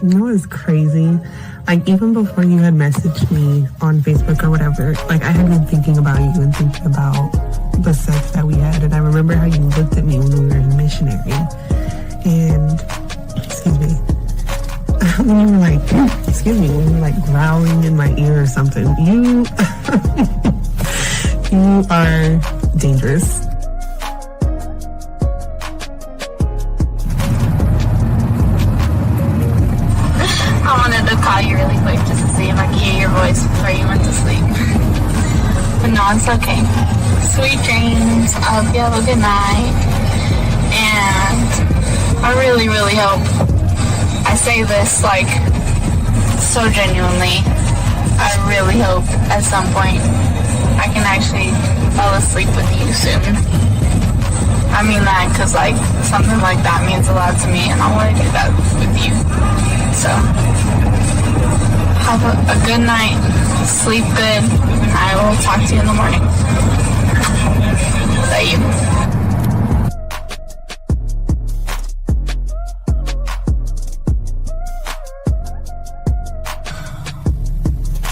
You know what's crazy? Like, even before you had messaged me on Facebook or whatever, like, I had been thinking about you and thinking about the sex that we had. And I remember how you looked at me when we were in missionary. And, excuse me, when you were like, when you were like growling in my ear or something. You, you are dangerous. I wanted to call you really quick just to see if I could hear your voice before you went to sleep. But no, it's okay. Sweet dreams. I hope you have a good night. And I really, really hope, I say this like so genuinely, I really hope at some point I can actually fall asleep with you soon. I mean that because like something like that means a lot to me and I want to do that with you. So, have a good night, sleep good, and I will talk to you in the morning. Love you.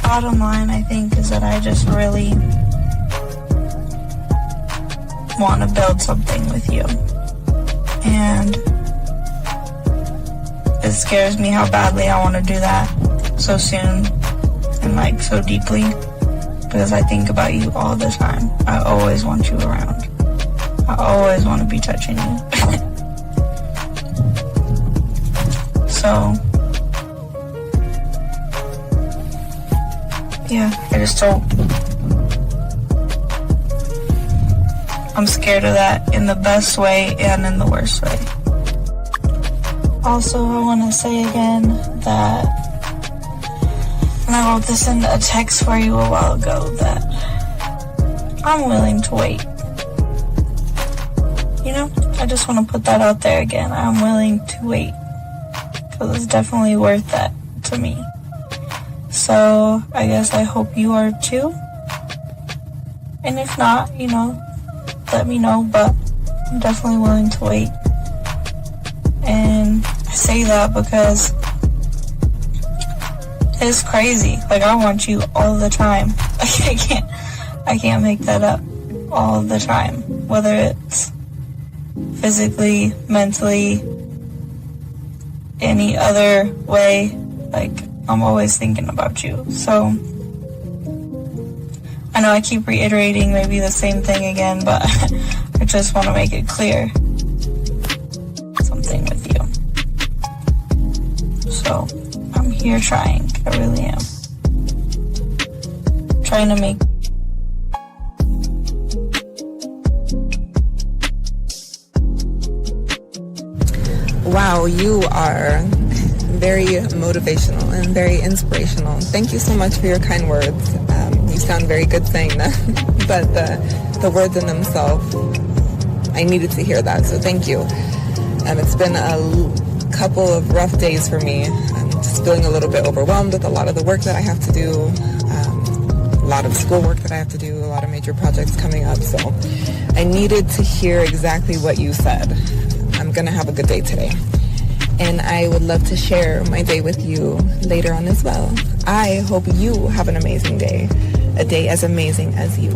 Bottom line, I think, is that I just really want to build something with you. And it scares me how badly I want to do that so soon and like so deeply because I think about you all the time. I always want you around. I always want to be touching you. So, yeah, I just don't. I'm scared of that in the best way and in the worst way. Also, I want to say again that when I wrote this in a text for you a while ago that I'm willing to wait. You know, I just want to put that out there again. I'm willing to wait because it's definitely worth that to me. So I guess I hope you are too. And if not, you know, let me know, but I'm definitely willing to wait. And I say that because it's crazy. Like, I want you all the time. Like, I can't make that up all the time. Whether it's physically, mentally, any other way, like, I'm always thinking about you. So, I know I keep reiterating maybe the same thing again, but I just want to make it clear. Something with you. So, I'm here trying. I really am. Trying to make Wow, you are very motivational and very inspirational. Thank you so much for your kind words. You sound very good saying them, but the words in themselves, I needed to hear that, so thank you. It's been a couple of rough days for me. I'm just feeling a little bit overwhelmed with a lot of the work that I have to do, a lot of schoolwork that I have to do, a lot of major projects coming up, so I needed to hear exactly what you said. I'm gonna have a good day today. And I would love to share my day with you later on as well. I hope you have an amazing day, a day as amazing as you.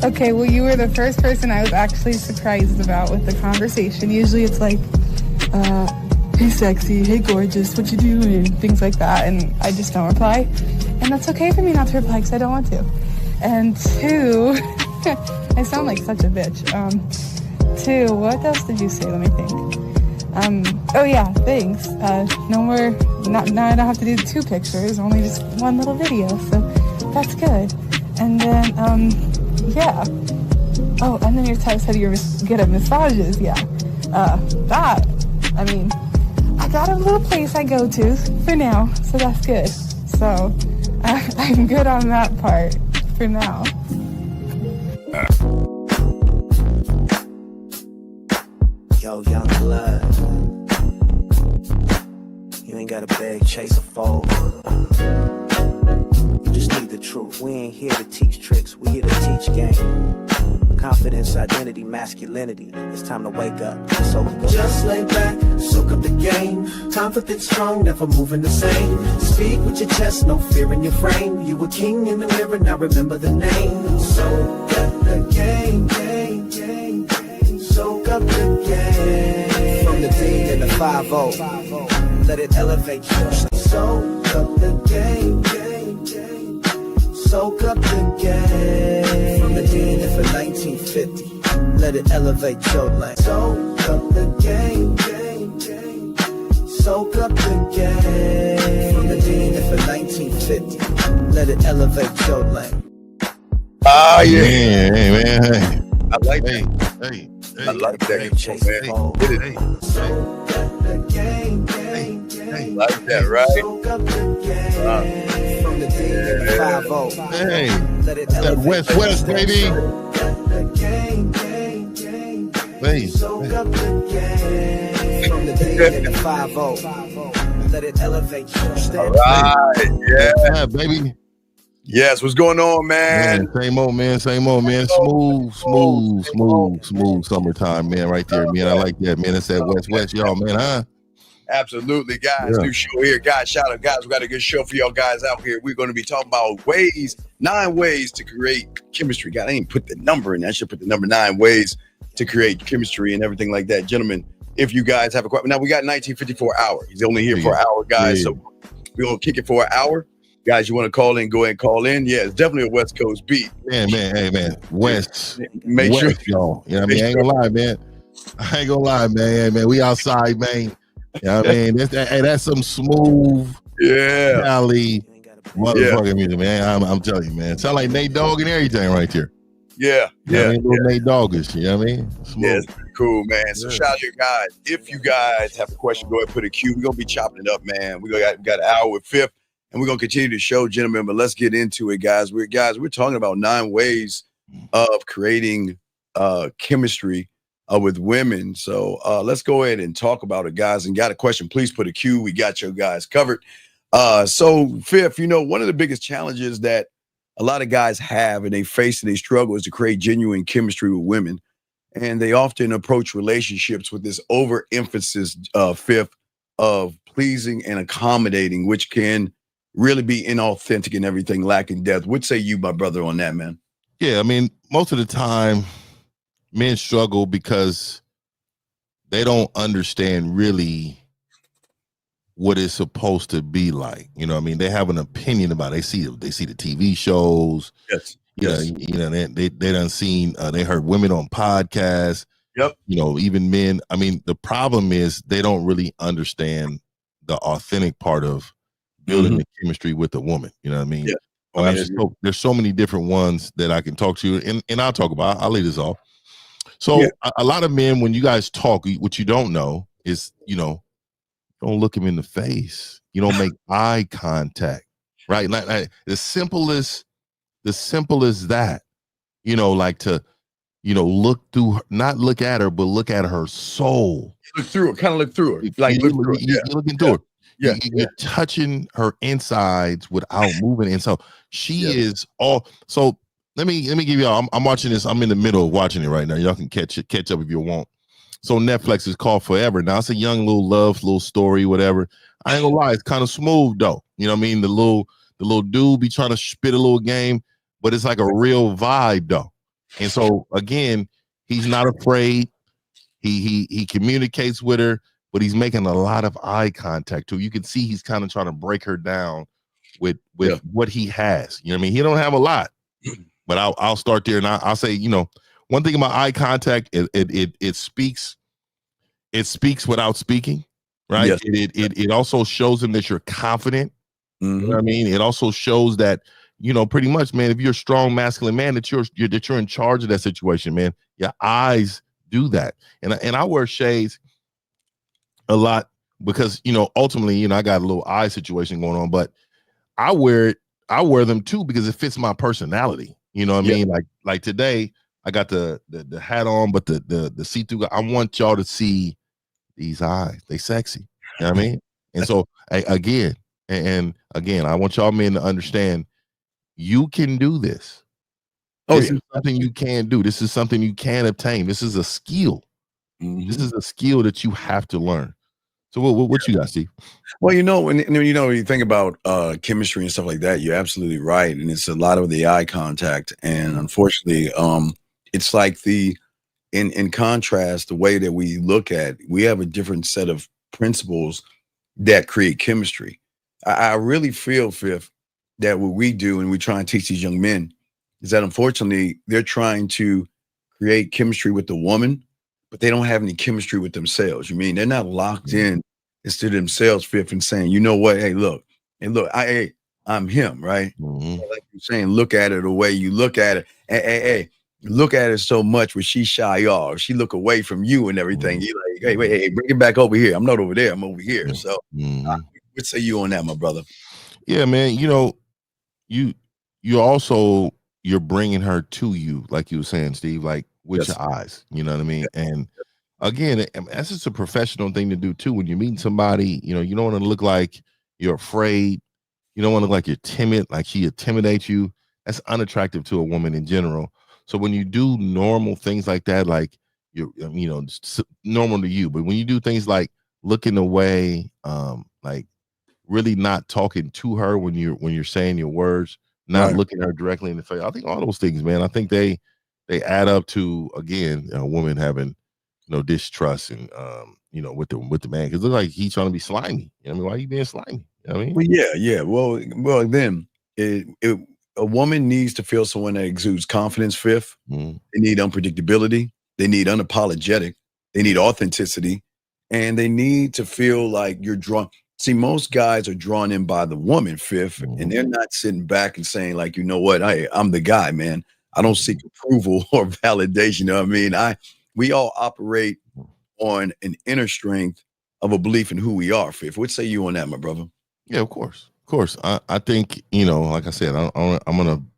Okay, well, you were the first person I was actually surprised about with the conversation. Usually it's like, hey sexy, hey gorgeous, what you doing, things like that, and I just don't reply. And that's okay for me not to reply because I don't want to. And two, I sound like such a bitch. Two, what else did you say? Let me think. Oh yeah, thanks. No more, now I don't have to do 2 pictures, only just 1 little video, so that's good. And then, yeah. Oh, and then your text said you're good at massages, yeah. That, I mean, I got a little place I go to for now, so that's good. So, I'm good on that part for now. Yo, young blood. ain't gotta beg, chase, or fold. You just need the truth. We ain't here to teach tricks, we here to teach game. Confidence, identity, masculinity. It's time to wake up. So just lay back, soak up the game. Confident, strong, never moving the same. Speak with your chest, no fear in your frame. You a king in the mirror, now remember the name. Soak up the game, game, game, game. Soak up the game. From the D to the 5-0, let it elevate you. Soak up the game, game, game. Soak up the game. From the D for 1950, let it elevate your life. Soak up the game, game, game. Soak up the game. From the D for 1950, let it elevate your life. Ah, yeah. Hey, man. Hey. I like Hey, that. hey, I hey. like that. Hey, Chase, hey, fold. Get it. hey, Soak up the game, game, game. Like that, right? Soak up the game. From the D to the 5-0. hey. Let it That elevate West your West, life. baby. Soak up the game, game, game. Hey, Soak up the game. From the D to the 5-0. Let it elevate your step. All right. Yeah. yeah, baby. Yes. What's going on, man? Man, same old man, same old man. Smooth summertime, man, right there, man. I like that, man. It's that West West, y'all, man, huh? Absolutely, guys. Yeah. New show here, guys. Shout out, guys. We got a good show for y'all guys out here. We're going to be talking about 9 ways to create chemistry. God, I didn't put the number in. I should put the number 9 ways to create chemistry and everything like that, gentlemen. If you guys have a question, now we got 1954 hour. He's only here for an hour, guys. Yeah. So we're gonna kick it for an hour. Guys, you want to call in? Go ahead and call in. Yeah, it's definitely a West Coast beat. Man, hey, man. West. Make sure, West, y'all. You know what I mean? I ain't gonna lie, man. I ain't gonna lie, man. Hey, man, we outside, man. You know what I mean? That's some smooth, yeah. Cali motherfucking music, man. I'm telling you, man. Sound like Nate Dogg and everything right there. Yeah, You know yeah, what I mean? Little Nate Doggish, you know what I mean? Smooth. yeah. It's pretty cool, man. So Yeah. shout out to you guys. If you guys have a question, go ahead and put a Q. We're gonna be chopping it up, man. We got an hour with Fifth, and we're gonna continue the show, gentlemen. But let's get into it, guys. We're talking about 9 ways of creating chemistry with women. So let's go ahead and talk about it, guys. And got a question, please put a Q. We got your guys covered. So Fifth, one of the biggest challenges that a lot of guys have and they face and they struggle is to create genuine chemistry with women. And they often approach relationships with this overemphasis, Fifth, of pleasing and accommodating, which can really be inauthentic and everything, lacking depth. What say you, my brother, on that, man? Yeah, I mean, most of the time, men struggle because they don't understand really what it's supposed to be like. You know what I mean? They have an opinion about it. They see the TV shows. Yes. They done seen, they heard women on podcasts. Yep. Even men. I mean, the problem is they don't really understand the authentic part of building the chemistry with a woman. You know what I mean? Yeah. I mean, there's so many different ones that I can talk to you, and I'll talk about. I'll leave this off. So a lot of men, when you guys talk, what you don't know is, don't look him in the face. You don't make eye contact, right? Like the simple as that. Like to, look through her, not look at her, but look at her soul. Look through her, kind of look through her. Like You're through looking through her. Yeah. You're touching her insides without moving. And so she is all. So let me give y'all. I'm watching this. I'm in the middle of watching it right now. Y'all can catch up if you want. So Netflix is called Forever. Now it's a young little story, whatever. I ain't gonna lie, it's kind of smooth though. You know what I mean? The little dude be trying to spit a little game, but it's like a real vibe though. And so again, he's not afraid. He communicates with her, but he's making a lot of eye contact too. You can see he's kind of trying to break her down with what he has. You know what I mean? He don't have a lot, but I'll start there and I'll say, one thing about eye contact, it speaks without speaking, right? Yes. It also shows him that you're confident. You know what I mean? It also shows that, pretty much, man, if you're a strong masculine man, that you're in charge of that situation, man. Your eyes do that. And I wear shades a lot because, ultimately, I got a little eye situation going on, but I wear them too because it fits my personality. You know what I mean? Like today, I got the hat on, but the see-through. I want y'all to see these eyes. They sexy. You know what I mean? And so again, and again, I want y'all men to understand you can do this. Oh, This yeah. is something you can do. This is something you can obtain. This is a skill. This is a skill that you have to learn. So what you got, Steve? Well, when you think about chemistry and stuff like that, you're absolutely right, and it's a lot of the eye contact, and unfortunately, it's like in contrast, the way that we have a different set of principles that create chemistry. I really feel, Fifth, that what we do and we try and teach these young men is that unfortunately they're trying to create chemistry with the woman, but they don't have any chemistry with themselves. You mean they're not locked in into themselves, Fifth, and saying, you know what, hey, look, I'm him, right? Like you're saying, look at it the way you look at it. Hey, look at it so much when she shy off, she look away from you and everything. You like, hey, wait, hey, bring it back over here. I'm not over there. I'm over here. So, what say you on that, my brother? Yeah, man. You also you're bringing her to you, like you were saying, Steve, like with your eyes. You know what I mean? And again, that's just a professional thing to do too. When you meet somebody, you don't want to look like you're afraid. You don't want to look like you're timid, like she intimidates you. That's unattractive to a woman in general. So when you do normal things like that, like normal to you, but when you do things like looking away, like really not talking to her when you're saying your words, not looking her directly in the face, I think all those things, man, I think they add up to, again, a woman having distrust and with the man, because it looks like he's trying to be slimy. Why are you being slimy? Well, yeah. Well, then a woman needs to feel someone that exudes confidence. Fifth, they need unpredictability. They need unapologetic. They need authenticity, and they need to feel like you're drawn. See, most guys are drawn in by the woman, Fifth, and they're not sitting back and saying, like, you know what, I'm the guy, man. I don't seek approval or validation. You know what I mean? We all operate on an inner strength of a belief in who we are, Fifth. What say you on that, my brother? Yeah, of course. I think, like I said, I'm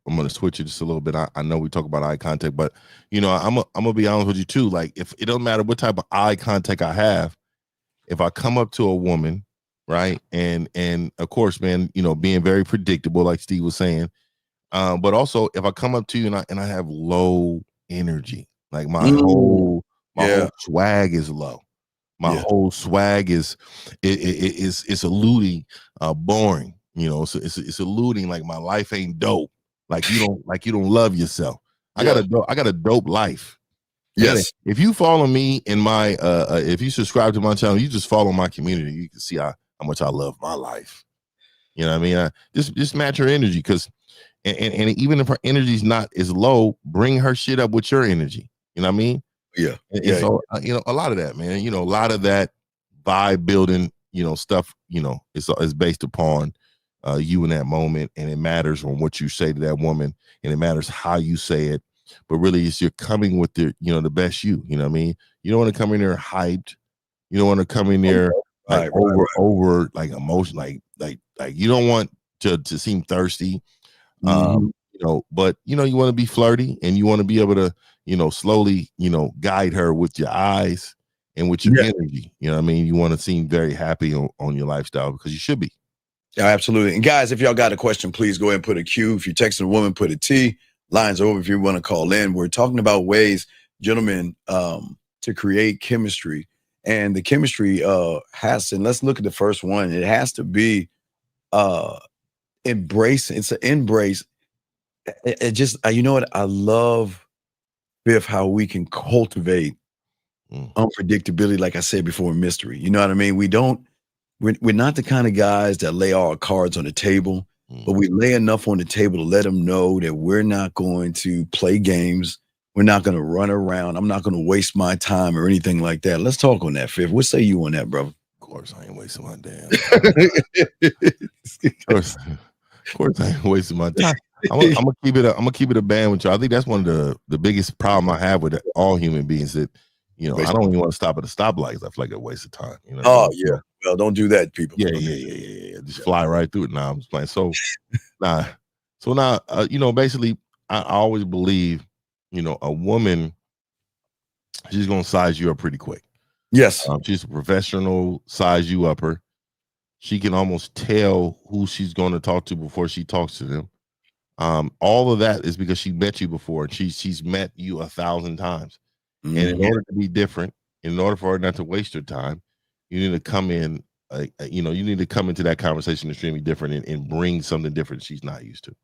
gonna switch it just a little bit. I know we talk about eye contact, but I'm gonna be honest with you too. Like, if it doesn't matter what type of eye contact I have, if I come up to a woman, right, and of course, man, being very predictable, like Steve was saying, but also if I come up to you and I have low energy, like my whole swag is low. My whole swag is eluding, boring. It's eluding, like my life ain't dope. Like you don't love yourself. I got a dope life. Yes. If you follow me in my if you subscribe to my channel, you just follow my community. You can see how much I love my life. You know what I mean? Just match her energy, because and even if her energy's not as low, bring her shit up with your energy. You know what I mean? Yeah. And so a lot of that, man, a lot of that vibe building, stuff, is based upon you in that moment, and it matters on what you say to that woman, and it matters how you say it. But really, it's you're coming with the best you. You know what I mean? You don't want to come in there hyped. You don't want to come in there like over like emotion, like you don't want to seem thirsty. But you want to be flirty, and you want to be able to slowly guide her with your eyes and with your energy. You know what I mean? You want to seem very happy on your lifestyle, because you should be. Yeah, absolutely. And guys, if y'all got a question, please go ahead and put a Q. If you're texting a woman, put a T. Lines are over if you want to call in. We're talking about ways, gentlemen, to create chemistry. And the chemistry has to, and let's look at the first one. It has to be embrace. It's an embrace. It just, you know what? I love, Biff, how we can cultivate unpredictability, like I said before, mystery. You know what I mean? We're not the kind of guys that lay all our cards on the table, but we lay enough on the table to let them know that we're not going to play games. We're not going to run around. I'm not going to waste my time or anything like that. Let's talk on that, Fifth. What say you on that, brother? Of course, I ain't wasting my damn time. Of course, I ain't wasting my time. I'm gonna keep it a band with you. I think that's one of the biggest problem I have with all human beings, that I don't even want to stop at a stoplight. I feel like a waste of time. Yeah. Well, don't do that, people. Yeah. Just fly right through it. Now I'm just playing. So now, basically, I always believe, a woman, she's gonna size you up pretty quick. Yes. She's a professional, size you upper. She can almost tell who she's going to talk to before she talks to them. All of that is because she met you before, and she's met you 1,000 times. And in order to be different, in order for her not to waste her time, you need to come in. You need to come into that conversation extremely different and bring something different she's not used to.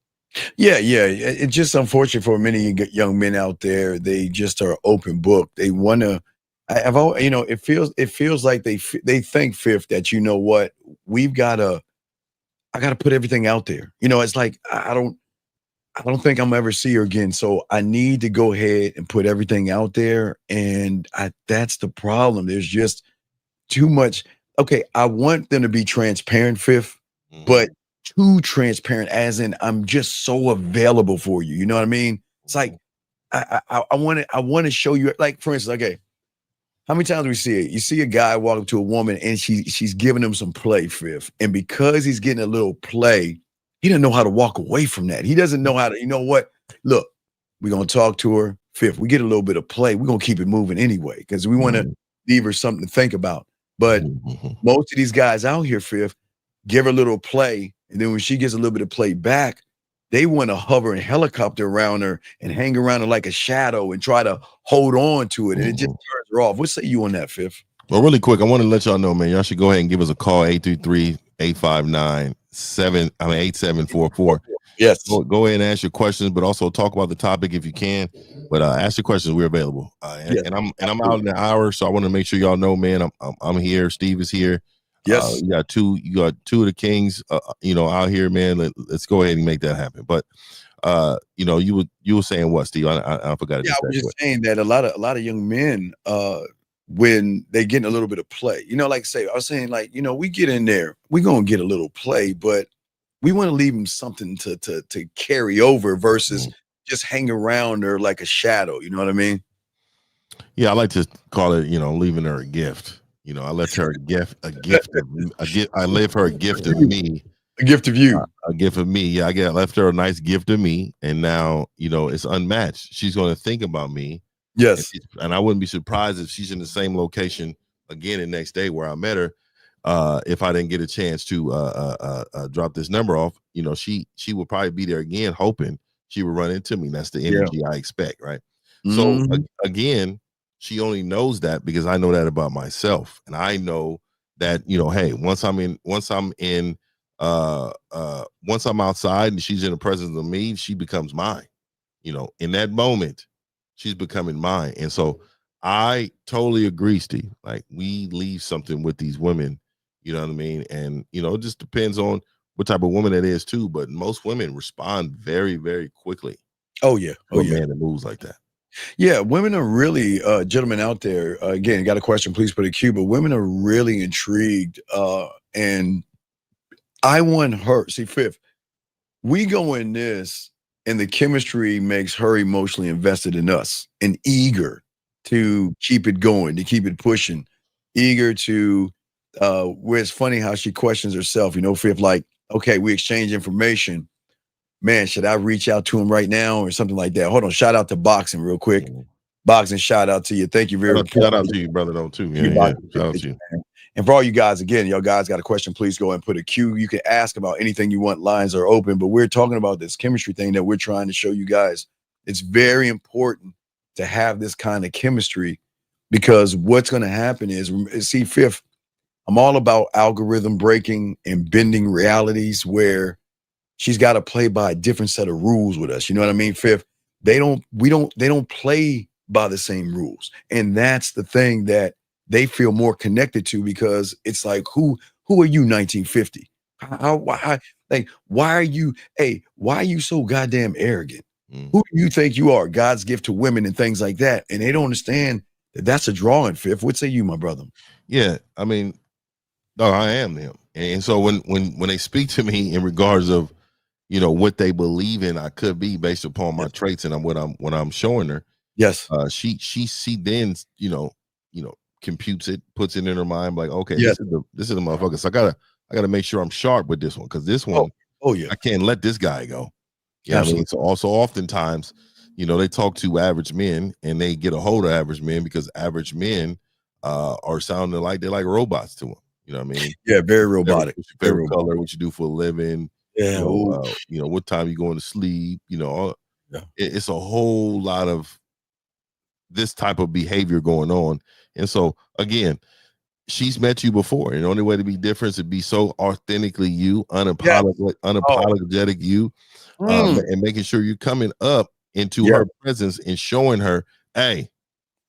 Yeah. It's just unfortunate for many young men out there. They just are open book. They want to. I've always, it feels like they think, Fifth, that you know what, I gotta put everything out there. It's like I don't think I'm ever see her again. So I need to go ahead and put everything out there. And that's the problem. There's just too much. Okay, I want them to be transparent, Fifth, but too transparent, as in I'm just so available for you. You know what I mean? It's like I want to show you, like, for instance, okay, how many times we see it? You see a guy walk up to a woman and she's giving him some play, Fifth. And because he's getting a little play, he doesn't know how to walk away from that. He doesn't know how to, you know what? Look, we're going to talk to her. Fifth, we get a little bit of play. We're going to keep it moving anyway because we want to leave her something to think about. But most of these guys out here, Fifth, give her a little play. And then when she gets a little bit of play back, they want to hover and helicopter around her and hang around her like a shadow and try to hold on to it. And it just turns her off. What say you on that, Fifth? Well, really quick, I want to let y'all know, man, y'all should go ahead and give us a call, 833-859-8744. Yes. Go ahead and ask your questions, but also talk about the topic if you can. But ask your questions. We're available. And I'm out in an hour, so I want to make sure y'all know, man, I'm here. Steve is here. Yes. You got two of the kings, out here, man. Let's go ahead and make that happen. But you were saying what, Steve? I forgot. Yeah, I was just saying that a lot of young men, when they get a little bit of play, like say, I was saying, like, we get in there, we're gonna get a little play, but we want to leave them something to carry over versus just hang around her like a shadow. You know what I mean? Yeah, I like to call it, leaving her a gift. I left her a gift. I left her a gift of me. A gift of you. A gift of me. Yeah, I left her a nice gift of me, and now it's unmatched. She's going to think about me. Yes, and I wouldn't be surprised if she's in the same location again the next day where I met her. If I didn't get a chance to drop this number off, she would probably be there again, hoping she would run into me. That's the energy I expect, right? So again, she only knows that because I know that about myself, and I know that hey, once I'm outside and she's in the presence of me, she becomes mine. In that moment, she's becoming mine, and so I totally agree, Steve. Like, we leave something with these women, you know what I mean, and it just depends on what type of woman it is too. But most women respond very, very quickly. Oh yeah, man that moves like that. Yeah, women are really, gentlemen out there, again, got a question, please put a Q, but women are really intrigued. And I want her, see, Fifth, we go in this and the chemistry makes her emotionally invested in us and eager to keep it going, to keep it pushing, eager to, where it's funny how she questions herself, Fifth, like, okay, we exchange information. Man, should I reach out to him right now or something like that? Hold on. Shout out to Boxing real quick. Boxing, shout out to you. Thank you very much. Shout out to you, brother, though, too. Yeah. Shout out to you. And for all you guys, again, y'all guys got a question, please go and put a Q. You can ask about anything you want. Lines are open, but we're talking about this chemistry thing that we're trying to show you guys. It's very important to have this kind of chemistry because what's going to happen is, see, Fifth, I'm all about algorithm breaking and bending realities where she's got to play by a different set of rules with us. You know what I mean, Fifth? They don't play by the same rules. And that's the thing that they feel more connected to because it's like, who are you, 1950? Why are you so goddamn arrogant? Who do you think you are? God's gift to women and things like that. And they don't understand that that's a drawing, Fifth. What say you, my brother? Yeah, I mean, no, I am them. And so when they speak to me in regards of what they believe in I could be based upon my traits and what I'm showing her. Yes. She then computes it, puts it in her mind, like, okay, yes. this is the motherfucker. So I gotta make sure I'm sharp with this one because this one, I can't let this guy go. Yeah, I mean, so also oftentimes, they talk to average men and they get a hold of average men because average men are sounding like they're like robots to them. You know what I mean? Yeah, very robotic. What's your Very favorite robotic. color? What you do for a living? Yeah. What time you going to sleep? Yeah. It's a whole lot of this type of behavior going on. And so again, she's met you before, and the only way to be different is to be so authentically you, unapologetic you, and making sure you're coming up into her presence and showing her, hey,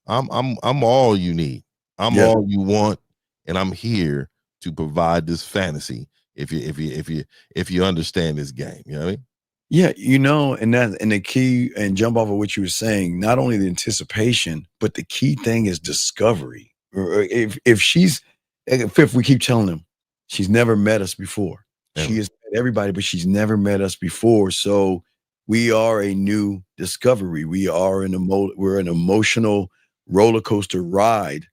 I'm all you need. I'm all you want, and I'm here to provide this fantasy. If you understand this game, you know what I mean? Yeah, and the key, and jump off of what you were saying, not only the anticipation, but the key thing is discovery. If she's fifth, we keep telling them she's never met us before. She has met everybody, but she's never met us before. So we are a new discovery. We're an emotional roller coaster ride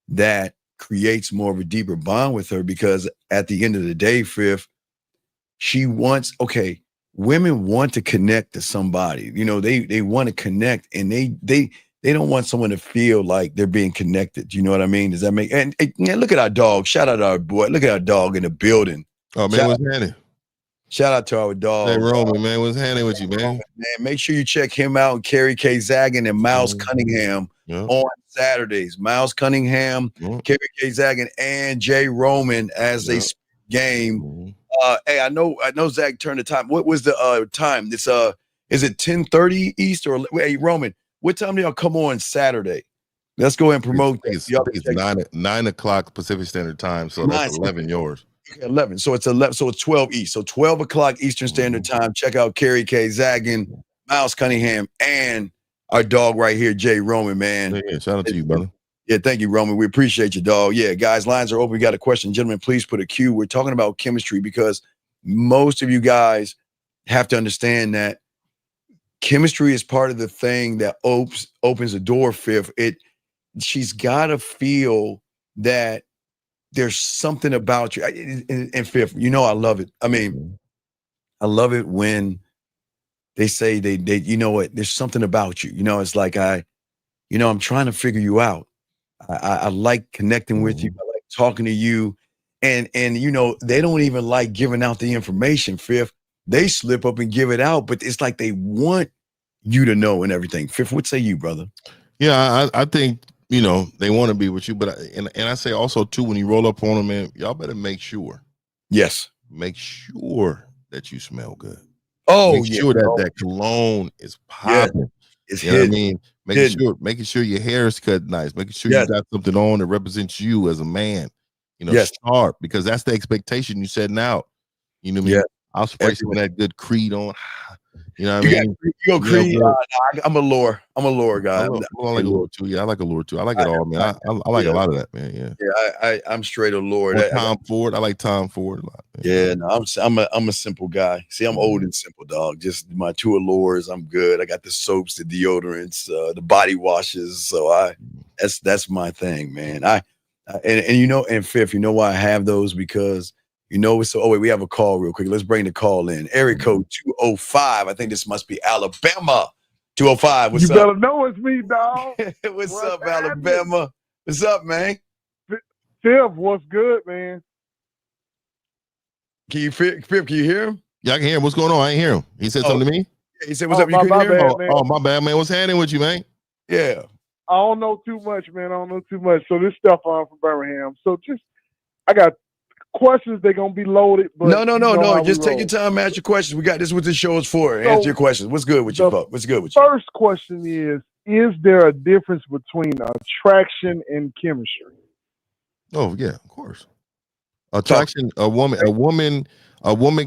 that creates more of a deeper bond with her, because at the end of the day, fifth, women want to connect to somebody. They want to connect, and they don't want someone to feel like they're being connected. You know what I mean? Does that make and look at our dog. Shout out to our boy. Look at our dog in the building. Oh man, what's happening? Shout out to our dog. Hey Roman, man, what's happening with you, man? Man, make sure you check him out and Carrie K. Zaggin and Miles Cunningham on Saturdays. Miles Cunningham, Carrie K. Zaggin, and Jay Roman as they game. Hey, I know Zach turned the time. What was the time? It's is it 10:30 East, or hey Roman, what time do y'all come on Saturday? Let's go ahead and promote. I think it's 9 o'clock Pacific Standard Time, so that's 11 yours. 11. So it's 11. So it's 12 East. So 12 o'clock Eastern Standard Time. Check out Carrie K. Zaggin, Miles Cunningham, and our dog right here, Jay Roman, man. Yeah, shout out to you, brother. Yeah, thank you, Roman. We appreciate you, dog. Yeah, guys, lines are open. We got a question. Gentlemen, please put a Q. We're talking about chemistry, because most of you guys have to understand that chemistry is part of the thing that opens the door, fifth. She's got to feel that there's something about you. And fifth, I love it. I mean, I love it when they say they there's something about you. It's like I'm trying to figure you out. I like connecting with you. I like talking to you. And they don't even like giving out the information, fifth. They slip up and give it out, but it's like they want you to know and everything. Fifth, what say you, brother? Yeah, I think they want to be with you, but I say also too, when you roll up on them, man, y'all better make sure. Yes. Make sure that you smell good. Oh, make sure that cologne is popping. It's you know what I mean? Making sure your hair is cut nice, making sure you got something on that represents you as a man. Sharp, because that's the expectation you're setting out. You know what I mean? I'll spray some of that good Creed on. You know what I mean? You go Creed. I'm a lure guy. I like Allure too. Yeah, I like Allure too. I like it all, man. I like a lot of that, man. Yeah. Yeah, I'm straight Allure. Tom Ford. I like Tom Ford a lot. Man. Yeah, no, I'm a simple guy. See, I'm old and simple, dog. Just my two Allures, I'm good. I got the soaps, the deodorants, the body washes. So that's my thing, man. And fifth, you know why I have those? Because we have a call real quick. Let's bring the call in. Area code 205. I think this must be Alabama. 205. What's up? You better know it's me, dog. What's up, Alabama? What's up, man? Fifth, what's good, man? Can you hear him? Yeah, I can hear him. What's going on? I ain't hear him. He said something to me? He said, what's up? You couldn't hear him? My bad, man. What's happening with you, man? Yeah. I don't know too much, man. So this stuff I'm from Birmingham. So I got questions. They're gonna be loaded. But no. Just take your time, ask your questions. We got this. What this show is for. Answer your questions. What's good with you, Buck? What's good with you? First question is there a difference between attraction and chemistry? Oh yeah, of course. Attraction. A woman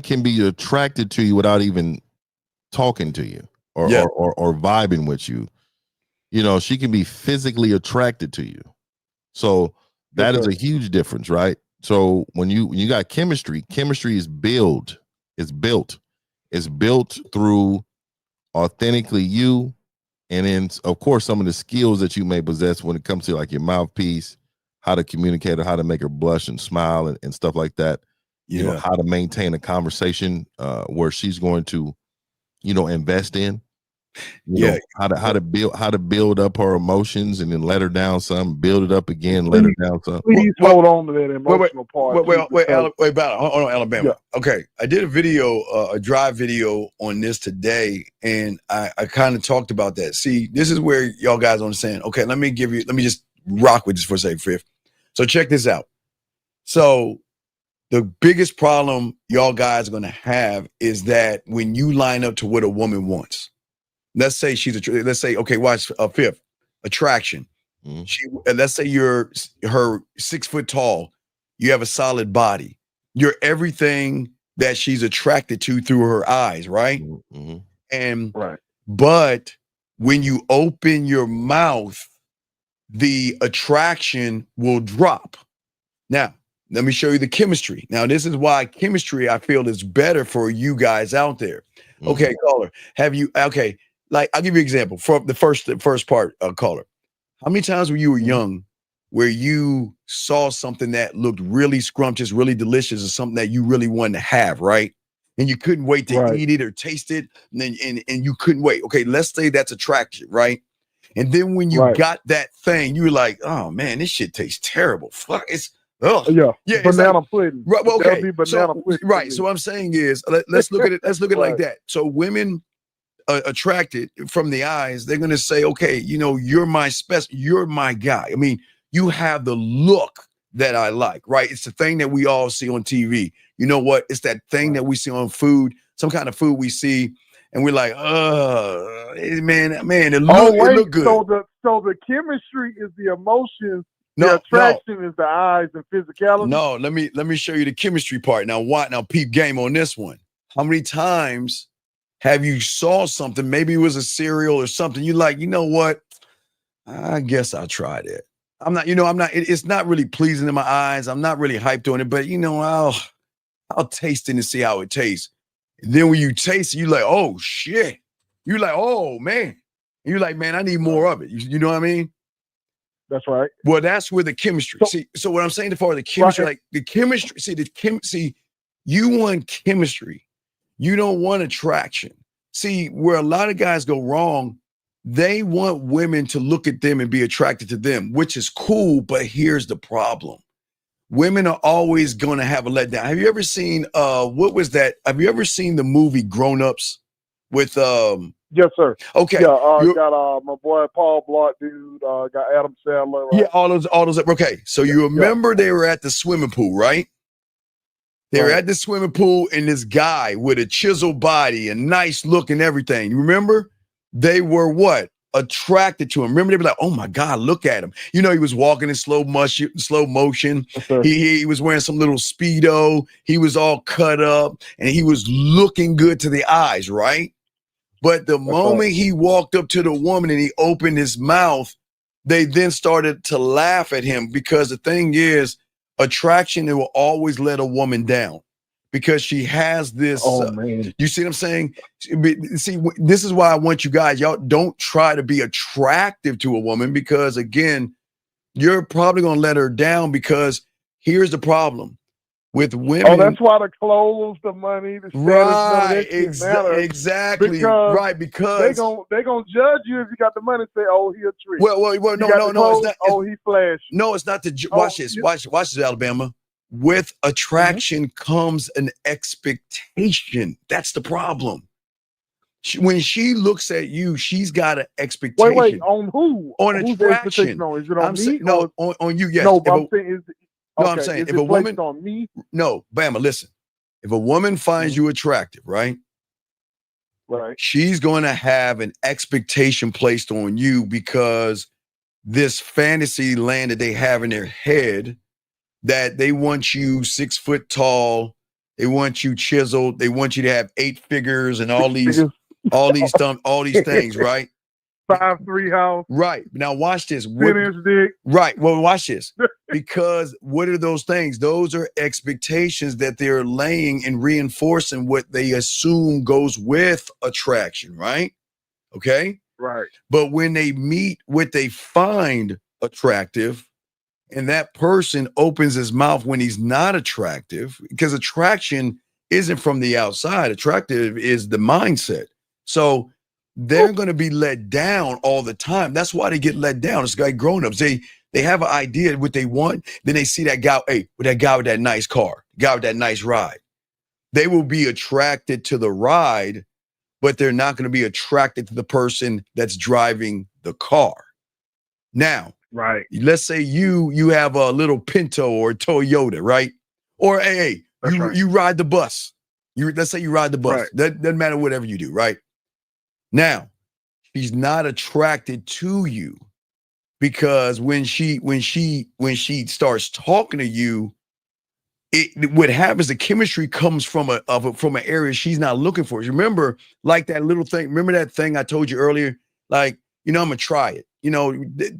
can be attracted to you without even talking to you or vibing with you. She can be physically attracted to you. So that is a huge difference, right? So when you got chemistry is built. It's built through authentically you, and then of course some of the skills that you may possess when it comes to like your mouthpiece, how to communicate or how to make her blush and smile and stuff like that. How to maintain a conversation where she's going to, invest in. You know, how to build up her emotions and then let her down some, build it up again, let her down some. Please hold on to that emotional part. Wait, hold on, Alabama. Yeah. Okay, I did a video, a drive video on this today, and I kind of talked about that. See, this is where y'all guys understand. Okay, let me just rock with this for a second, Fifth. So check this out. So the biggest problem y'all guys are going to have is that when you line up to what a woman wants, let's say okay, watch Fifth, attraction. Let's say you're her 6 foot tall, you have a solid body, you're everything that she's attracted to through her eyes, right? And but when you open your mouth, the attraction will drop. Now, let me show you the chemistry. Now, this is why chemistry, I feel, is better for you guys out there. Okay, caller, like, I'll give you an example for the first part, caller. How many times when you were young where you saw something that looked really scrumptious, really delicious, or something that you really wanted to have, right? And you couldn't wait to eat it or taste it, and you couldn't wait. Okay, let's say that's attraction, right? And then when you got that thing, you were like, oh man, this shit tastes terrible. Fuck, it's banana pudding. Right, well, okay. Pudding. Right. So what I'm saying is, let's look at it. Let's look at it like that. So women attracted from the eyes, they're gonna say, okay, you're you're my guy. I mean, you have the look that I like, right? It's the thing that we all see on TV. You know what? It's that thing that we see on food, some kind of food we see, and we're like, man, it look good. So the chemistry is the emotions. The attraction is the eyes and physicality. No, let me show you the chemistry part. Now, peep game on this one. How many times have you saw something? Maybe it was a cereal or something. You like, you know what? I guess I'll try that. It's not really pleasing in my eyes. I'm not really hyped on it, but I'll taste it and see how it tastes. And then when you taste it, you're like, oh shit. You're like, oh man. And you're like, man, I need more of it. You know what I mean? That's right. Well, that's where the chemistry. So what I'm saying for the chemistry, like the chemistry, you want chemistry. You don't want attraction. See, where a lot of guys go wrong, they want women to look at them and be attracted to them, which is cool, but here's the problem. Women are always going to have a letdown. Have you ever seen, what was that? Have you ever seen the movie Grown Ups with, yes, sir. Okay. Yeah, got my boy Paul Blart, dude. Got Adam Sandler. Right? Yeah, all those. Okay, so you remember they were at the swimming pool, right? They were at the swimming pool, and this guy with a chiseled body, a nice look, and everything. You remember? They were what? Attracted to him. Remember, they were like, "Oh my God, look at him!" He was walking in slow motion. He was wearing some little Speedo. He was all cut up, and he was looking good to the eyes, right? But the moment he walked up to the woman and he opened his mouth, they then started to laugh at him, because the thing is, attraction, it will always let a woman down because she has this. You see what I'm saying? See, this is why I want you guys, y'all don't try to be attractive to a woman, because again, you're probably going to let her down, because here's the problem. With women, that's why the clothes, the money, the status, exactly, because they gonna judge you if you got the money. Say, oh, he a trick. No, it's not. Oh, he flashy. No, it's not. Watch this, Alabama. With attraction comes an expectation. That's the problem. When she looks at you, she's got an expectation. Wait, on who? On attraction. Is it on me? No, on you. Yes. No, but I'm saying I'm saying if a woman on me, no, Bama, listen. If a woman finds you attractive, right? She's going to have an expectation placed on you, because this fantasy land that they have in their head, that they want you 6 foot tall, they want you chiseled, they want you to have 8 figures and all these things, right? 5'3" house. Right. Now watch this. 10-inch dick. Right. Well, watch this. Because what are those things? Those are expectations that they're laying and reinforcing what they assume goes with attraction, right? Okay? Right. But when they meet what they find attractive, and that person opens his mouth when he's not attractive, because attraction isn't from the outside. Attractive is the mindset. So they're going to be let down all the time. That's why they get let down. It's like grown-ups. They have an idea of what they want. Then they see that guy, with that nice car, guy with that nice ride. They will be attracted to the ride, but they're not going to be attracted to the person that's driving the car. Now, right. Let's say you have a little Pinto or Toyota, right? Or you ride the bus. Let's say you ride the bus. Right. That doesn't matter whatever you do, right? Now, she's not attracted to you because when she starts talking to you, what happens, the chemistry comes from an area she's not looking for. Remember, like that little thing, remember that thing I told you earlier? Like, I'm gonna try it.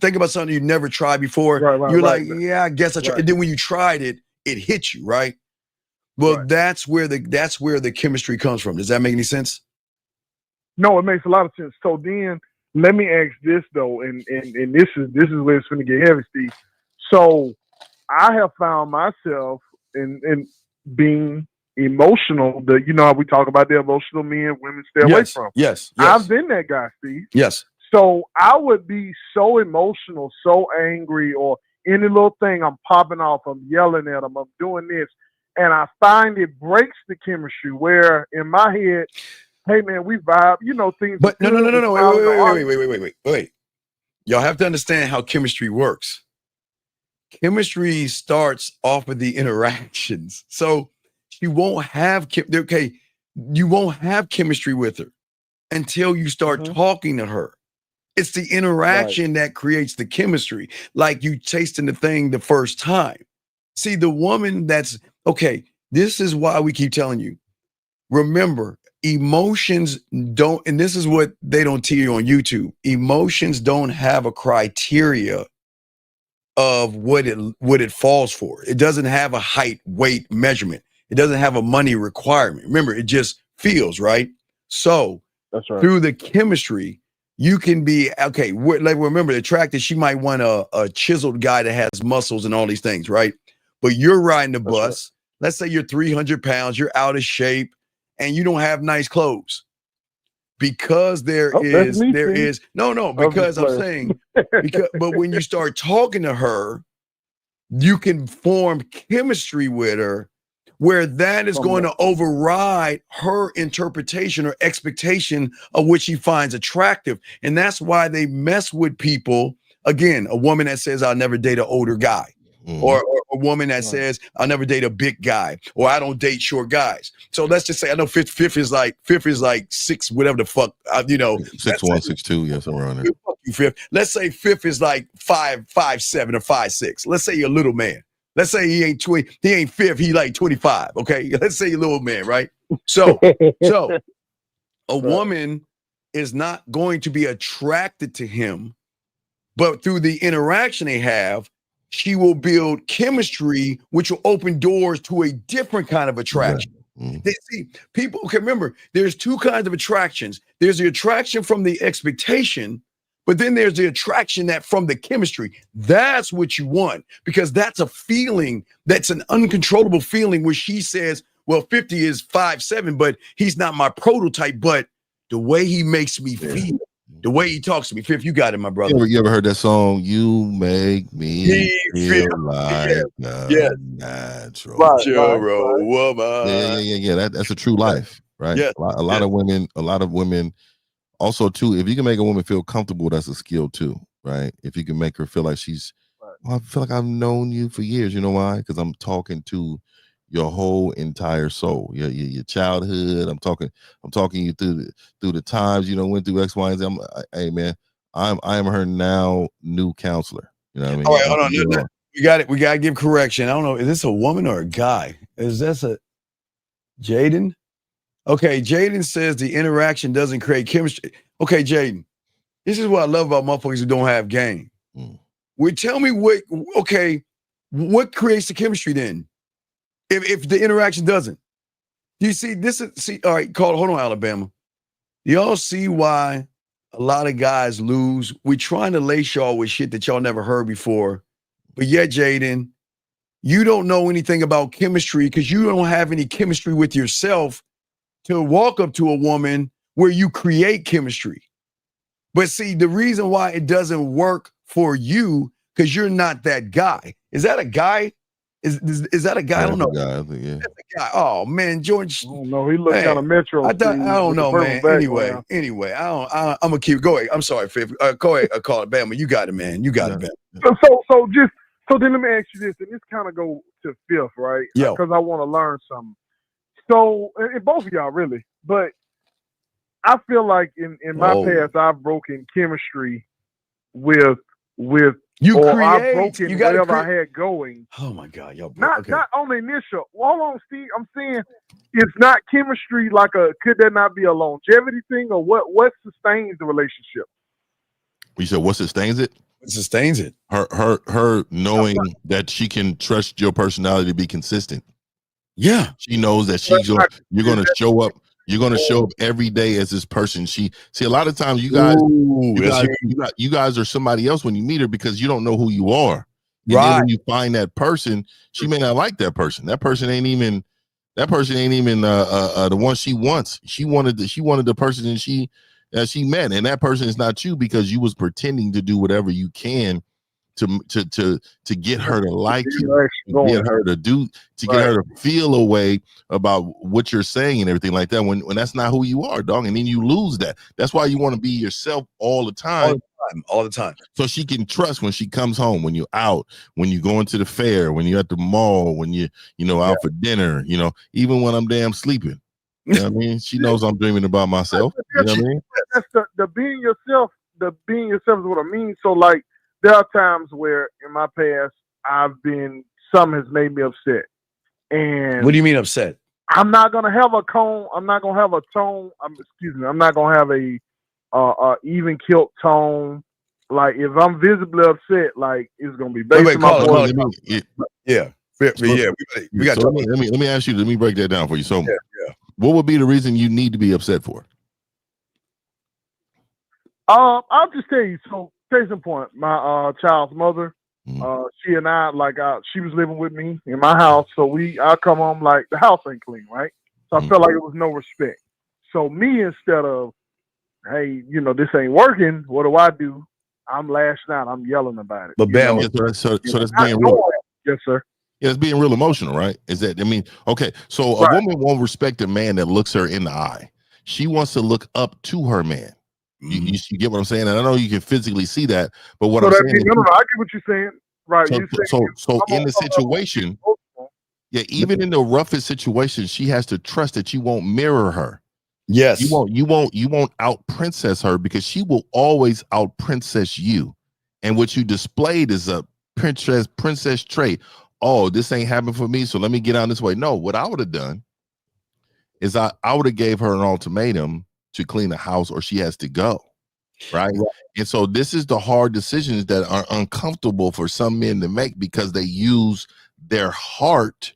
Think about something you've never tried before. Right, You're right. like, yeah, I guess I tried. Right. And then when you tried it, it hit you, right? Well, Right. that's where the chemistry comes from. Does that make any sense? No, it makes a lot of sense. So then let me ask this though, and this is where it's gonna get heavy, Steve. So I have found myself in being emotional. How we talk about the emotional men women stay away from. Yes. I've been that guy, Steve. Yes. So I would be so emotional, so angry, or any little thing I'm popping off, I'm yelling at them, I'm doing this, and I find it breaks the chemistry. Where in my head, hey man, we vibe, things. But no. Wait. Wait. Y'all have to understand how chemistry works. Chemistry starts off of the interactions. So you won't have chemistry with her until you start talking to her. It's the interaction that creates the chemistry. Like you tasting the thing the first time. See, the woman this is why we keep telling you, remember, emotions don't, and this is what they don't tell you on YouTube. Emotions don't have a criteria of what it falls for. It doesn't have a height, weight measurement. It doesn't have a money requirement. Remember, it just feels, right? So that's right. Through the chemistry, you can be, remember, attracted, she might want a chiseled guy that has muscles and all these things, right? But you're riding the bus. Right. Let's say you're 300 pounds, you're out of shape, and you don't have nice clothes. Because because I'm saying, but when you start talking to her, you can form chemistry with her where that is going to override her interpretation or expectation of what she finds attractive. And that's why they mess with people. Again, a woman that says, I'll never date an older guy. Or a woman that says, I'll never date a big guy, or I don't date short guys. So let's just say, I know fifth is like six, whatever the fuck, 6'1", 6'2", yes, around there. Fuck you, fifth. Let's say fifth is like 5'7" or 5'6". Let's say you're a little man. Let's say he ain't fifth, he like 25. Okay, let's say you're a little man, right? So a woman is not going to be attracted to him, but through the interaction they have, she will build chemistry, which will open doors to a different kind of attraction. Right. See, people can remember there's two kinds of attractions. There's the attraction from the expectation, but then there's the attraction that from the chemistry. That's what you want, because that's a feeling, that's an uncontrollable feeling where she says, well, 50 is 5'7", but he's not my prototype, but the way he makes me feel. The way he talks to me. Fifth, you got it, my brother. You ever heard that song? You make me feel like a natural woman. Yeah. That's a true life, right? Yeah. A lot of women. Also, too, if you can make a woman feel comfortable, that's a skill too, right? If you can make her feel like I feel like I've known you for years. You know why? Because I'm talking to your whole entire soul, your childhood. I'm talking you through the times, went through X, Y, and Z. Hey man, I am her now new counselor. You know what I mean? All right, hold on. We got it. We got to give correction. I don't know. Is this a woman or a guy? Is this a Jaden? Okay, Jaden says the interaction doesn't create chemistry. Okay, Jaden, this is what I love about motherfuckers who don't have game. Tell me what creates the chemistry then? If the interaction doesn't, you see, all right, hold on, Alabama. Y'all see why a lot of guys lose? We're trying to lace y'all with shit that y'all never heard before. But yet, Jaden, you don't know anything about chemistry because you don't have any chemistry with yourself to walk up to a woman where you create chemistry. But see, the reason why it doesn't work for you, because you're not that guy. Is that a guy? Is that a guy? I don't know. Guy, I think, yeah. That's a guy. Oh man, George. I don't know. He looked kind of metro. I don't know, man. Anyway, I'm gonna keep going. I'm sorry, Fifth. Go ahead, call it Bama. You got it, man. You got it, man. So then let me ask you this, and this kind of go to Fifth, right? Yeah. Because I want to learn something. So, and both of y'all really, but I feel like in my past I've broken chemistry with you or I've create. broken You whatever I had going. Oh my God, y'all. Not on the initial. Well, hold on, Steve. I'm saying it's not chemistry. Like could that not be a longevity thing, or what sustains the relationship? You said what sustains it? What sustains it? Her knowing that she can trust your personality to be consistent. Yeah, she knows that you're going to show up. You're going to show up every day as this person. A lot of times you guys are somebody else when you meet her because you don't know who you are. And then when you find that person, she may not like that person. That person ain't even the one she wants. She wanted the person that she met, and that person is not you because you was pretending to do whatever you can to get her to like you, to get her to feel a way about what you're saying and everything like that. When that's not who you are, dog, and then you lose that. That's why you want to be yourself all the time. All the time. So she can trust when she comes home, when you're out, when you go into the fair, when you're at the mall, when you out for dinner, even when I'm damn sleeping. You know what I mean? She knows I'm dreaming about myself. You know what I mean? That's the being yourself. The being yourself is what I mean. So like there are times where in my past something has made me upset. And what do you mean upset? I'm not gonna have a tone. I'm not gonna have a tone. I'm not gonna have a even killed tone. Like if I'm visibly upset, like it's gonna be based on my voice. Yeah. We got. Let me ask you. Let me break that down for you. So, what would be the reason you need to be upset for? I'll just tell you. So, case in point, my child's mother, she and I, she was living with me in my house. So I come home like the house ain't clean, right? So I felt like it was no respect. So me, instead of, hey, this ain't working, what do? I'm lashing out. I'm yelling about it. But Bam, so that's being real. Yes, sir. Yeah, it's being real emotional, right? Okay. So a woman won't respect a man that looks her in the eye. She wants to look up to her man. You get what I'm saying? And I know you can physically see that, but what I'm saying is, I get what you're saying. Right. So in the situation, even in the roughest situation, she has to trust that you won't mirror her. Yes. You won't out princess her because she will always out princess you. And what you displayed is a princess trait. Oh, this ain't happening for me, so let me get out this way. No, what I would have done is I would have gave her an ultimatum to clean the house or she has to go. Right. And so this is the hard decisions that are uncomfortable for some men to make because they use their heart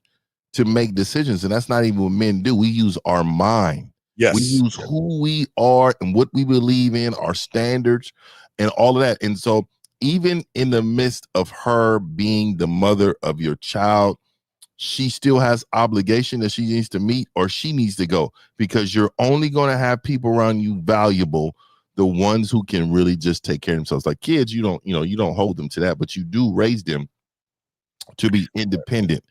to make decisions. And that's not even what men do. We use our mind. Yes. We use who we are and what we believe in, our standards and all of that. And so even in the midst of her being the mother of your child, she still has obligation that she needs to meet or she needs to go because you're only going to have people around you valuable, the ones who can really just take care of themselves. Like kids, you don't hold them to that, but you do raise them to be independent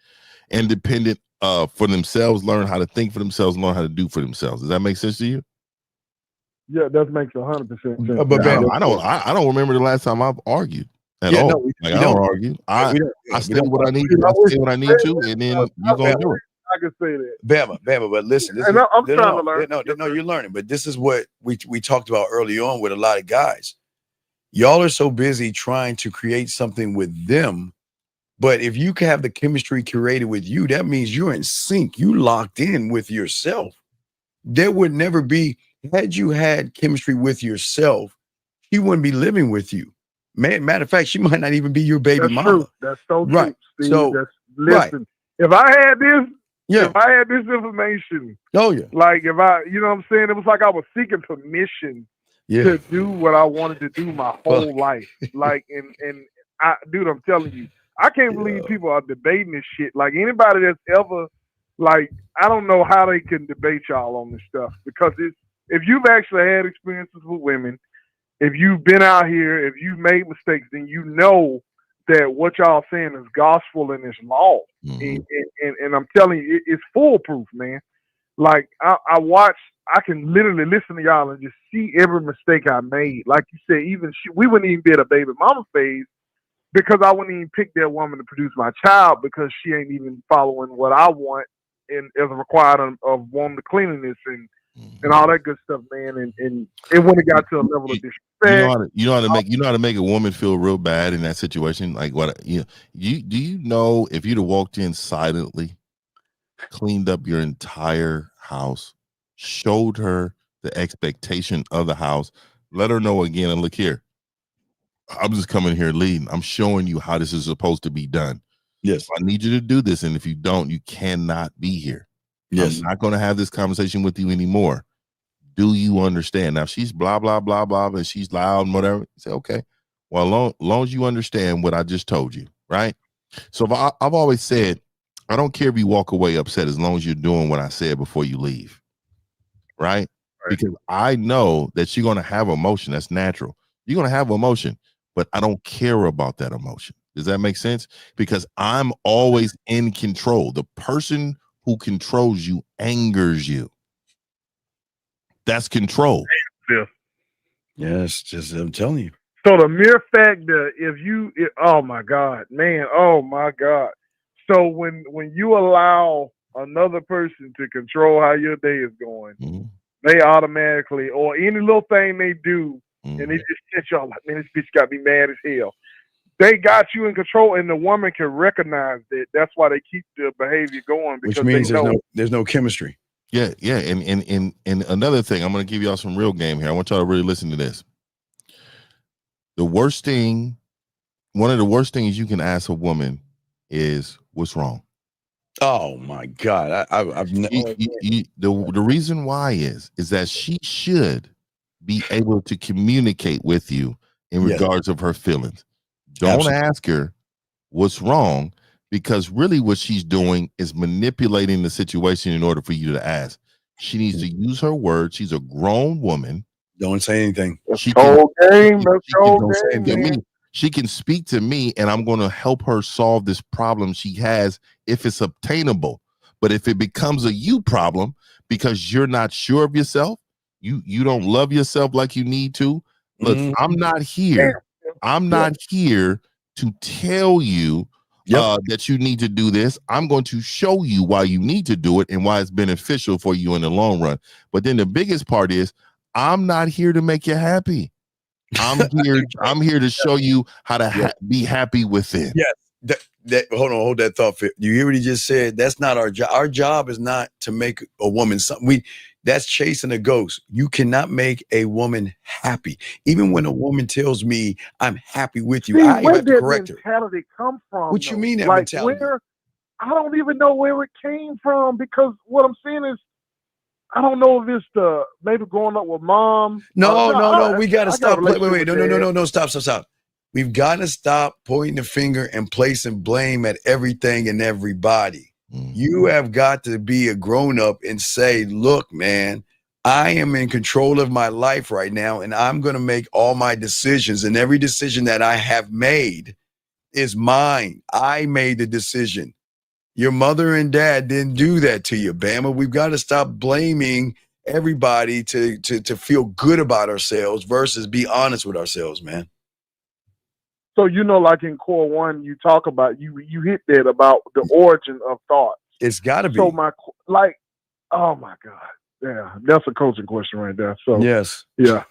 for themselves, learn how to think for themselves, learn how to do for themselves. Does that make sense to you? Yeah, that makes 100% sense. But man, I don't remember the last time I've argued at all. No, I don't argue. I say what I need to. I say what I need to, and then you gonna do it. I can say that. Bama, but listen, I'm trying to learn. No, you're learning. But this is what we talked about early on with a lot of guys. Y'all are so busy trying to create something with them. But if you can have the chemistry created with you, that means you're in sync. You locked in with yourself. There would never be, had you had chemistry with yourself, she wouldn't be living with you. Matter of fact, she might not even be your baby mama. True. That's so true, right. Steve. So, listen, if I had this information, like if you know what I'm saying, it was like I was seeking permission to do what I wanted to do my whole life. Like, and dude, I'm telling you, I can't believe people are debating this shit. Like anybody that's ever, like, I don't know how they can debate y'all on this stuff because if you've actually had experiences with women, if you've been out here, if you've made mistakes, then you know that what y'all saying is gospel and it's law. Mm-hmm. And I'm telling you, it's foolproof, man. Like I watch, I can literally listen to y'all and just see every mistake I made. Like you said, even we wouldn't even be at a baby mama phase because I wouldn't even pick that woman to produce my child because she ain't even following what I want and as a requirement of woman cleanliness and all that good stuff, man. And when it got to a level of disrespect, you know how to make a woman feel real bad in that situation. Like what do you know if you'd have walked in silently, cleaned up your entire house, showed her the expectation of the house, let her know again, and look here, I'm just coming here leading. I'm showing you how this is supposed to be done. Yes. I need you to do this. And if you don't, you cannot be here. Yes. I'm not going to have this conversation with you anymore. Do you understand? Now, if she's blah, blah, blah, blah, and she's loud and whatever, say, okay, well, long as you understand what I just told you, right? So I've always said, I don't care if you walk away upset as long as you're doing what I said before you leave, right? Because I know that you're going to have emotion. That's natural. You're going to have emotion, but I don't care about that emotion. Does that make sense? Because I'm always in control. The person who controls you angers you. That's control. Yes, just I'm telling you. So the mere fact that oh my God, man, oh my God. So when you allow another person to control how your day is going, they automatically, or any little thing they do, and they just catch y'all like, man, this bitch got me mad as hell. They got you in control, and the woman can recognize that. That's why they keep the behavior going. Because which means there's no chemistry. Yeah. And another thing, I'm going to give y'all some real game here. I want y'all to really listen to this. One of the worst things you can ask a woman is, what's wrong? Oh my God. The reason why is that she should be able to communicate with you in regards of her feelings. Don't ask her what's wrong, because really what she's doing is manipulating the situation in order for you to ask. She needs to use her words. She's a grown woman. Don't say anything. She can speak to me, and I'm going to help her solve this problem she has if it's obtainable. But if it becomes a you problem because you're not sure of yourself, you don't love yourself like you need to. Look, I'm not here. I'm not here to tell you that you need to do this. I'm going to show you why you need to do it and why it's beneficial for you in the long run. But then the biggest part is, I'm not here to make you happy. I'm here to show you how to be happy within. Yes. Hold that thought. You hear what he just said? That's not our job. Our job is not to make a woman something. That's chasing a ghost. You cannot make a woman happy. Even when a woman tells me I'm happy with you, I have to correct her. Where did that mentality come from? What you mean that mentality? I don't even know where it came from, because what I'm saying is, I don't know if it's maybe growing up with mom. No. We got to stop. Wait. No. Stop. We've got to stop pointing the finger and placing blame at everything and everybody. You have got to be a grown up and say, look, man, I am in control of my life right now, and I'm going to make all my decisions, and every decision that I have made is mine. I made the decision. Your mother and dad didn't do that to you, Bama. We've got to stop blaming everybody to feel good about ourselves versus be honest with ourselves, man. So, like in Core 1, you talk about, you hit that about the origin of thought. It's got to be. So oh my God. Yeah, that's a coaching question right there. So yes. Yeah.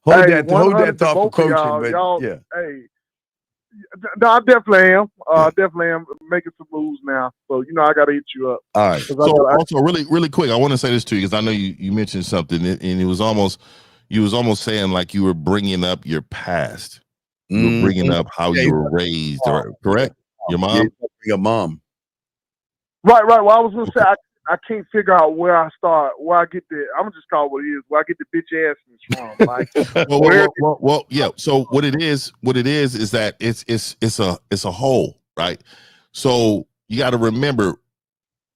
hold that thought for coaching, but y'all, yeah. Hey, no, I definitely am. Definitely am making some moves now. So, I got to hit you up. All right. So also really quick, I want to say this to you, because I know you mentioned something, and it was almost saying like you were bringing up your past. You were bringing up how you were raised, correct? Your mom? Your mom. Right. Well, I was going to say, I can't figure out where I start, where I get the, I'm going to just call it what it is, where I get the bitch ass from. Like, yeah. So what it is that it's a hole, right? So you got to remember,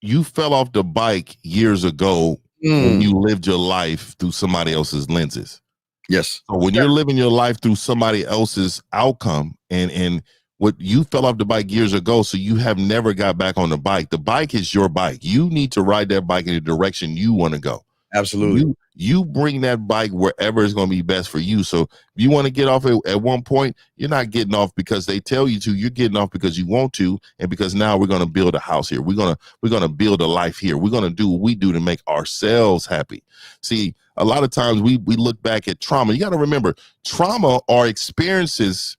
you fell off the bike years ago when you lived your life through somebody else's lenses. Yes. So when you're living your life through somebody else's outcome and what you fell off the bike years ago, so you have never got back on the bike. The bike is your bike. You need to ride that bike in the direction you want to go. Absolutely. You bring that bike wherever it's going to be best for you. So if you want to get off at one point, you're not getting off because they tell you to. You're getting off because you want to, and because now we're going to build a house here. We're gonna build a life here. We're going to do what we do to make ourselves happy. See, a lot of times we look back at trauma. You got to remember, trauma are experiences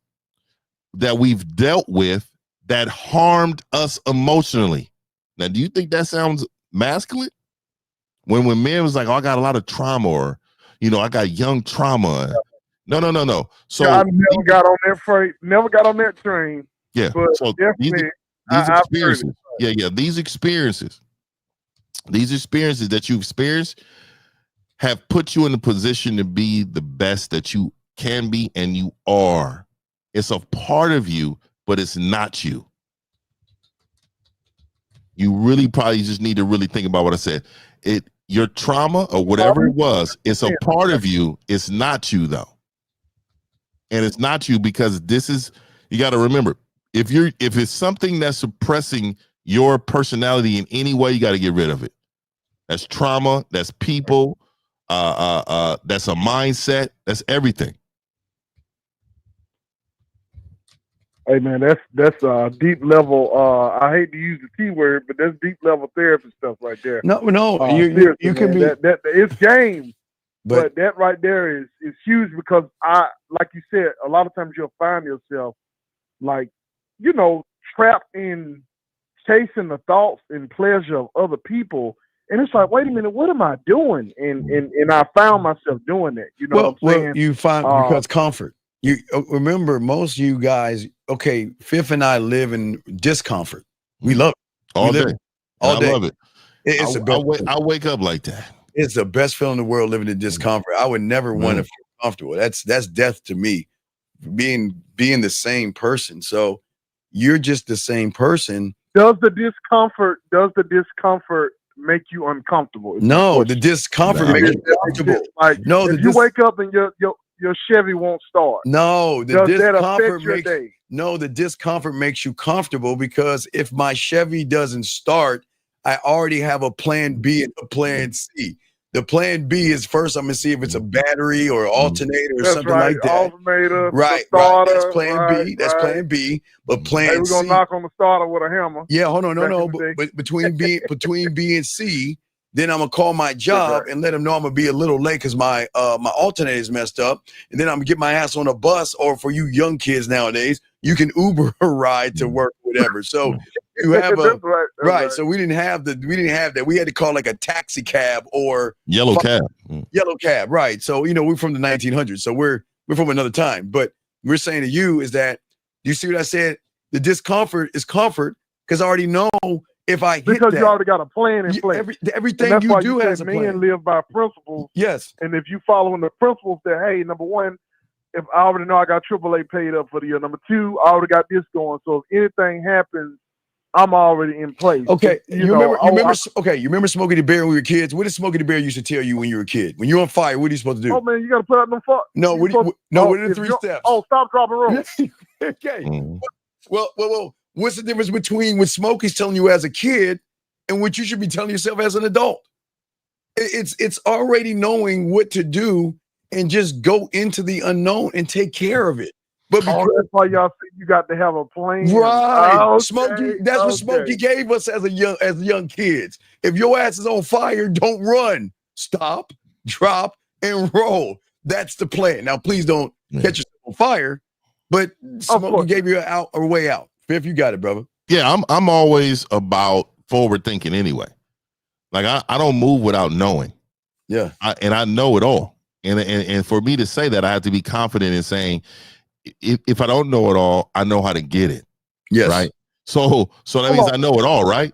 that we've dealt with that harmed us emotionally. Now, do you think that sounds masculine? When men was like, oh, I got a lot of trauma, or, I got young trauma. No. So I never got on that freight, never got on that train. Yeah. But So definitely, these I've experiences. heard it. Yeah. These experiences that you experienced have put you in a position to be the best that you can be, and you are. It's a part of you, but it's not you. You really probably just need to really think about what I said. Your trauma or whatever it was, it's a part of you. It's not you though. And it's not you because you got to remember, if it's something that's suppressing your personality in any way, you got to get rid of it. That's trauma, that's people, that's a mindset, that's everything. Hey man, that's deep level. I hate to use the T word, but that's deep level therapy stuff right there. No, you can man, be that it's game, but that right there is huge because like you said, a lot of times you'll find yourself like, trapped in chasing the thoughts and pleasure of other people, and it's like, wait a minute, what am I doing? And I found myself doing that. You know what I'm saying? You find because comfort. You remember, most of you guys, okay, Fifth and I live in discomfort. We love it. All day. I love it. It's the best. I wake up like that. It's the best feeling in the world, living in discomfort. I would never want to feel comfortable. That's death to me, being the same person. So you're just the same person. Does the discomfort make you uncomfortable? No, the discomfort makes you comfortable. Like, if you wake up and your Chevy won't start. No, does that affect your day? No, the discomfort makes you comfortable because if my Chevy doesn't start, I already have a plan B and a plan C. The plan B is first I'm gonna see if it's a battery or alternator or something like that. Alternator, right. That's plan B. That's plan B. But plan C. We're gonna knock on the starter with a hammer. Yeah, hold on, no. But between B and C, then I'm gonna call my job and let them know I'm gonna be a little late because my alternator is messed up, and then I'm gonna get my ass on a bus. Or for you young kids nowadays, you can Uber a ride to work, whatever. So you have right. So we didn't have that. We had to call like a taxi cab or yellow cab. Yellow cab, right? So we're from the 1900s, so we're from another time. But we're saying to you is that, you see what I said? The discomfort is comfort because I already know. If I hit because that, you already got a plan in place. Everything you do has a plan. Men live by principles. Yes. And if you following the principles that, hey, number one, if I already know I got AAA paid up for the year. Number two, I already got this going. So if anything happens, I'm already in place. Okay. You remember Smokey the Bear when we were kids? What did Smokey the Bear used to tell you when you were a kid? When you're on fire, what are you supposed to do? Oh man, you gotta put out them fire. No, what are the 3 steps? Oh, stop, drop, and roll. Okay. Well. What's the difference between what Smokey's telling you as a kid and what you should be telling yourself as an adult? It's already knowing what to do and just go into the unknown and take care of it. But that's why y'all say you got to have a plan. Right. Okay, Smokey, that's what Smokey gave us as young kids. If your ass is on fire, don't run. Stop, drop, and roll. That's the plan. Now, please don't catch yourself on fire, but Smokey gave you a way out. Fifth, you got it, brother. Yeah, I'm always about forward thinking anyway. Like I don't move without knowing. Yeah. I know it all. And for me to say that, I have to be confident in saying, if I don't know it all, I know how to get it. Yes. Right. So that means I know it all, right?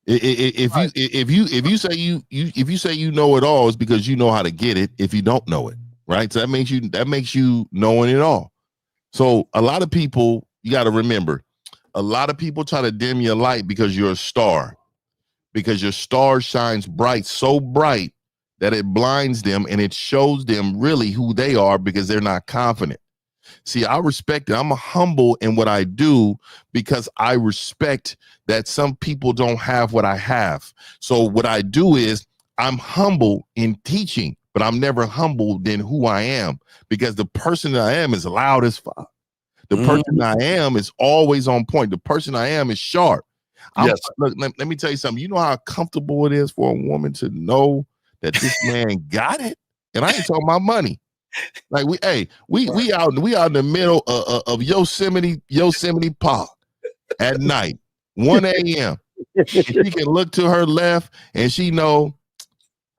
If you say you know it all, it's because you know how to get it. If you don't know it, right? So that makes you knowing it all. So a lot of people, you got to remember, a lot of people try to dim your light because you're a star. because your star shines bright, so bright that it blinds them and it shows them really who they are because they're not confident. See, I respect it. I'm humble in what I do because I respect that some people don't have what I have. So what I do is I'm humble in teaching, but I'm never humbled in who I am, because the person that I am is loud as fuck. The person I am is always on point. The person I am is sharp. Look, let me tell you something. You know how comfortable it is for a woman to know that this man got it? And I ain't talking about money. Like we out in the middle of Yosemite Park at night, 1 a.m. And she can look to her left and she know,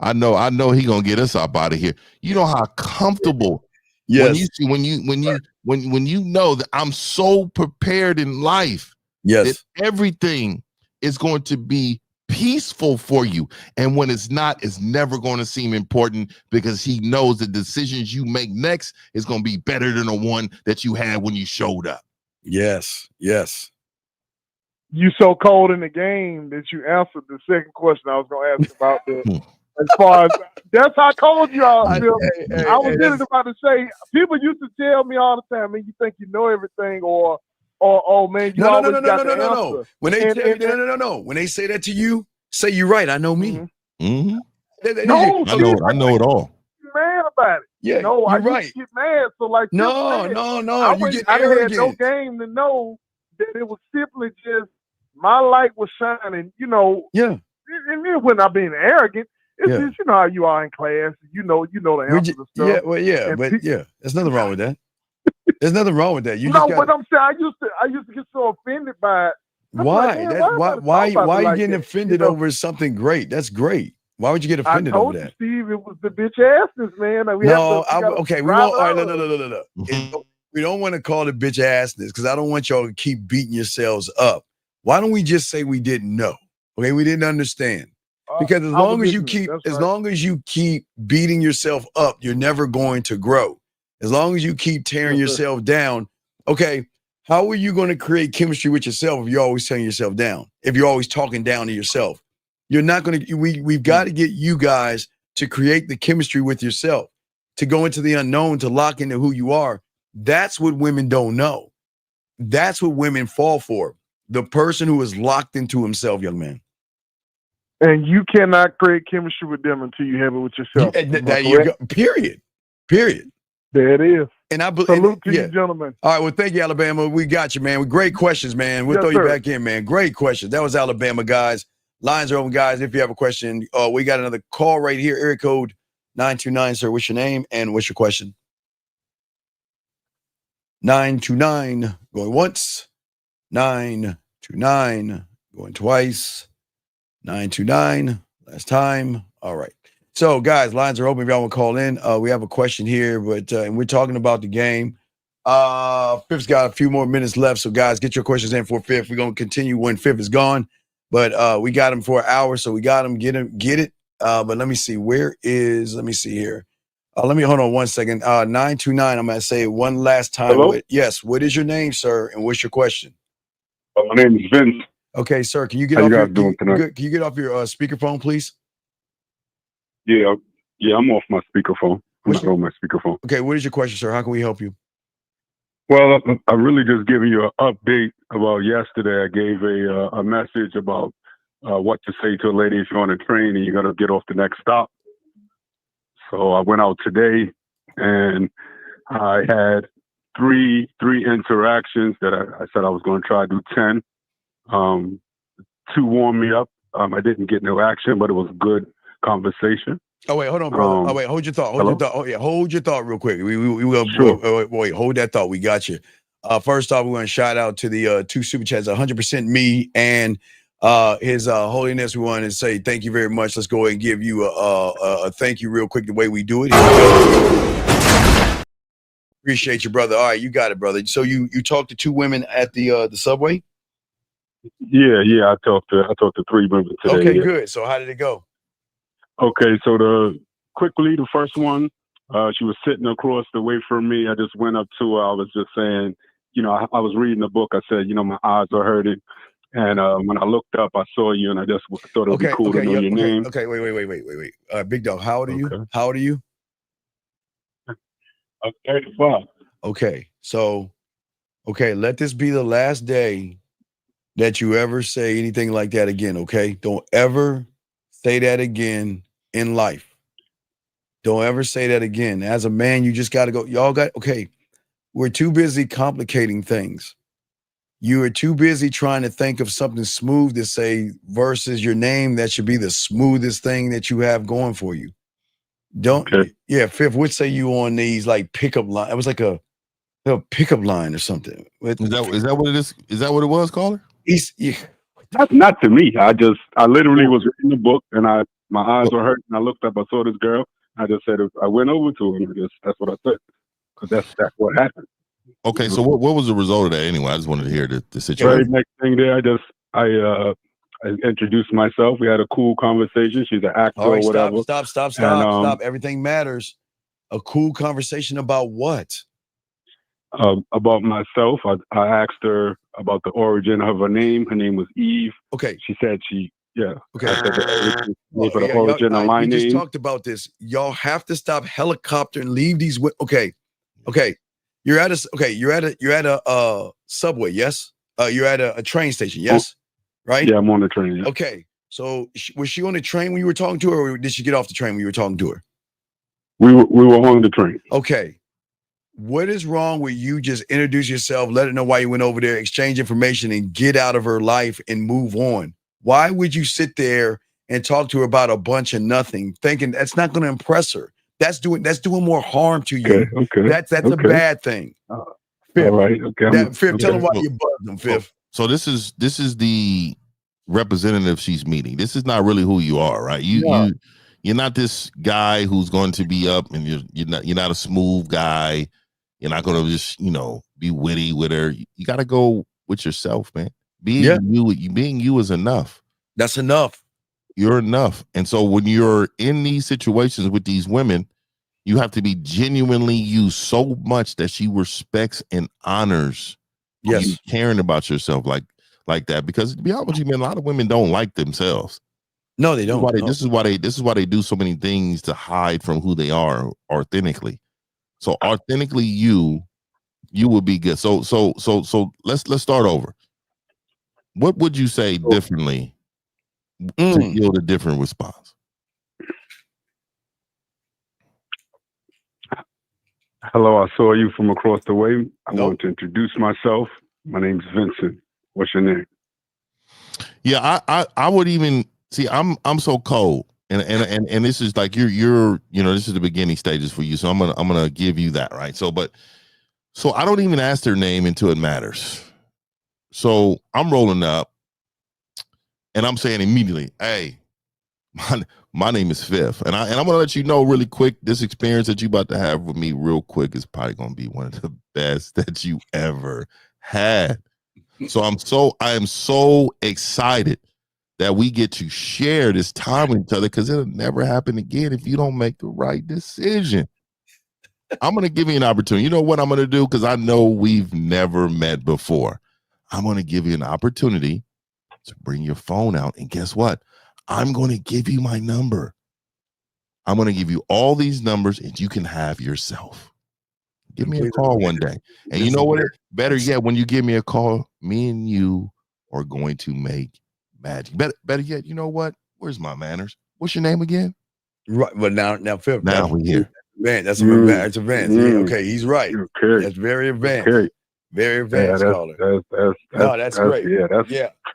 I know he gonna get us up out of here. You know how comfortable. Yes. When you know that I'm so prepared in life. Yes. That everything is going to be peaceful for you. And when it's not, it's never going to seem important, because he knows the decisions you make next is going to be better than the one that you had when you showed up. Yes. Yes. You so cold in the game that you answered the second question I was going to ask about the. As far as that's how cold you are, Bill. I was just about to say, people used to tell me all the time, man, you think you know everything, or oh man, you always got the answer. When they tell you no. When they say that to you, say you're right. I know me. Mm-hmm. I know it all. Mad about it. Yeah, no, I right. used to get mad. So like, no. I get had no game to know that it was simply just my light was shining. You know. Yeah. And then when I'm being arrogant. It's just, you know how you are in class. You know the answers to stuff. Yeah, well, yeah, but there's nothing wrong with that. There's nothing wrong with that. But I'm saying I used to get so offended by it. Why? Why are you getting offended over something great? That's great. Why would you get offended over that? Steve, it was the bitch assness, man. We won't. All right, no. We don't want to call it bitch assness, because I don't want y'all to keep beating yourselves up. Why don't we just say we didn't know? Okay, we didn't understand. Because as long as you keep beating yourself up, you're never going to grow. As long as you keep tearing yourself down, okay, how are you going to create chemistry with yourself if you're always tearing yourself down? If you're always talking down to yourself, you're not going to. We've got to get you guys to create the chemistry with yourself, to go into the unknown, to lock into who you are. That's what women don't know. That's what women fall for. The person who is locked into himself, young man. And you cannot create chemistry with them until you have it with yourself. Period. There it is. And I believe. Salute to you, gentlemen. All right. Well, thank you, Alabama. We got you, man. With great questions, man. We'll throw you back in, man. Great questions. That was Alabama, guys. Lines are open, guys. If you have a question, we got another call right here. Area code 929, sir. What's your name and what's your question? 929 going once. 929 going twice. 929 last time. All right. So guys, lines are open if y'all want to call in. We have a question here, but and we're talking about the game. Fifth's got a few more minutes left. So guys, get your questions in for Fifth. We're gonna continue when Fifth is gone. But we got him for an hour, so we got him, get it. But let me see. Let me see here. Let me hold on one second. 929. I'm gonna say it one last time. Hello? Yes, what is your name, sir? And what's your question? My name is Vince. Okay, sir. Can you get How off you your guys doing tonight? Can you get off your speakerphone, please? Yeah, I'm off my speakerphone. I'm not on my speakerphone. Okay, what is your question, sir? How can we help you? Well, I'm really just giving you an update about yesterday. I gave a message about what to say to a lady if you're on a train and you're gonna get off the next stop. So I went out today and I had three interactions that I said I was going to try to do 10. 2 warmed me up. I didn't get no action, but it was good conversation. Oh wait, hold on, brother. Hold your thought. Hold your thought real quick. We will. Sure. Wait, hold that thought. We got you. First off, we want to shout out to the 2 super chats, 100% me and His Holiness. We want to say thank you very much. Let's go ahead and give you a thank you real quick. The way we do it. Appreciate you, brother. All right, you got it, brother. So you talked to 2 women at the subway? Yeah. I talked to 3 women today. Okay, good. So how did it go? Okay, so the first one, she was sitting across the way from me. I just went up to her. I was just saying, I was reading the book. I said, my eyes are hurting. And when I looked up, I saw you, and I just thought it would be cool to know your name. Okay, wait. Big dog, how old are you? Okay. How old are you? I'm 35. Okay, so, let this be the last day that you ever say anything like that again, okay? Don't ever say that again in life. Don't ever say that again. As a man, you just got to go. We're too busy complicating things. You are too busy trying to think of something smooth to say versus your name that should be the smoothest thing that you have going for you. Fifth, what say you on these like pickup line? It was like a pickup line or something. Is that what it is? Is that what it was, caller? Not to me. I literally was reading the book, and my eyes were hurting. I looked up, I saw this girl. I just said, I went over to her, and that's what I said. Because that's what happened. Okay, so what was the result of that anyway? I just wanted to hear the situation. Very next thing there, I introduced myself. We had a cool conversation. She's an actor or whatever. Stop. Everything matters. A cool conversation about what? About myself. I asked her about the origin of her name. Her name was Eve. Okay. She said Okay. For the origin of my name. We just talked about this. Y'all have to stop helicopter and leave these. Okay. You're at a subway, yes? You're at a train station, yes? Right? Yeah, I'm on the train. Yeah. Okay. So was she on the train when you were talking to her, or did she get off the train when you were talking to her? We were on the train. Okay. What is wrong with you just introduce yourself, let her know why you went over there, exchange information, and get out of her life and move on? Why would you sit there and talk to her about a bunch of nothing, thinking that's not going to impress her? That's doing more harm to you. Okay. That's a bad thing. Fifth, all right. Okay. Fifth, tell them why you bugged them, Fifth. So this is the representative she's meeting. This is not really who you are, right? You're not this guy who's going to be up, and you're not a smooth guy. You're not going to just be witty with her. You got to go with yourself, man. Being you is enough. That's enough. You're enough. And so when you're in these situations with these women, you have to be genuinely you so much that she respects and honors you caring about yourself like that. Because to be honest with you, man, a lot of women don't like themselves. No, they don't. This is why they do so many things to hide from who they are authentically. So authentically you would be good. So let's start over. What would you say differently to yield a different response? Hello, I saw you from across the way. I want to introduce myself. My name's Vincent. What's your name? Yeah, I would even see. I'm so cold, and this is like you're this is the beginning stages for you. So I'm gonna give you that, right? So I don't even ask their name until it matters. So I'm rolling up, and I'm saying immediately, "Hey, my name is Fifth," and I'm gonna let you know really quick. This experience that you about to have with me, real quick, is probably gonna be one of the best that you ever had. So I am so excited that we get to share this time with each other, because it'll never happen again if you don't make the right decision. I'm gonna give you an opportunity. You know what I'm gonna do? Because I know we've never met before. I'm gonna give you an opportunity to bring your phone out, and guess what? I'm going to give you my number. I'm going to give you all these numbers, and you can have yourself. Give me a call one day. And you know what? Better yet, when you give me a call, me and you are going to make magic. Better yet, you know what? Where's my manners? What's your name again? Right. Well, now, Fifth. Now we're here. Man, that's advanced. Okay, he's right. Okay. That's very advanced. Okay. Very advanced, caller. That's great.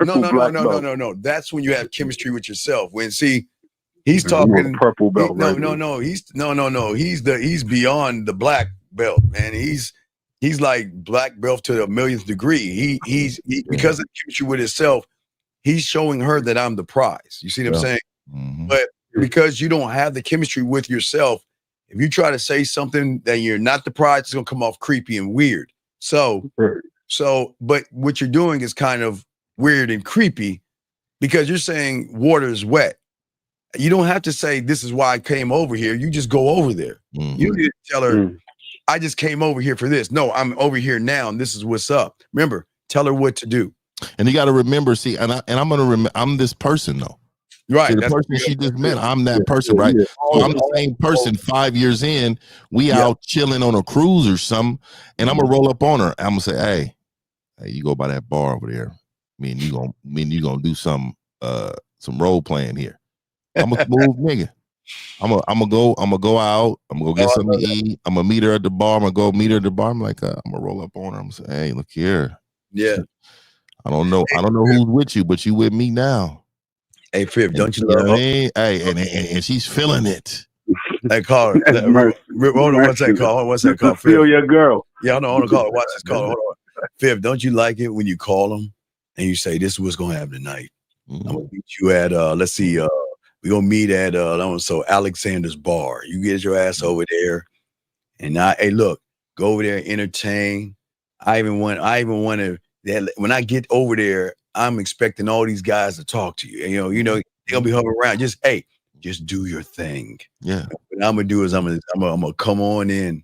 No. That's when you have chemistry with yourself. When he's talking purple belt. He's beyond the black belt, man. He's like black belt to the millionth degree. He's because of the chemistry with himself, he's showing her that I'm the prize. You see what I'm saying? Mm-hmm. But because you don't have the chemistry with yourself, if you try to say something that you're not the prize, it's gonna come off creepy and weird. But what you're doing is kind of weird and creepy, because you're saying water is wet. You don't have to say, this is why I came over here. You just go over there. Mm-hmm. You need to tell her, I just came over here for this. No, I'm over here now, and this is what's up. Remember, tell her what to do. And you got to remember, see, and I'm gonna remember, I'm this person though. Right. See, the person she just met, I'm that person, right? So I'm the same person 5 years in. We out chilling on a cruise or something, and I'm gonna roll up on her. I'm gonna say, hey, you go by that bar over there. Me and you gonna do some role playing here. I'm a smooth nigga. I'm gonna go out. I'm gonna go get something to eat. I'm gonna meet her at the bar. I'm gonna go meet her at the bar. I'm like, I'm gonna roll up on her. I'm gonna say, hey, look here. Yeah. I don't know who's with you, but you with me now. Hey, Fifth, don't you know love? what I mean? Hey, and she's feeling it. Hey, call her. Hold on one second. Call. One second. Call. Feel your girl. Yeah, hold on. Call her. Watch this. Call her. Hold on. Fifth, don't you like it when you call them and you say, "This is what's gonna happen tonight. I'm gonna meet you at let's see, we're gonna meet at so Alexander's bar. You get your ass over there, and hey, look, go over there, entertain. I even want to that when I get over there, I'm expecting all these guys to talk to you. You know, they're gonna be hovering around. Just do your thing. Yeah. What I'm gonna do is I'm gonna come on in,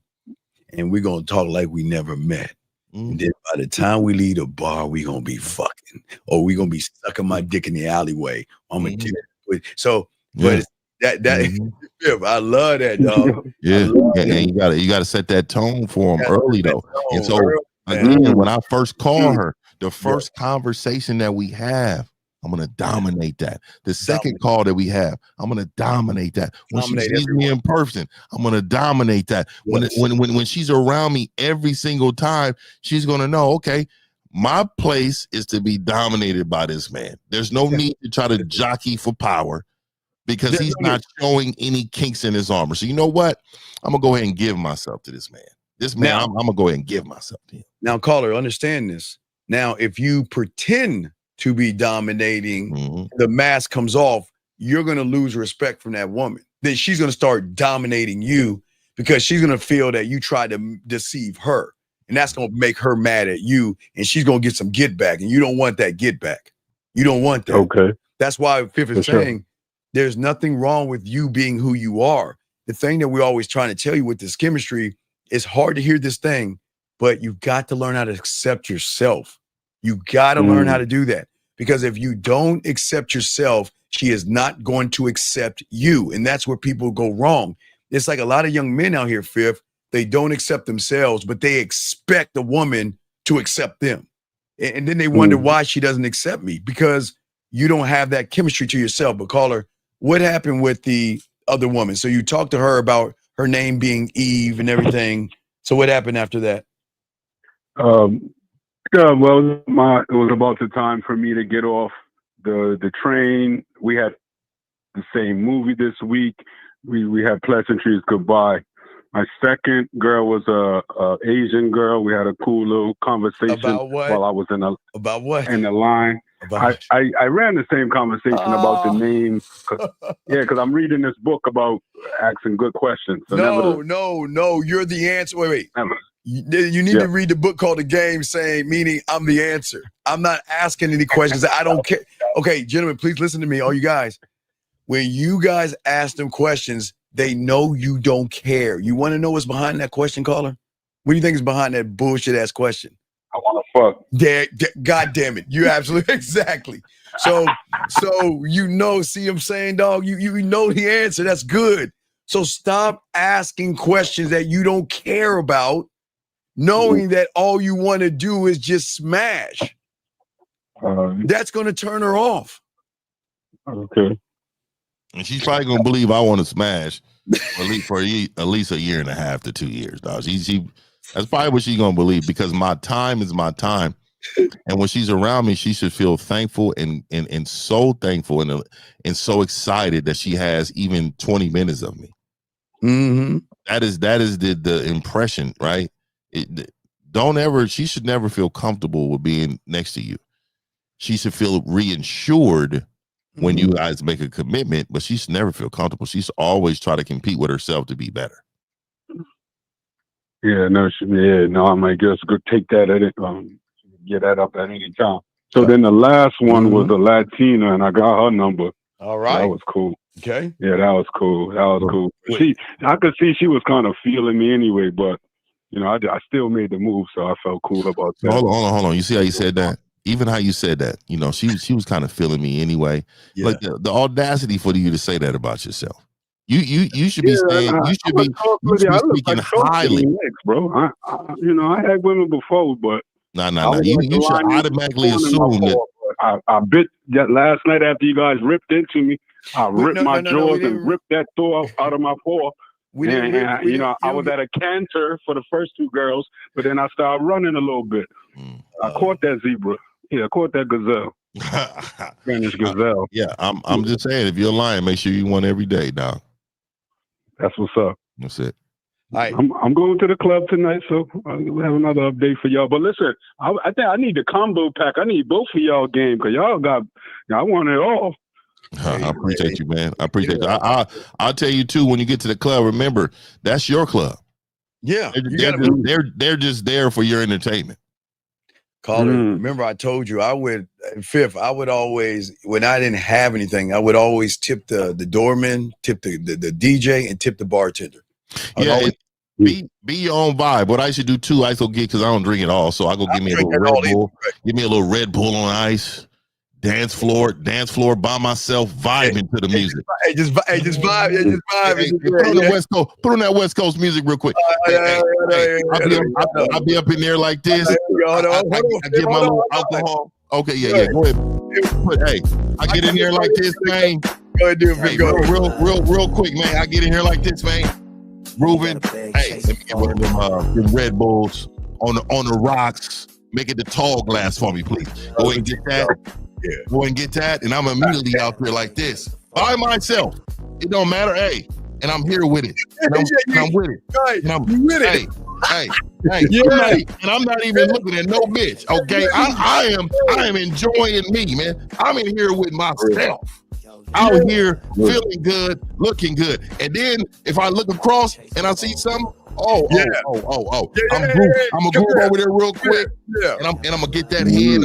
and we're gonna talk like we never met. And then by the time we leave the bar, we gonna be fucking, or we gonna be sucking my dick in the alleyway. I'm gonna do it. So, but it's I love that, dog. Yeah, and you gotta set that tone for them early though. And so again, when I first call her, the first conversation that we have, I'm gonna dominate that. The second call that we have, I'm gonna dominate that. When she sees me in person, I'm gonna dominate that. When she's around me every single time, she's gonna know, okay, my place is to be dominated by this man. There's no need to try to jockey for power because he's not showing any kinks in his armor. So you know what? I'm gonna go ahead and give myself to this man. This man, I'm gonna go ahead and give myself to him. Now, caller, understand this. Now, if you pretend to be dominating, the mask comes off, you're going to lose respect from that woman. Then she's going to start dominating you because she's going to feel that you tried to deceive her. And that's going to make her mad at you. And she's going to get some get back. And you don't want that get back. You don't want that. Okay. That's why Fifth is saying there's nothing wrong with you being who you are. The thing that we're always trying to tell you with this chemistry, it's hard to hear this thing, but you've got to learn how to accept yourself. You got to learn how to do that, because if you don't accept yourself, she is not going to accept you. And that's where people go wrong. It's like a lot of young men out here, Fifth, they don't accept themselves, but they expect a woman to accept them. And then they wonder why she doesn't accept me, because you don't have that chemistry to yourself. But caller, what happened with the other woman? So you talked to her about her name being Eve and everything. So what happened after that? Yeah, well, it was about the time for me to get off the train. We had the same movie this week. We had pleasantries goodbye. My second girl was a Asian girl. We had a cool little conversation about what? While I was in the line. I ran the same conversation about the name. Because I'm reading this book about asking good questions. So no, you're the answer. Wait. Never. You need to read the book called The Game, meaning I'm the answer. I'm not asking any questions. I don't care. Okay, gentlemen, please listen to me, all you guys. When you guys ask them questions, they know you don't care. You want to know what's behind that question, caller? What do you think is behind that bullshit ass question? I want to fuck. God damn it. You absolutely exactly. So see what I'm saying, dog? You know the answer. That's good. So stop asking questions that you don't care about, knowing that all you want to do is just smash. That's going to turn her off. Okay. And she's probably going to believe I want to smash for at least a year and a half to 2 years, dog. That's probably what she's going to believe, because my time is my time. And when she's around me, she should feel thankful and so thankful and so excited that she has even 20 minutes of me. Mm-hmm. That is the impression, right? She should never feel comfortable with being next to you. She should feel reassured when you guys make a commitment, but she should never feel comfortable. She's always try to compete with herself to be better. Yeah, I might just go take that get that up at any time. So then the last one was a Latina, and I got her number. All right. That was cool. Okay. Yeah, that was cool. I could see she was kind of feeling me anyway, but I still made the move, so I felt cool about that. Hold on. You see how you said that? even how you said that, you know, she was kind of feeling me anyway. Yeah. Like the audacity for you to say that about yourself. You should be saying, you should be speaking highly, bro. I had women before, but no. You should automatically assume that. I bit that last night after you guys ripped into me. I ripped my jaws and ripped that toe out of my paw. I was at a canter for the first two girls, but then I started running a little bit. I caught that zebra. Yeah, I caught that gazelle. Spanish gazelle. Yeah, I'm just saying, if you're lying, make sure you won every day, dog. That's what's up. That's it. All right. I'm going to the club tonight, so we'll have another update for y'all. But listen, I think I need the combo pack. I need both of y'all game because I want it all. I appreciate you, man. I appreciate you. I'll tell you too. When you get to the club, remember that's your club. Yeah, they're just there for your entertainment. Caller, remember I told you I would always, when I didn't have anything, I would always tip the doorman, tip the DJ, and tip the bartender. Yeah, be your own vibe. What I should do too, I go get, because I don't drink it all, so I go give me a little Red Bull. Give me a little Red Bull on ice. Dance floor by myself, vibing to the music. Just vibe. Put on that West Coast music real quick. I'll be up in there like this. I get my little alcohol. Okay, yeah. Go ahead. I get in there like this, man. Go ahead, dude. Real quick, man. I get in here like this, man. Grooving. Hey, let me get one of them Red Bulls on the rocks. Make it the tall glass for me, please. Go ahead and get that. Yeah. Go and get that, and I'm immediately out there like this by myself. It don't matter, hey, and I'm here with it. And I'm with it. Right. And I'm with it. Hey. I'm not even looking at no bitch. Okay, I am enjoying me, man. I'm in here with myself. Out here feeling good, looking good, and then if I look across and I see something. I'm gonna move over there real quick, and I'm gonna get that head.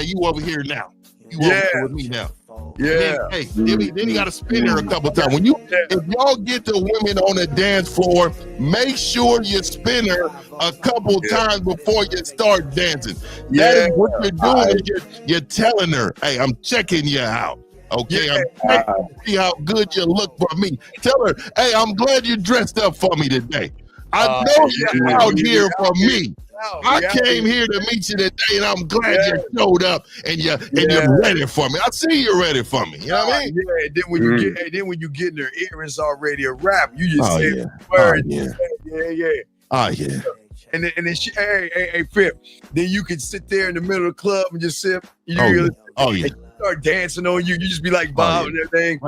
You over here now. You over here with me now. Yeah. Then you got to spin her a couple times. If y'all get the women on the dance floor, make sure you spin her a couple times before you start dancing. That is what you're doing. You're telling her, hey, I'm checking you out. Okay, I'm checking to see how good you look for me. Tell her, hey, I'm glad you dressed up for me today. I know you're out here for me. I came here to meet you today, and I'm glad you showed up and you're ready for me. I see you're ready for me. You know what I mean? Yeah. Then when you get in their ear, it's already a rap. You just say the word. And then she, hey, Pip. Then you can sit there in the middle of the club and just sip. Start dancing on you. You just be like bobbing everything.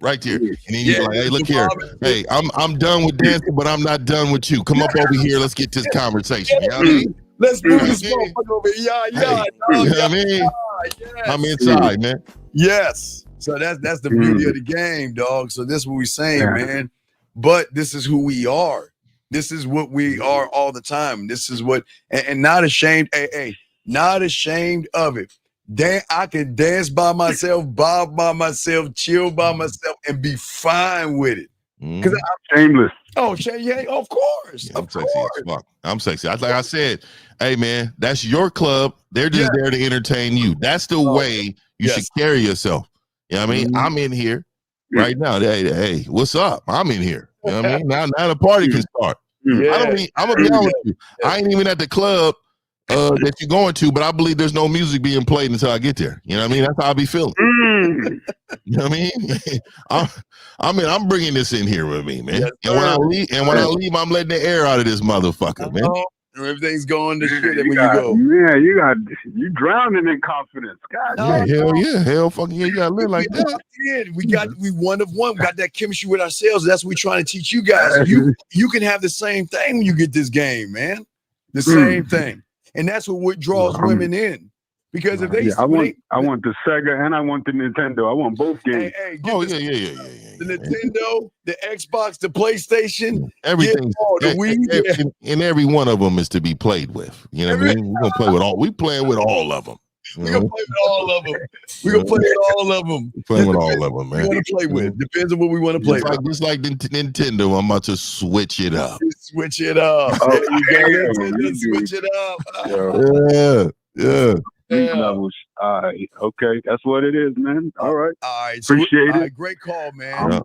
Right here. And then you're like, hey, look here. Hey, I'm done with dancing, but I'm not done with you. Come up over here. Let's get this conversation. You know what I mean? Let's move this motherfucker over here. You know what I mean? I'm inside, man. Yes. So that's the beauty of the game, dog. So this is what we're saying, man. But this is who we are. This is what we are all the time. This is what, and not ashamed. Hey, not ashamed of it. I can dance by myself, bob by myself, chill by myself, and be fine with it. Because I'm shameless. Oh, yeah, of course. Yeah, I'm sexy as fuck. I'm sexy. Like I said, hey, man, that's your club. They're just there to entertain you. That's the way you should carry yourself. You know what I mean? I'm in here right now. Hey, what's up? I'm in here. You know what I mean? Now the party can start. I'm gonna be honest with you. I ain't even at the club that you're going to, but I believe there's no music being played until I get there. You know what I mean? That's how I be feeling. You know what I mean? I'm bringing this in here with me, man. And when I leave, I'm letting the air out of this motherfucker, man. Everything's going to shit when you go. Man, you drowning in confidence. God, hell fucking yeah, you gotta live like that. We one of one. We got that chemistry with ourselves. That's what we're trying to teach you guys. You can have the same thing when you get this game, man. The same thing. And that's what draws women in. Because if they, I want the Sega and I want the Nintendo. I want both games. The Nintendo, the Xbox, the PlayStation, everything. And every one of them is to be played with. You know what I mean? We're gonna play with all. We playing with all of them. We're gonna play with all of them. We're gonna play with all of them. Playing with all of them, man. We want to play with. Depends on what we want to play with. Just like Nintendo, I'm about to switch it up. Switch it up. Oh, switch it up. Yeah. street levels. All right, okay, that's what it is, man. All right, all right. So, appreciate it. great call, man.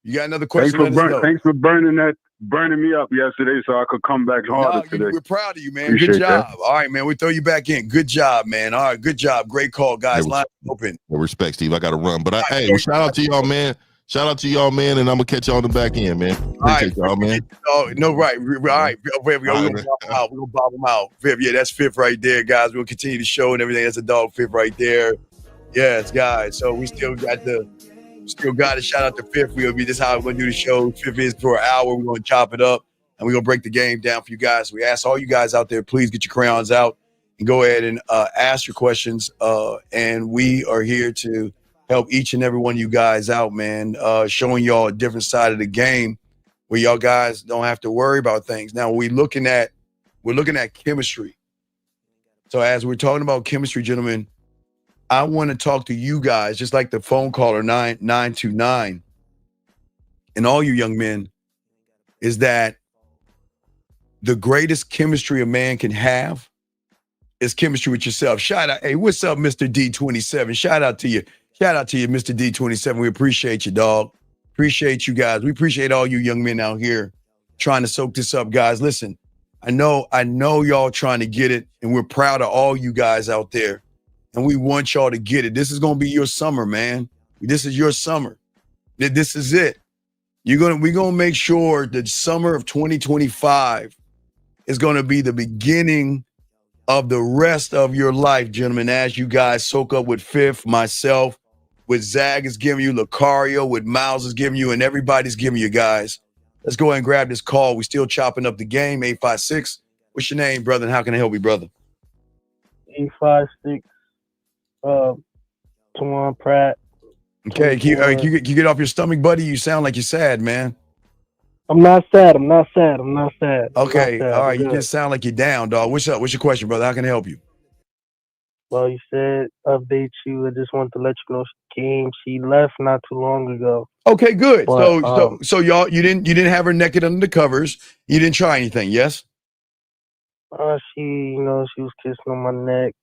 You got another Thanks question? for Let us know. thanks for burning me up yesterday, so I could come back harder today. We're proud of you, man. Appreciate Good job. that. All right, man. We throw you back in. Good job, man. All right, good job. Great call, guys. Line open. Respect, Steve. I got to run, but shout out to y'all, man. Shout out to y'all, man, and I'm gonna catch y'all on the back end, man. Appreciate y'all, man. Oh, no, right. All right, Viv, we're gonna bob them out. Viv, yeah, that's Fifth right there, guys. We'll continue the show and everything. That's a dog Fifth right there. Yes, guys. So we still got to shout out to Fifth. This is how we're gonna do the show. Fifth is for an hour. We're gonna chop it up and we're gonna break the game down for you guys. We ask all you guys out there, please get your crayons out and go ahead and ask your questions. And we are here to help each and every one of you guys out, man, showing y'all a different side of the game where y'all guys don't have to worry about things. Now we're looking at chemistry. So as we're talking about chemistry, gentlemen, I want to talk to you guys, just like the phone caller 929 and all you young men, is that the greatest chemistry a man can have is chemistry with yourself. Shout out. Hey, what's up, Mr. D27? Shout out to you. Shout out to you, Mr. D27. We appreciate you, dog. Appreciate you guys. We appreciate all you young men out here trying to soak this up, guys. Listen, I know y'all trying to get it, and we're proud of all you guys out there, and we want y'all to get it. This is going to be your summer, man. This is your summer. This is it. We're going to make sure that summer of 2025 is going to be the beginning of the rest of your life, gentlemen, as you guys soak up with Fifth, myself, with Zag is giving you, Lucario, with Miles is giving you, and everybody's giving you guys. Let's go ahead and grab this call. We still chopping up the game. 856. What's your name, brother? And how can I help you, brother? 856. Tawan Pratt. Okay, can you get off your stomach, buddy? You sound like you're sad, man. I'm not sad. Okay, all right. You just sound like you're down, dog. What's up? What's your question, brother? How can I help you? Well, you said update you. I just wanted to let you know she came. She left not too long ago. Okay, good. But, so y'all, you didn't have her naked under the covers. You didn't try anything, yes? She was kissing on my neck.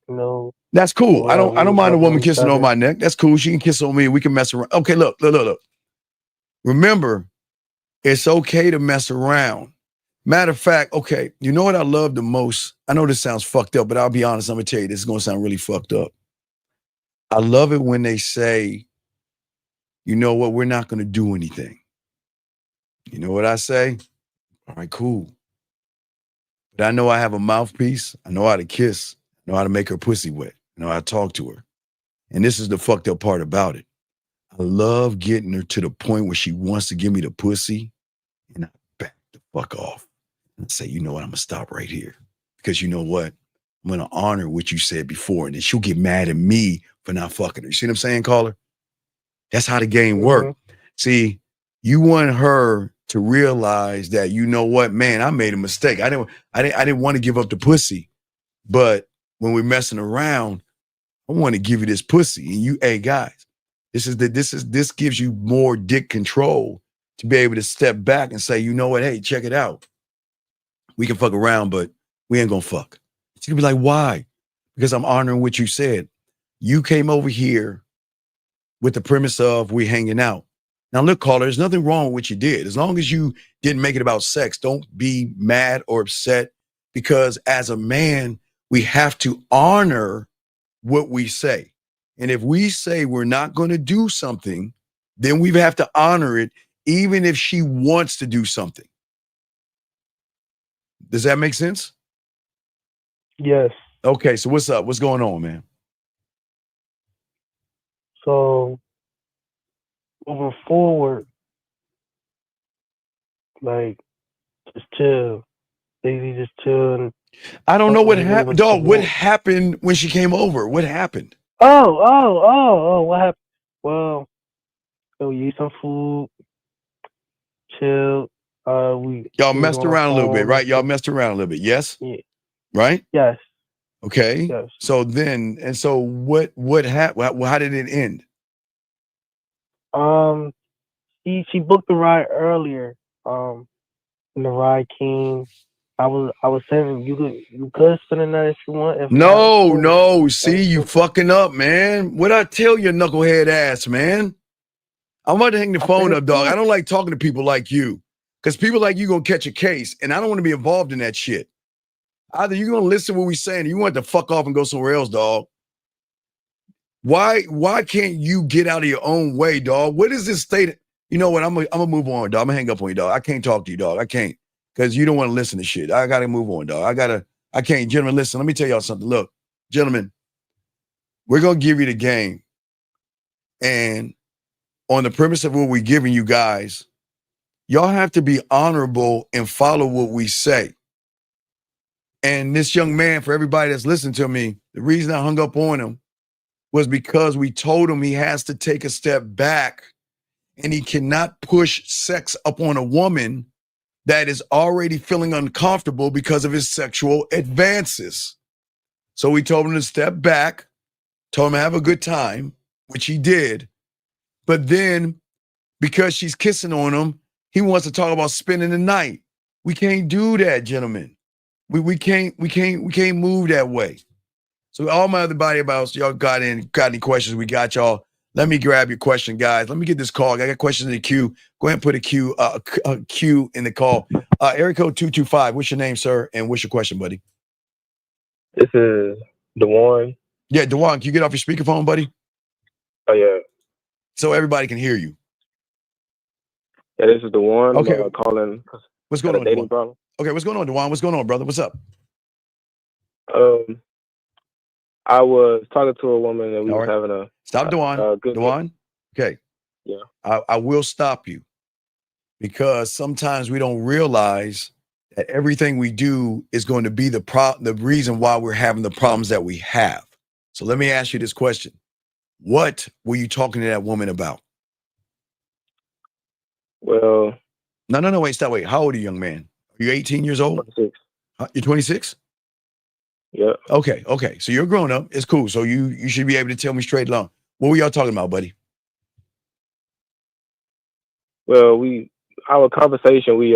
That's cool. I don't mind a woman kissing on my neck. That's cool. She can kiss on me. We can mess around. Okay, look. Remember, it's okay to mess around. Matter of fact, okay, you know what I love the most? I know this sounds fucked up, but I'll be honest. I'm going to tell you, this is going to sound really fucked up. I love it when they say, you know what, we're not going to do anything. You know what I say? All right, cool. But I know I have a mouthpiece. I know how to kiss. I know how to make her pussy wet. I know how to talk to her. And this is the fucked up part about it. I love getting her to the point where she wants to give me the pussy, and I back the fuck off and say, you know what, I'm going to stop right here. Because you know what? I'm going to honor what you said before, and then she'll get mad at me for not fucking her. You see what I'm saying, caller? That's how the game works. See, you want her to realize that, you know what, man, I made a mistake. I didn't want to give up the pussy, but when we're messing around, I want to give you this pussy. And you, hey guys, this gives you more dick control to be able to step back and say, you know what, hey, check it out. We can fuck around, but we ain't gonna fuck. She's gonna be like, why? Because I'm honoring what you said. You came over here with the premise of we hanging out. Now, look, caller, there's nothing wrong with what you did. As long as you didn't make it about sex, don't be mad or upset, because as a man, we have to honor what we say. And if we say we're not going to do something, then we have to honor it, even if she wants to do something. Does that make sense? Yes. Okay, so what's up? What's going on, man? So, moving forward, like, just chill. Daisy, just chill. And I don't know what happened, dog. What happened when she came over? What happened? Oh, what happened? Well, so you eat some food, chill. Y'all messed around a little bit, right? Y'all messed around a little bit, yes? Yeah. Right? Yes. Okay. Yes. So what happened? How did it end? She booked the ride earlier. And the ride came. was saying you could spend the night if you want. If not, it's No, cool. no. See, you fucking up, man. What I tell your knucklehead ass, man? I'm about to hang the phone up, dog. I don't like talking to people like you. Because people like you gonna catch a case, and I don't want to be involved in that shit. Either you're gonna listen to what we saying, or you want to fuck off and go somewhere else, dog. Why can't you get out of your own way, dog? What is this state? You know what? I'm gonna move on, dog. I'm gonna hang up on you, dog. I can't talk to you, dog. I can't. Because you don't want to listen to shit. I gotta move on, dog. I can't. Gentlemen, listen, let me tell y'all something. Look, gentlemen, we're gonna give you the game. And on the premise of what we're giving you guys, y'all have to be honorable and follow what we say. And this young man, for everybody that's listening to me, the reason I hung up on him was because we told him he has to take a step back and he cannot push sex upon a woman that is already feeling uncomfortable because of his sexual advances. So we told him to step back, told him to have a good time, which he did. But then because she's kissing on him, he wants to talk about spending the night. We can't do that, gentlemen. We can't move that way. So all my other body about y'all got any questions? We got y'all. Let me grab your question, guys. Let me get this call. I got questions in the queue. Go ahead and put a queue in the call. Area code 225. What's your name, sir? And what's your question, buddy? This is DeWarn. Yeah, DeWarn, can you get off your speakerphone, buddy? Oh, yeah. So everybody can hear you. Yeah, this is DeWarn. Okay. Calling. What's going on, dating DeWarn? problem. Okay, what's going on, DeWarn? What's going on, brother? What's up? I was talking to a woman and we All was right. having a Stop, DeWarn. good DeWarn? Okay. Yeah. I will stop you because sometimes we don't realize that everything we do is going to be the reason why we're having the problems that we have. So let me ask you this question. What were you talking to that woman about? Well, No, wait, stop, wait. How old are you, young man? Are you 18 years old? 26. You're 26? Yeah. Okay. So you're grown up. It's cool. So you should be able to tell me straight along. What were y'all talking about, buddy? Well, our conversation, we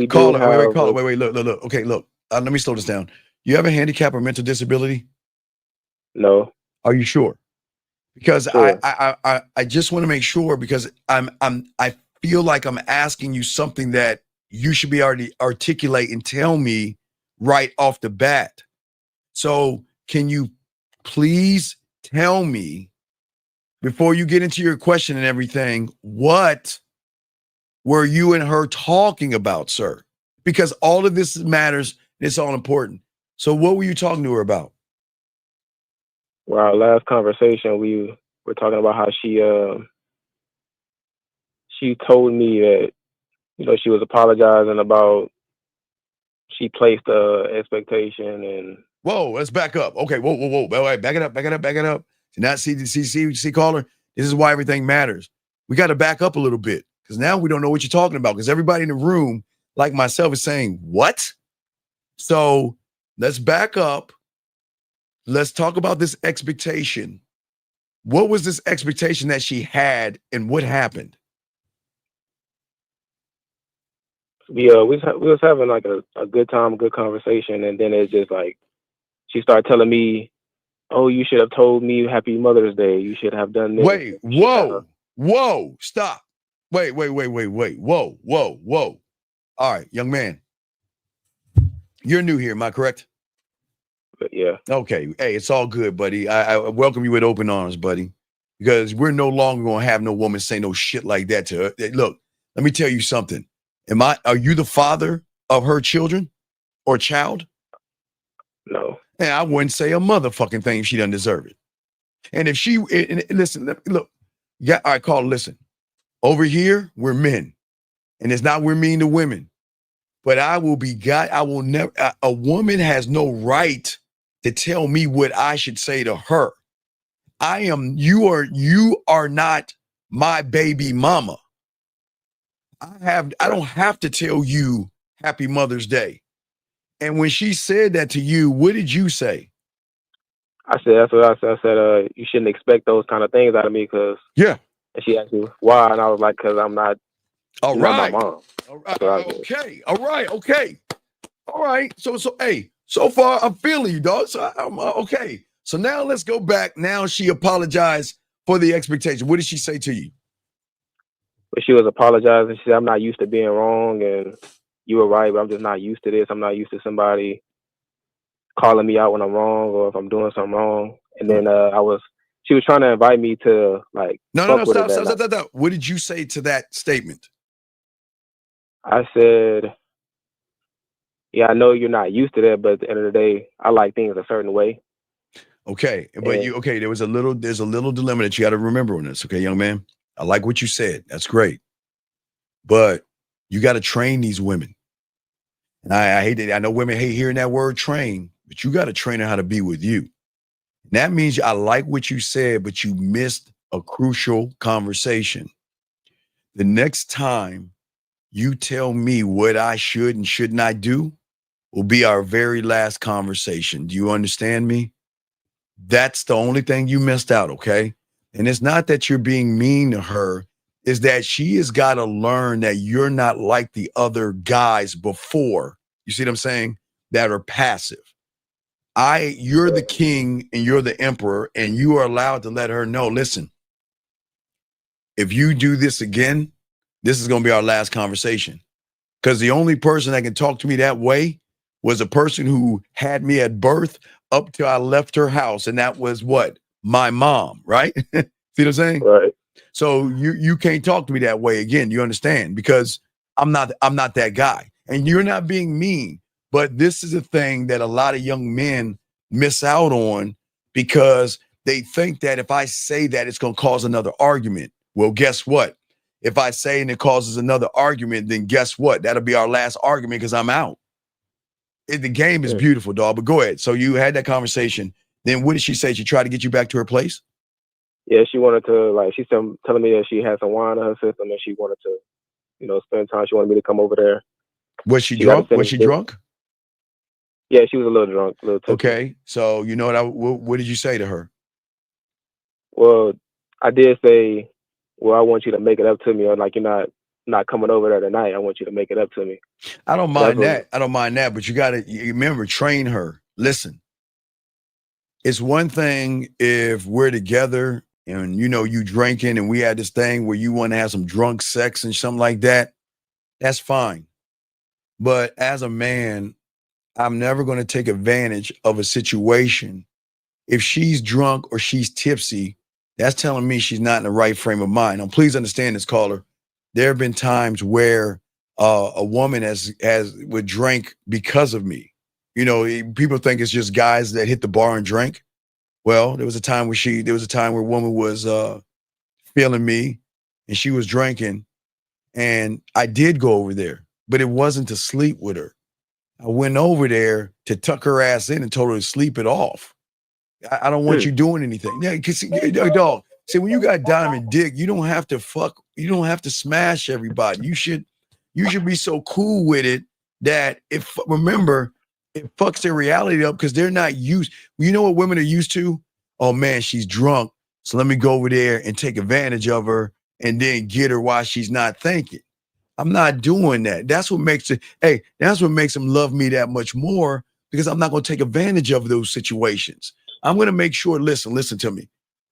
Call do it. have Wait. Look. Okay, look. Let me slow this down. You have a handicap or mental disability? No. Are you sure? Because Sure. I just want to make sure because I feel like I'm asking you something that you should be already articulate and tell me right off the bat. So can you please tell me before you get into your question and everything, what were you and her talking about, sir? Because all of this matters. It's all important. So what were you talking to her about? Well, our last conversation, we were talking about how she told me that, she was apologizing about she placed expectation and. Whoa, let's back up. Okay, whoa. Wait, back it up. Now, see, caller, this is why everything matters. We got to back up a little bit because now we don't know what you're talking about because everybody in the room, like myself, is saying, what? So let's back up. Let's talk about this expectation. What was this expectation that she had and what happened? Yeah, we was having like a good time, good conversation, and then it's just like she started telling me, "Oh, you should have told me Happy Mother's Day. You should have done this." Wait, whoa, stop. Wait. Whoa. All right, young man. You're new here, am I correct? But yeah. Okay. Hey, it's all good, buddy. I welcome you with open arms, buddy. Because we're no longer gonna have no woman say no shit like that to her. Look, let me tell you something. Are you the father of her children or child? No. And I wouldn't say a motherfucking thing if she doesn't deserve it. And if she listen, look, yeah, all right, call, listen. Over here, we're men. And it's not we're mean to women. But I will never, a woman has no right to tell me what I should say to her. You are not my baby mama. I don't have to tell you Happy Mother's Day. And when she said that to you, what did you say? I said, that's what I said. I said, you shouldn't expect those kind of things out of me because. Yeah. And she asked me why, and I was like, because I'm not All She's not my right. mom. All right. So I guess. Okay. All right. Okay. All right. So hey, so far I'm feeling you, dog. So I'm okay. So now let's go back. Now she apologized for the expectation. What did she say to you? But she was apologizing. She said, "I'm not used to being wrong, and you were right, but I'm just not used to this. I'm not used to somebody calling me out when I'm wrong or if I'm doing something wrong." And then she was trying to invite me to like No. fuck with her Stop. that night. What did you say to that statement? I said, "Yeah, I know you're not used to that, but at the end of the day, I like things a certain way." Okay, but there's a little dilemma that you got to remember on this, okay, young man. I like what you said. That's great. But you got to train these women. And I hate that. I know women hate hearing that word train, but you got to train her how to be with you. And that means I like what you said, but you missed a crucial conversation. The next time you tell me what I should and should not do will be our very last conversation. Do you understand me? That's the only thing you missed out, okay? And it's not that you're being mean to her, is that she has got to learn that you're not like the other guys before. You see what I'm saying? That are passive. You're the king and you're the emperor, and you are allowed to let her know, listen, if you do this again, this is going to be our last conversation. Because the only person that can talk to me that way was a person who had me at birth up till I left her house. And that was what? My mom, right? See what I'm saying? Right. So you can't talk to me that way again. You understand? Because I'm not that guy. And you're not being mean. But this is a thing that a lot of young men miss out on because they think that if I say that, it's going to cause another argument. Well, guess what? If I say and it causes another argument, then guess what? That'll be our last argument because I'm out. The game is beautiful, dog. But go ahead. So you had that conversation. Then what did she say? She tried to get you back to her place? Yeah, she wanted to she's telling me that she had some wine in her system and she wanted to, spend time. She wanted me to come over there. Was she drunk? Was she drunk? Yeah, she was a little drunk, a little tipsy. Okay. So you know what did you say to her? Well, I did say, well, I want you to make it up to me, or like you're not coming over there tonight. I want you to make it up to me. I don't mind that. I don't mind that, but you remember, train her. Listen, it's one thing if we're together and you drinking and we had this thing where you want to have some drunk sex and something like that. That's fine. But as a man, I'm never going to take advantage of a situation. If she's drunk or she's tipsy, that's telling me she's not in the right frame of mind. Now, please understand this, caller. There have been times where a woman would drink because of me. People think it's just guys that hit the bar and drink. Well, there was a time where a woman was feeling me and she was drinking, and I did go over there, but it wasn't to sleep with her. I went over there to tuck her ass in and told her to sleep it off. I don't want you doing anything. Yeah, because dog. See, when you got diamond dick, you don't have to fuck. You don't have to smash everybody. You should be so cool with it that it fucks their reality up because they're not used. You know what women are used to? Oh man, she's drunk, so let me go over there and take advantage of her and then get her while she's not thinking. I'm not doing that. That's what makes them love me that much more, because I'm not going to take advantage of those situations. I'm going to make sure, listen to me.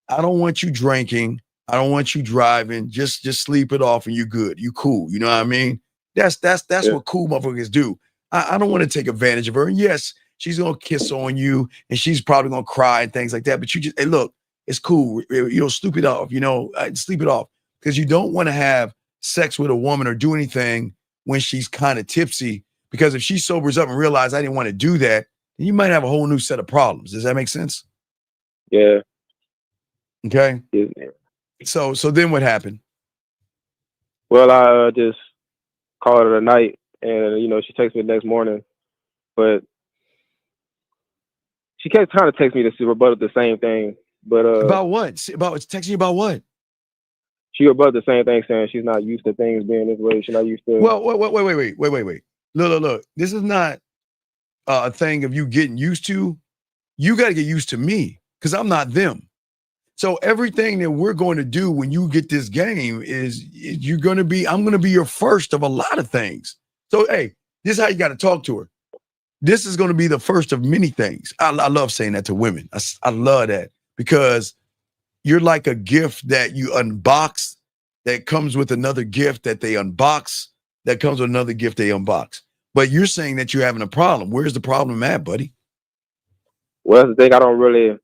I don't want you drinking. I don't want you driving. Just sleep it off and you good. You cool. You know what I mean? That's what cool motherfuckers do. I don't want to take advantage of her. And yes, she's going to kiss on you and she's probably going to cry and things like that. But you just, hey, look, it's cool. Sleep it off, sleep it off. Because you don't want to have sex with a woman or do anything when she's kind of tipsy, because if she sobers up and realizes I didn't want to do that, then you might have a whole new set of problems. Does that make sense? Yeah. Okay. Yeah. So then what happened? Well, I just called her a night, and she texted me the next morning, but she kept trying to text me to rebut the same thing. But about what? Texting you about what? She rebutted the same thing, saying she's not used to things being this way. She's not used to. Well, wait. Look. This is not a thing of you getting used to. You got to get used to me because I'm not them. So everything that we're going to do when you get this game is I'm going to be your first of a lot of things. So, hey, this is how you got to talk to her. This is going to be the first of many things. I love saying that to women. I love that because you're like a gift that you unbox that comes with another gift that they unbox that comes with another gift they unbox. But you're saying that you're having a problem. Where's the problem at, buddy? Well, that's the thing. I don't really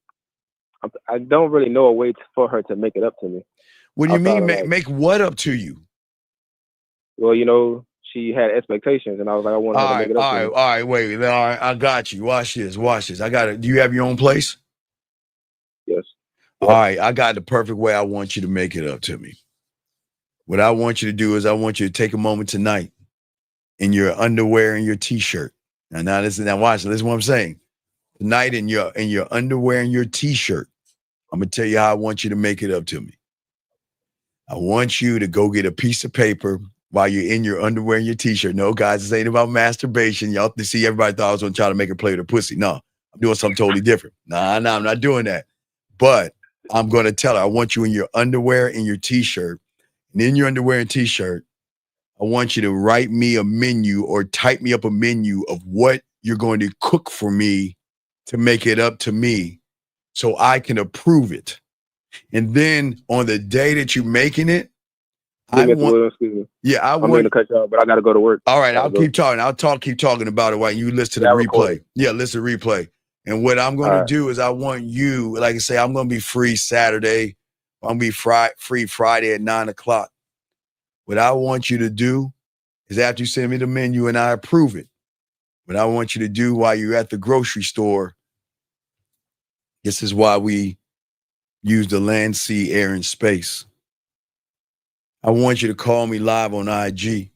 know a way for her to make it up to me. What do you mean make what up to you? Well, she had expectations, and I was like, I want her to make it up to me. All right, wait. All right, I got you. Watch this. I got it. Do you have your own place? Yes. All right, I got the perfect way I want you to make it up to me. What I want you to do is I want you to take a moment tonight in your underwear and your t-shirt. Now watch. Listen to what I'm saying. Tonight in your underwear and your t-shirt, I'm gonna tell you how I want you to make it up to me. I want you to go get a piece of paper while you're in your underwear and your t-shirt. No, guys, this ain't about masturbation. Y'all see, everybody thought I was gonna try to make her play with her pussy. No, I'm doing something totally different. Nah, I'm not doing that. But I'm gonna tell her I want you in your underwear and your t-shirt. And in your underwear and t-shirt, I want you to write me a menu or type me up a menu of what you're going to cook for me to make it up to me so I can approve it. And then on the day that you're making it, excuse me. Yeah, I'm going to cut you off, but I got to go to work. All right, I'll keep talking. Keep talking about it while you listen to the replay. Yeah, listen to the replay. And what I'm going to do is I want you, like I say, I'm going to be free Saturday. I'm going to be free Friday at 9:00. What I want you to do is after you send me the menu and I approve it, what I want you to do while you're at the grocery store, this is why we use the land, sea, air, and space. I want you to call me live on IG.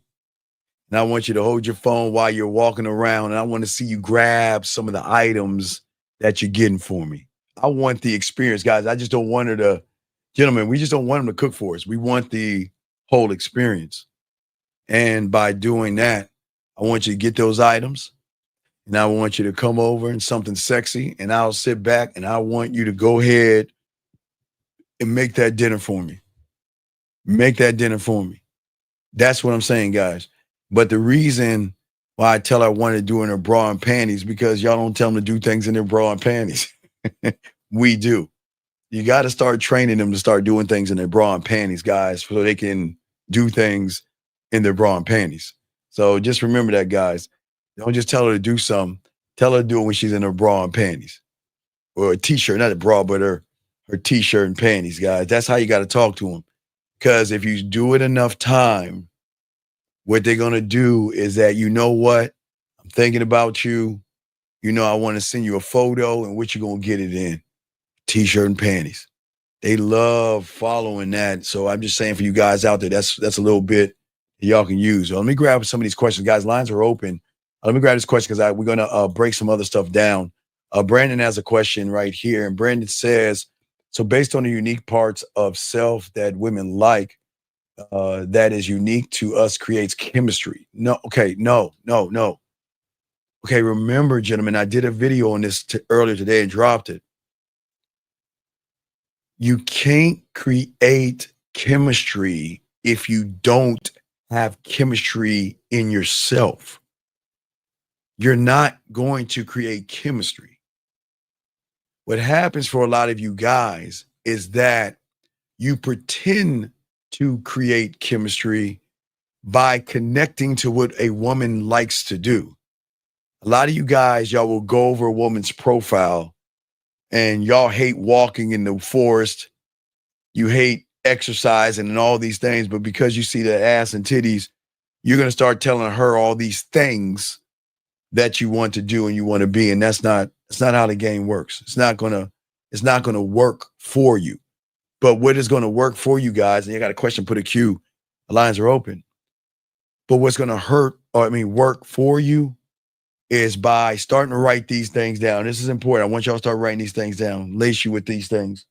And I want you to hold your phone while you're walking around. And I want to see you grab some of the items that you're getting for me. I want the experience, guys. I just don't want her to, gentlemen, we just don't want them to cook for us. We want the whole experience. And by doing that, I want you to get those items. And I want you to come over in something sexy. And I'll sit back and I want you to go ahead and make that dinner for me. Make that dinner for me. That's what I'm saying, guys. But the reason why I tell her I want to do in her bra and panties, because y'all don't tell them to do things in their bra and panties. We do. You got to start training them to start doing things in their bra and panties, guys, so they can do things in their bra and panties. So just remember that, guys. Don't just tell her to do something. Tell her to do it when she's in her bra and panties. Or a t-shirt, not a bra, but her t-shirt and panties, guys. That's how you got to talk to them. Because if you do it enough time, what they're going to do is that, you know what? I'm thinking about you. You know, I want to send you a photo and what you're going to get it in. T-shirt and panties. They love following that. So I'm just saying for you guys out there, that's a little bit y'all can use. So let me grab some of these questions. Guys, lines are open. Let me grab this question because we're going to break some other stuff down. Brandon has a question right here. And Brandon says, so based on the unique parts of self that women like, that is unique to us creates chemistry. No. Okay, remember, gentlemen, I did a video on this earlier today and dropped it. You can't create chemistry if you don't have chemistry in yourself. You're not going to create chemistry. What happens for a lot of you guys is that you pretend to create chemistry by connecting to what a woman likes to do. A lot of you guys, y'all will go over a woman's profile and y'all hate walking in the forest. You hate exercising and all these things, but because you see the ass and titties, you're going to start telling her all these things that you want to do and you want to be. And that's not how the game works. It's not going to work for you. But what is going to work for you guys, and you got a question, put a Q, the lines are open. But what's going to work for you is by starting to write these things down. This is important. I want y'all to start writing these things down, lace you with these things.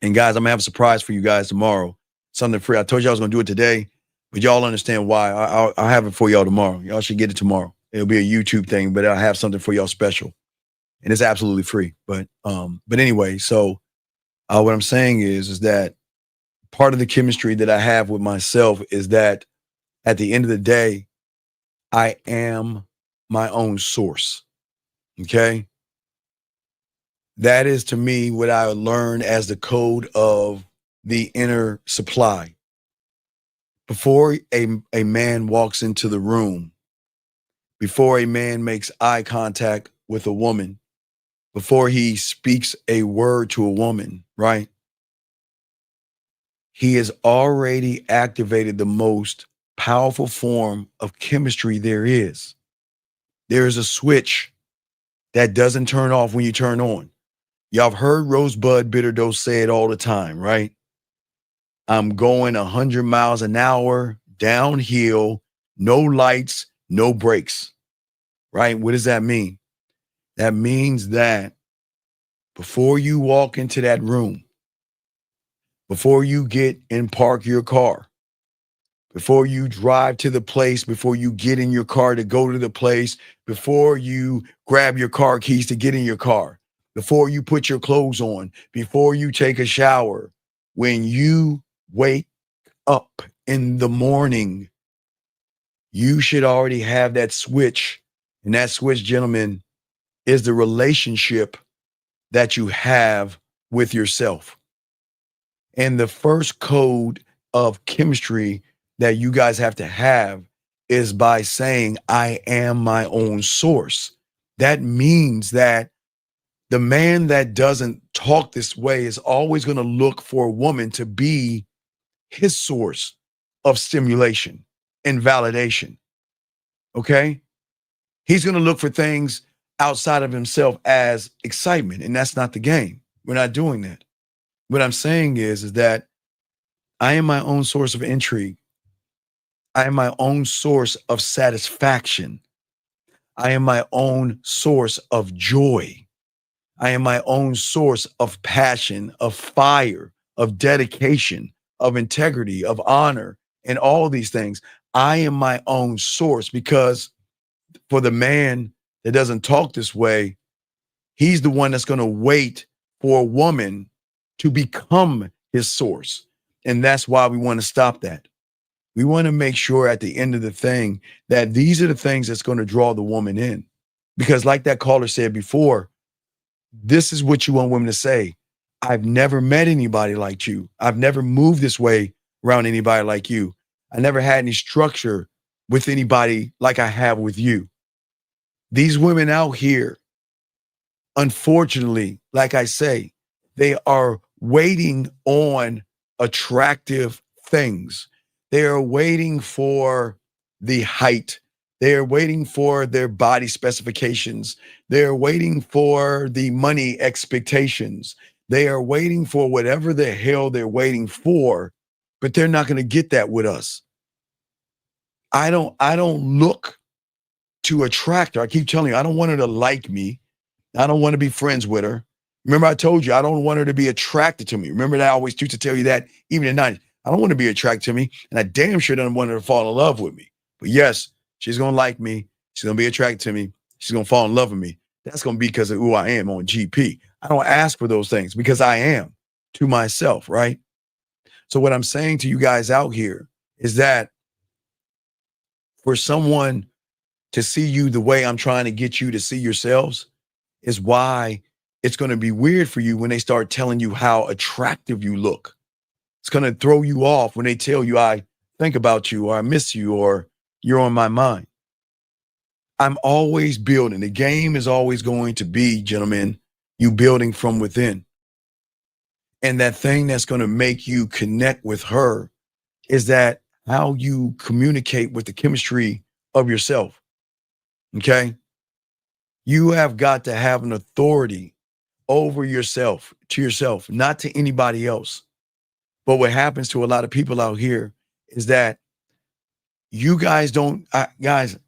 And guys, I'm going to have a surprise for you guys tomorrow. Something free. I told you I was going to do it today, but y'all understand why. I'll have it for y'all tomorrow. Y'all should get it tomorrow. It'll be a YouTube thing, but I'll have something for y'all special. And it's absolutely free. But anyway, so What I'm saying is that part of the chemistry that I have with myself is that at the end of the day, I am my own source. Okay. That is to me what I learned as the code of the inner supply. Before a man walks into the room, before a man makes eye contact with a woman, before he speaks a word to a woman, right? He has already activated the most powerful form of chemistry there is. There is a switch that doesn't turn off when you turn on. Y'all have heard Rosebud Bitterdose say it all the time, right? I'm going 100 miles an hour downhill, no lights, no brakes, right? What does that mean? That means that before you walk into that room, before you get and park your car, before you drive to the place, before you get in your car to go to the place, before you grab your car keys to get in your car, before you put your clothes on, before you take a shower, when you wake up in the morning, you should already have that switch. And that switch, gentlemen, is the relationship that you have with yourself. And the first code of chemistry that you guys have to have is by saying, I am my own source. That means that the man that doesn't talk this way is always going to look for a woman to be his source of stimulation and validation. Okay? He's going to look for things outside of himself as excitement, and that's not the game. We're not doing that. What I'm saying is that I am my own source of intrigue. I am my own source of satisfaction. I am my own source of joy. I am my own source of passion, of fire, of dedication, of integrity, of honor, and all these things. I am my own source because for the man that doesn't talk this way, he's the one that's going to wait for a woman to become his source. And that's why we want to stop that. We want to make sure at the end of the thing that these are the things that's going to draw the woman in. Because like that caller said before, this is what you want women to say. I've never met anybody like you. I've never moved this way around anybody like you. I never had any structure with anybody like I have with you. These women out here, unfortunately, like I say, they are waiting on attractive things. They are waiting for the height. They are waiting for their body specifications. They are waiting for the money expectations. They are waiting for whatever the hell they're waiting for, but they're not going to get that with us. I don't look to attract her. I keep telling you, I don't want her to like me. I don't want to be friends with her. Remember, I told you, I don't want her to be attracted to me. Remember that I always used to tell you that even at night. I don't want to be attracted to me, and I damn sure don't want her to fall in love with me. But yes, she's going to like me. She's going to be attracted to me. She's going to fall in love with me. That's going to be because of who I am on GP. I don't ask for those things because I am to myself, right? So what I'm saying to you guys out here is that for someone to see you the way I'm trying to get you to see yourselves is why it's going to be weird for you when they start telling you how attractive you look. It's going to throw you off when they tell you I think about you or I miss you or you're on my mind. I'm always building. The game is always going to be, gentlemen, you building from within. And that thing that's going to make you connect with her is that how you communicate with the chemistry of yourself. Okay? You have got to have an authority over yourself, to yourself, not to anybody else. But what happens to a lot of people out here is that you guys don't, guys,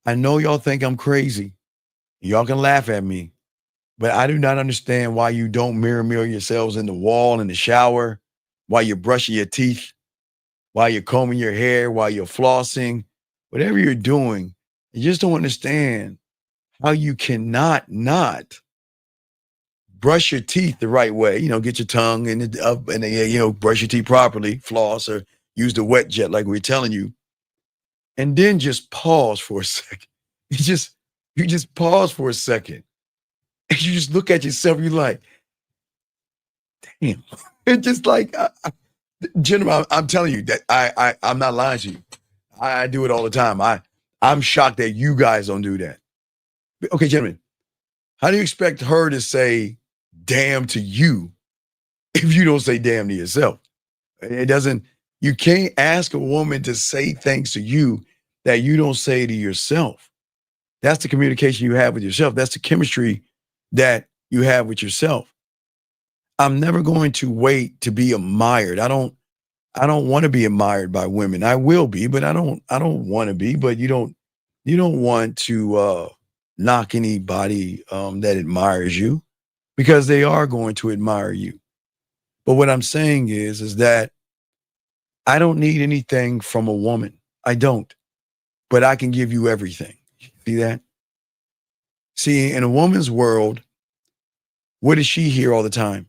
I know y'all think I'm crazy. Y'all can laugh at me, but I do not understand why you don't mirror yourselves in the wall, in the shower, while you're brushing your teeth, while you're combing your hair, while you're flossing, whatever you're doing. You just don't understand how you cannot not brush your teeth the right way. Get your tongue and up and brush your teeth properly, floss or use the wet jet like we're telling you. And then just pause for a second. You just pause for a second. And you just look at yourself, you're like, damn. It's just like, gentlemen, I'm telling you that I'm not lying to you. I do it all the time. I'm shocked that you guys don't do that. Okay, gentlemen, how do you expect her to say damn to you if you don't say damn to yourself? You can't ask a woman to say things to you that you don't say to yourself. That's the communication you have with yourself. That's the chemistry that you have with yourself. I'm never going to wait to be admired. I don't want to be admired by women. I will be, but I don't want to be. But you don't want to knock anybody that admires you, because they are going to admire you. But what I'm saying is that I don't need anything from a woman. I don't. But I can give you everything. See that? See, in a woman's world, what does she hear all the time?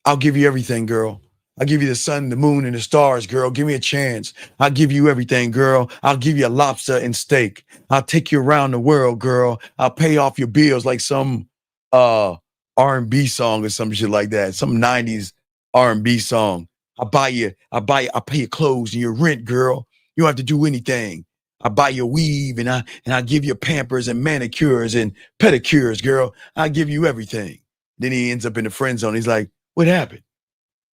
I'll give you everything, girl. I'll give you the sun, the moon, and the stars, girl. Give me a chance. I'll give you everything, girl. I'll give you a lobster and steak. I'll take you around the world, girl. I'll pay off your bills like some R&B song or some shit like that. Some 90s R&B song. I'll pay your clothes and your rent, girl. You don't have to do anything. I buy your weave and I give you Pampers and manicures and pedicures, girl. I give you everything. Then he ends up in the friend zone. He's like, what happened?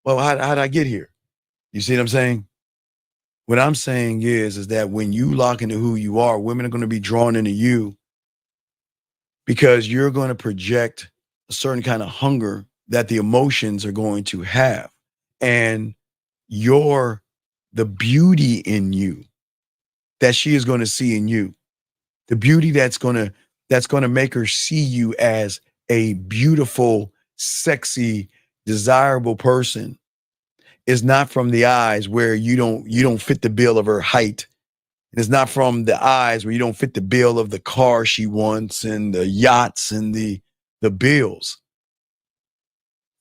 Well, how'd I get here? You see what I'm saying? What I'm saying is that when you lock into who you are, women are going to be drawn into you because you're going to project a certain kind of hunger that the emotions are going to have. And the beauty in you that she is going to see in you, the beauty that's going to make her see you as a beautiful, sexy, desirable person, is not from the eyes where you don't fit the bill of her height. It's not from the eyes where you don't fit the bill of the car she wants and the yachts and the bills.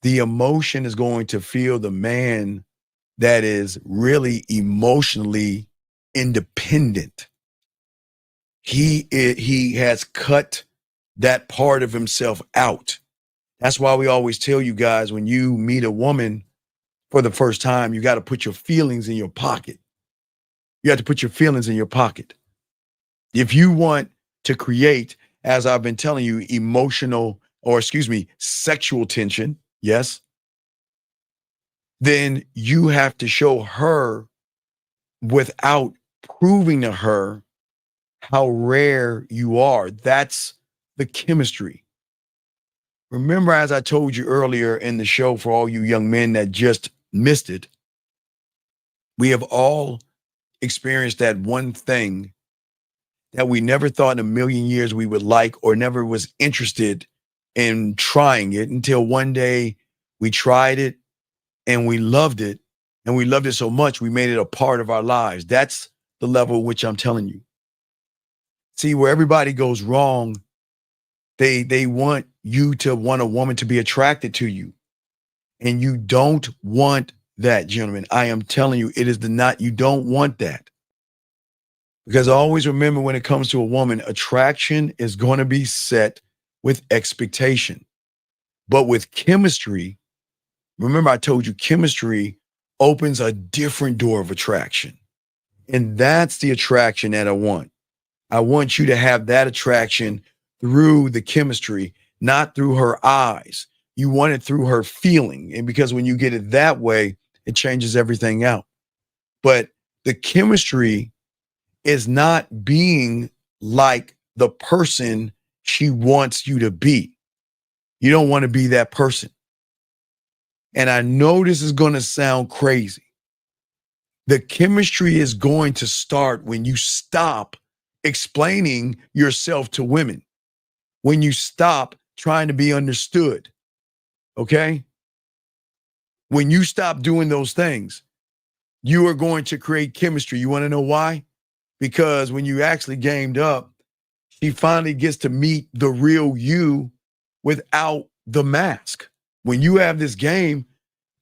The emotion is going to feel the man that is really emotionally independent. He has cut that part of himself out. That's why we always tell you guys, when you meet a woman for the first time, you got to put your feelings in your pocket. You have to put your feelings in your pocket. If you want to create, as I've been telling you, sexual tension, yes, then you have to show her without proving to her how rare you are. That's the chemistry. Remember, as I told you earlier in the show, for all you young men that just missed it, we have all experienced that one thing that we never thought in a million years we would like, or never was interested in trying it, until one day we tried it and we loved it. And we loved it so much, we made it a part of our lives. That's the level which I'm telling you. See, where everybody goes wrong, they want you to want a woman to be attracted to you. And you don't want that, gentlemen. I am telling you, you don't want that. Because always remember, when it comes to a woman, attraction is going to be set with expectation. But with chemistry, remember I told you, chemistry opens a different door of attraction. And that's the attraction that I want. I want you to have that attraction through the chemistry, not through her eyes. You want it through her feeling. And because when you get it that way, it changes everything out. But the chemistry is not being like the person she wants you to be. You don't want to be that person. And I know this is going to sound crazy. The chemistry is going to start when you stop explaining yourself to women, when you stop trying to be understood. Okay? When you stop doing those things, you are going to create chemistry. You want to know why? Because when you actually gamed up, she finally gets to meet the real you without the mask. When you have this game,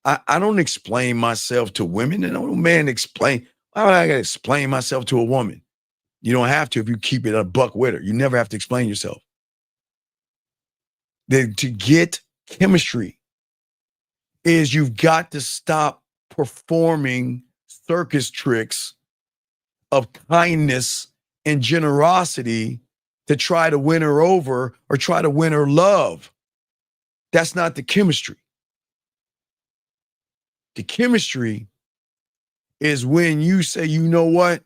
I don't explain myself to women, and no man explain. Why would I gotta explain myself to a woman? You don't have to if you keep it a buck with her. You never have to explain yourself. Then to get chemistry is you've got to stop performing circus tricks of kindness and generosity to try to win her over or try to win her love. That's not the chemistry. The chemistry is when you say, you know what?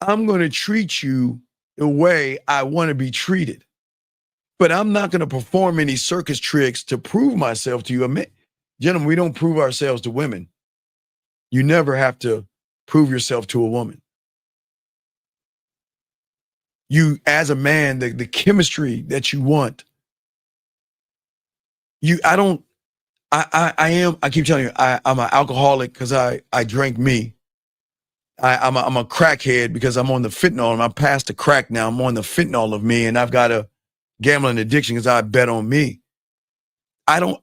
I'm going to treat you the way I want to be treated. But I'm not going to perform any circus tricks to prove myself to you. Gentlemen, we don't prove ourselves to women. You never have to prove yourself to a woman. You, as a man, the chemistry that you want, I keep telling you, I'm an alcoholic because I drank me. I'm a crackhead because I'm on the fentanyl, and I'm past the crack now. I'm on the fentanyl of me, and I've got a gambling addiction because I bet on me. I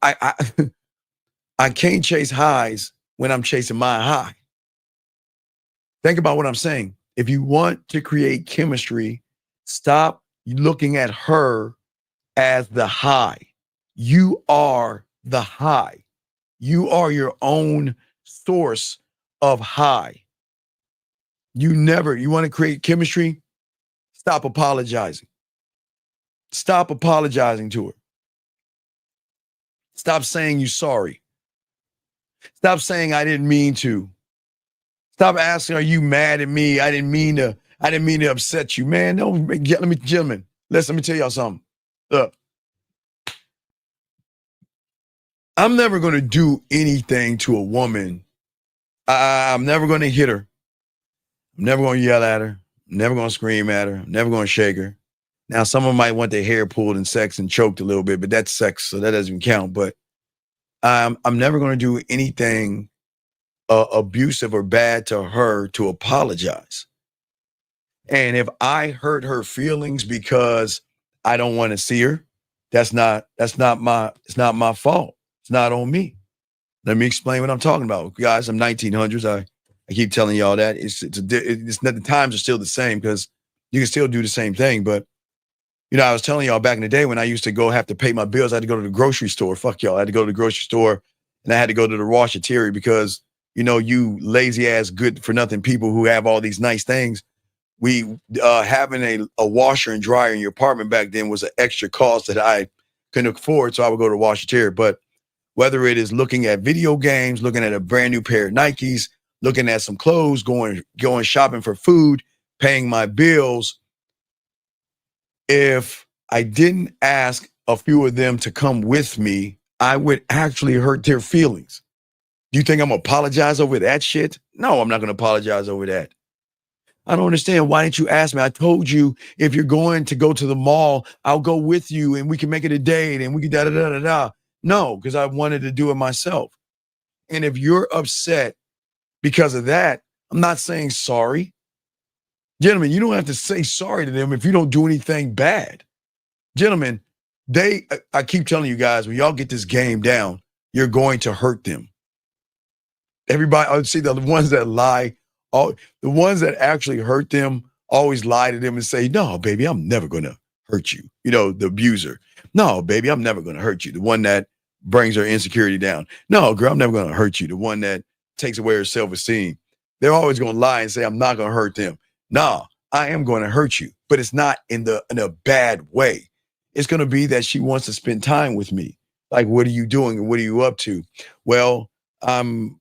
can't chase highs when I'm chasing my high. Think about what I'm saying. If you want to create chemistry, stop looking at her as the high. You are the high. You are your own source of high. You want to create chemistry? Stop apologizing. Stop apologizing to her. Stop saying you're sorry. Stop saying I didn't mean to. Stop asking, are you mad at me? I didn't mean to upset you. Man, no, gentlemen, let me tell y'all something. Look, I'm never going to do anything to a woman. I'm never going to hit her. I'm never going to yell at her. I'm never going to scream at her. I'm never going to shake her. Now, someone might want their hair pulled in sex and choked a little bit, but that's sex, so that doesn't even count. But I'm never going to do anything abusive or bad to her to apologize. And if I hurt her feelings because I don't want to see her, it's not my fault. It's not on me. Let me explain what I'm talking about. Guys, I'm 1900s. I keep telling y'all that. It's not, the times are still the same because you can still do the same thing. But, I was telling y'all back in the day when I used to have to pay my bills, I had to go to the grocery store. Fuck y'all. I had to go to the grocery store and I had to go to the washateria because, you lazy ass good for nothing people who have all these nice things. We having a washer and dryer in your apartment back then was an extra cost that I couldn't afford. So I would go to the washateria. But whether it is looking at video games, looking at a brand new pair of Nikes, looking at some clothes, going shopping for food, paying my bills, if I didn't ask a few of them to come with me, I would actually hurt their feelings. Do you think I'm going to apologize over that shit? No, I'm not going to apologize over that. I don't understand. Why didn't you ask me? I told you if you're going to go to the mall, I'll go with you and we can make it a date and we can da-da-da-da-da. No, because I wanted to do it myself. And if you're upset because of that, I'm not saying sorry. Gentlemen, you don't have to say sorry to them if you don't do anything bad. Gentlemen, I keep telling you guys, when y'all get this game down, you're going to hurt them. Everybody, I see the ones that lie, the ones that actually hurt them always lie to them and say, no, baby, I'm never going to hurt you. The abuser. No, baby, I'm never going to hurt you. The one that brings her insecurity down. No, girl, I'm never going to hurt you. The one that takes away her self-esteem. They're always going to lie and say, I'm not going to hurt them. No, I am going to hurt you, but it's not in a bad way. It's going to be that she wants to spend time with me. Like, what are you doing? And what are you up to? Well, I'm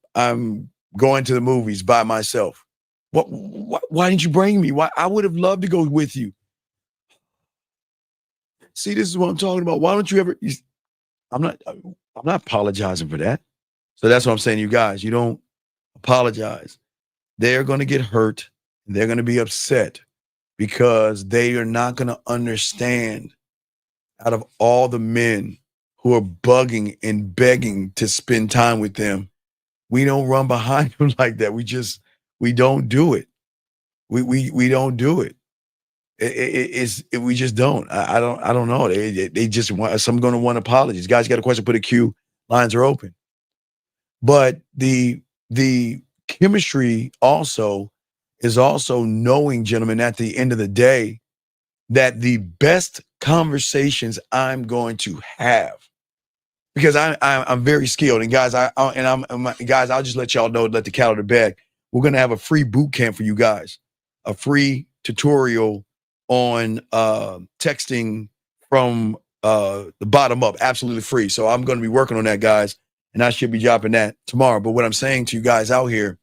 going to the movies by myself. Why didn't you bring me? Why? I would have loved to go with you. See, this is what I'm talking about. Why don't you ever? I'm not apologizing for that. So that's what I'm saying to you guys. You don't apologize. They're going to get hurt. They're going to be upset because they are not going to understand, out of all the men who are bugging and begging to spend time with them, we don't run behind them like that. We don't do it. We don't do it. We just don't. I don't know. They just want. Some going to want apologies. Guys, got a question? Put a Q. Lines are open. But the chemistry also is also knowing, gentlemen, at the end of the day, that the best conversations I'm going to have, because I'm very skilled, and guys, guys, I'll just let y'all know, let the cat out of the bag. We're gonna have a free boot camp for you guys, a free tutorial on texting from the bottom up, absolutely free. So I'm going to be working on that, guys, and I should be dropping that tomorrow. But what I'm saying to you guys out here,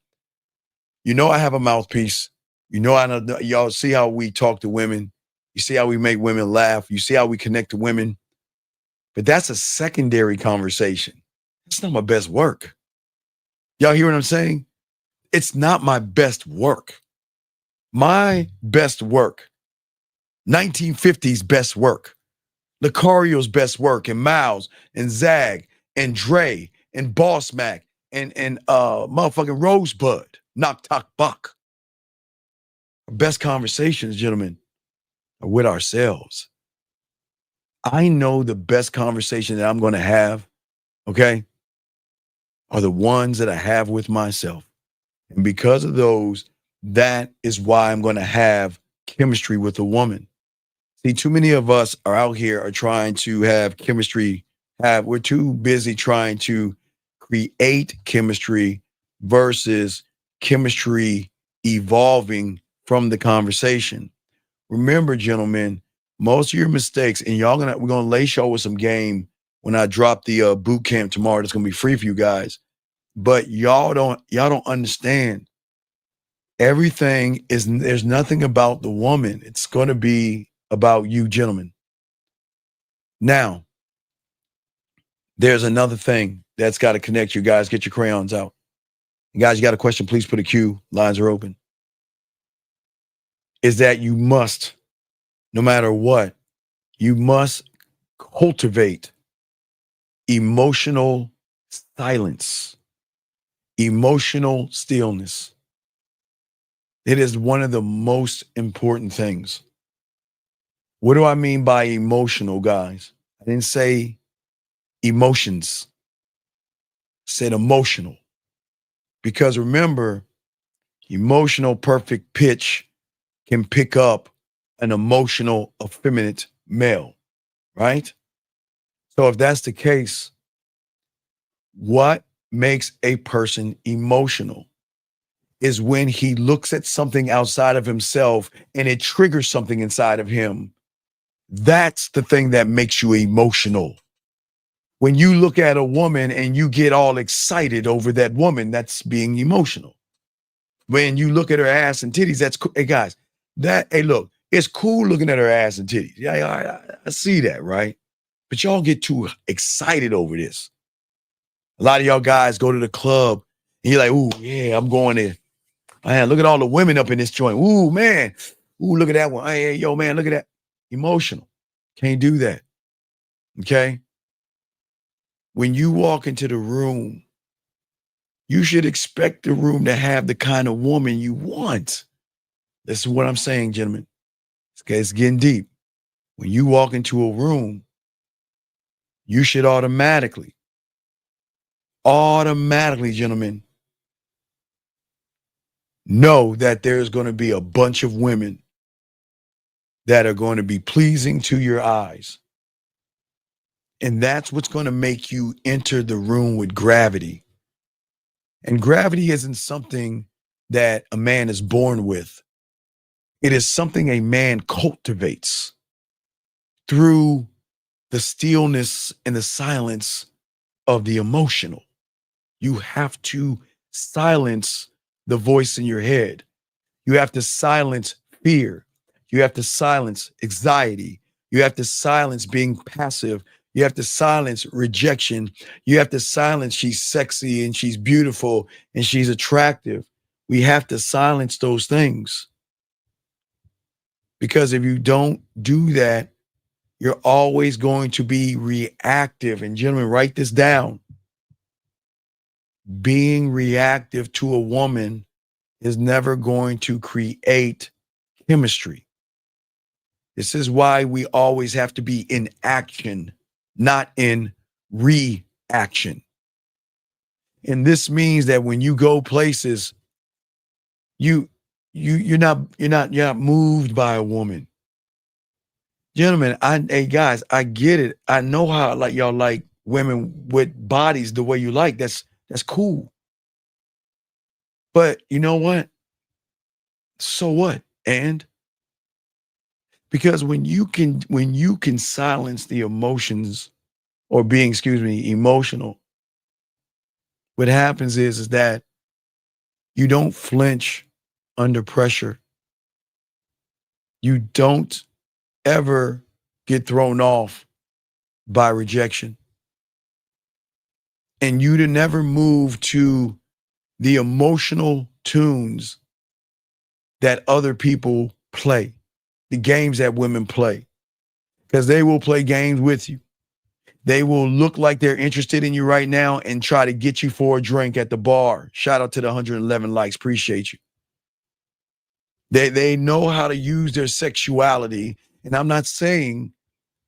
you know, I have a mouthpiece. You know, I know y'all see how we talk to women. You see how we make women laugh. You see how we connect to women. But that's a secondary conversation. It's not my best work. Y'all hear what I'm saying? It's not my best work. My best work, 1950s best work, Lucario's best work, and Miles, and Zag, and Dre, and Boss Mac, and motherfucking Rosebud, Knock Talk Buck. Our best conversations, gentlemen, are with ourselves. I know the best conversation that I'm going to have, okay, are the ones that I have with myself. And because of those, that is why I'm going to have chemistry with a woman. See, too many of us are out here are trying to have chemistry. We're too busy trying to create chemistry versus chemistry evolving from the conversation. Remember, gentlemen, most of your mistakes, and we're gonna lace y'all with some game when I drop the boot camp tomorrow. That's gonna be free for you guys. But y'all don't understand. There's nothing about the woman. It's gonna be about you, gentlemen. Now, there's another thing that's got to connect you guys. Get your crayons out. And guys, you got a question, please put a Q. Lines are open. Is that you must, no matter what, you must cultivate emotional silence, emotional stillness. It is one of the most important things. What do I mean by emotional, guys? I didn't say emotions. I said emotional. Because remember, emotional perfect pitch can pick up an emotional effeminate male, right? So if that's the case, what makes a person emotional is when he looks at something outside of himself and it triggers something inside of him. That's the thing that makes you emotional. When you look at a woman and you get all excited over that woman, that's being emotional. When you look at her ass and titties, that's cool. Hey guys, look, it's cool looking at her ass and titties. Yeah, I see that, right? But y'all get too excited over this. A lot of y'all guys go to the club and you're like, ooh, yeah, I'm going there. Man, look at all the women up in this joint. Ooh, man. Ooh, look at that one. Hey, yo, man, look at that. Emotional. Can't do that. Okay? When you walk into the room, you should expect the room to have the kind of woman you want. This is what I'm saying, gentlemen. It's getting deep. When you walk into a room, you should automatically, gentlemen, know that there's going to be a bunch of women that are going to be pleasing to your eyes. And that's what's going to make you enter the room with gravity. And gravity isn't something that a man is born with. It is something a man cultivates through the stillness and the silence of the emotional. You have to silence the voice in your head. You have to silence fear. You have to silence anxiety. You have to silence being passive. You have to silence rejection. You have to silence she's sexy and she's beautiful and she's attractive. We have to silence those things. Because if you don't do that, you're always going to be reactive. And gentlemen, write this down. Being reactive to a woman is never going to create chemistry. This is why we always have to be in action, not in reaction. And this means that when you go places, you're not moved by a woman. Gentlemen, hey guys, I get it. I know how like y'all like women with bodies the way you like. That's cool. But you know what? So what? And because when you can silence the emotions or being, emotional, what happens is that you don't flinch under pressure. You don't ever get thrown off by rejection. And you to never move to the emotional tunes that other people play, the games that women play, because they will play games with you. They will look like they're interested in you right now and try to get you for a drink at the bar. Shout out to the 111 likes. Appreciate you. They know how to use their sexuality. And I'm not saying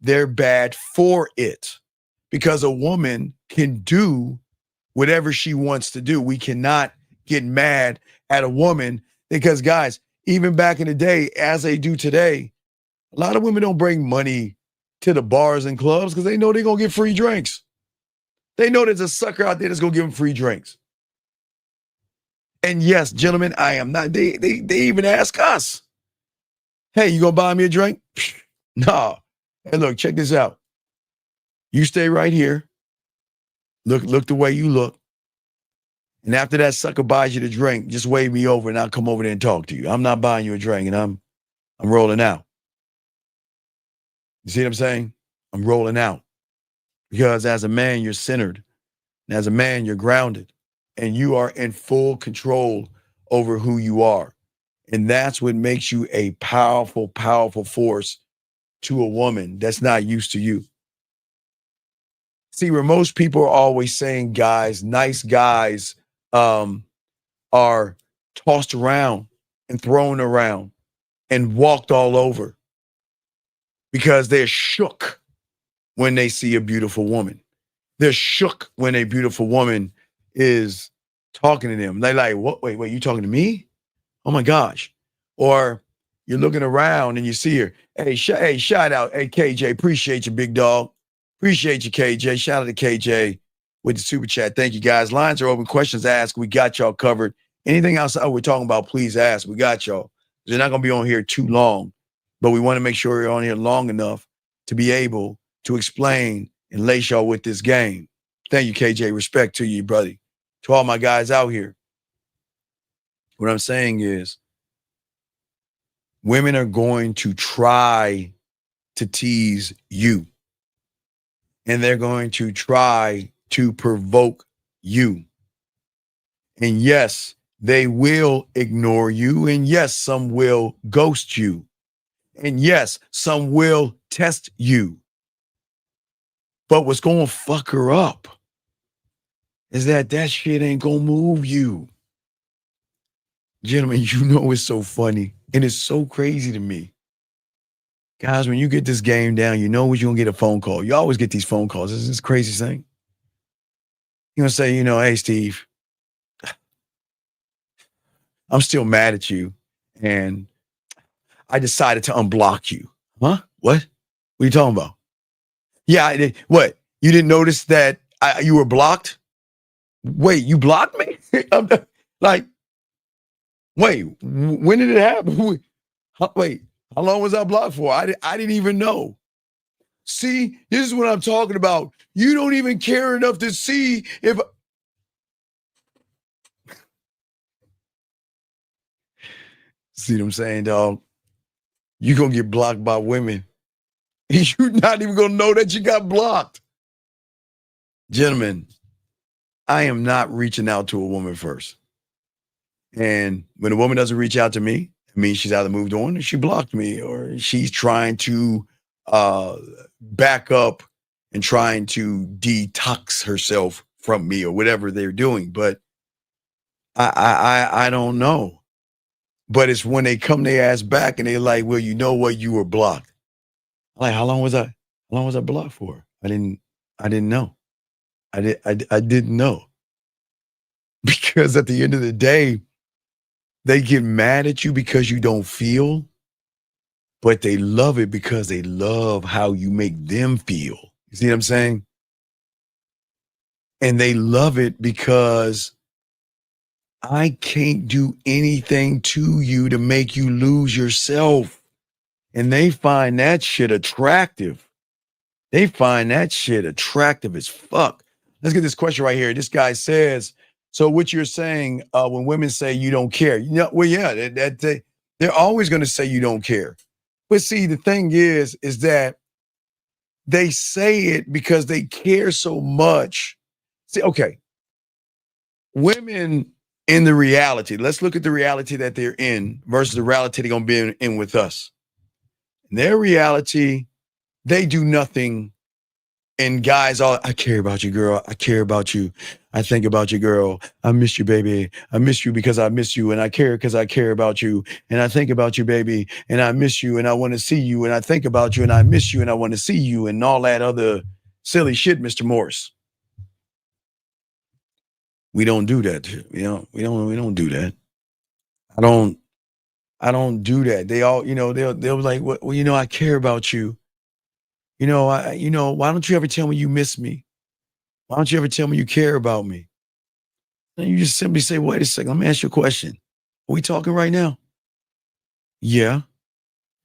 they're bad for it, because a woman can do whatever she wants to do. We cannot get mad at a woman because, guys, even back in the day, as they do today, a lot of women don't bring money to the bars and clubs because they know they're going to get free drinks. They know there's a sucker out there that's going to give them free drinks. And yes, gentlemen, I am not. They even ask us, hey, you going to buy me a drink? No. Hey, look, check this out. You stay right here. Look the way you look. And after that sucker buys you the drink, just wave me over and I'll come over there and talk to you. I'm not buying you a drink and I'm rolling out. You see what I'm saying? I'm rolling out. Because as a man, you're centered. And as a man, you're grounded. And you are in full control over who you are. And that's what makes you a powerful, powerful force to a woman that's not used to you. See, where most people are always saying nice guys are tossed around and thrown around and walked all over because they're shook when they see a beautiful woman. They're shook when a beautiful woman is talking to them. They're like, what? Wait, you talking to me? Oh my gosh. Or you're looking around and you see her. Hey, shout out. Hey, KJ, appreciate you, big dog. Appreciate you, KJ. Shout out to KJ with the super chat. Thank you, guys. Lines are open. Questions asked. We got y'all covered. Anything else we're talking about, please ask. We got y'all. They're not going to be on here too long, but we want to make sure you're on here long enough to be able to explain and lace y'all with this game. Thank you, KJ. Respect to you, brother. To all my guys out here. What I'm saying is women are going to try to tease you. And they're going to try to provoke you. And yes, they will ignore you. And yes, some will ghost you. And yes, some will test you. But what's going to fuck her up is that shit ain't going to move you. Gentlemen, you know it's so funny. And it's so crazy to me. Guys, when you get this game down, you know what you're going to get a phone call. You always get these phone calls. This is the craziest thing. You're going to say, hey, Steve, I'm still mad at you. And I decided to unblock you. Huh? What? What are you talking about? Yeah, I did. What? You didn't notice that you were blocked? Wait, you blocked me? Like, wait, when did it happen? Wait, how long was I blocked for? I didn't even know. See, this is what I'm talking about. You don't even care enough to see if. See what I'm saying, dog? You're going to get blocked by women. You're not even going to know that you got blocked. Gentlemen, I am not reaching out to a woman first. And when a woman doesn't reach out to me, it means she's either moved on or she blocked me or she's trying to back up and trying to detox herself from me or whatever they're doing. But I don't know. But it's when they come their ass back and they're like, well, you know what? You were blocked. Like, how long was I blocked for? I didn't know. I didn't know. Because at the end of the day, they get mad at you because you don't feel, but they love it because they love how you make them feel. You see what I'm saying? And they love it because I can't do anything to you to make you lose yourself. And they find that shit attractive. They find that shit attractive as fuck. Let's get this question right here. This guy says, so what you're saying when women say you don't care, well, yeah, they're always going to say you don't care. But see, the thing is that they say it because they care so much. See, okay, women in the reality, let's look at the reality that they're in versus the reality they're going to be in with us. In their reality, they do nothing. And guys, I care about you, girl. I care about you. I think about you, girl. I miss you, baby. I miss you because I miss you. And I care because I care about you. And I think about you, baby. And I miss you. And I want to see you. And I think about you. And I miss you. And I want to see you. And all that other silly shit, Mr. Morris. We don't do that. We don't do that. I don't do that. They all, they'll be like, well, I care about you. Why don't you ever tell me you miss me? Why don't you ever tell me you care about me? And you just simply say, wait a second, let me ask you a question. Are we talking right now? Yeah.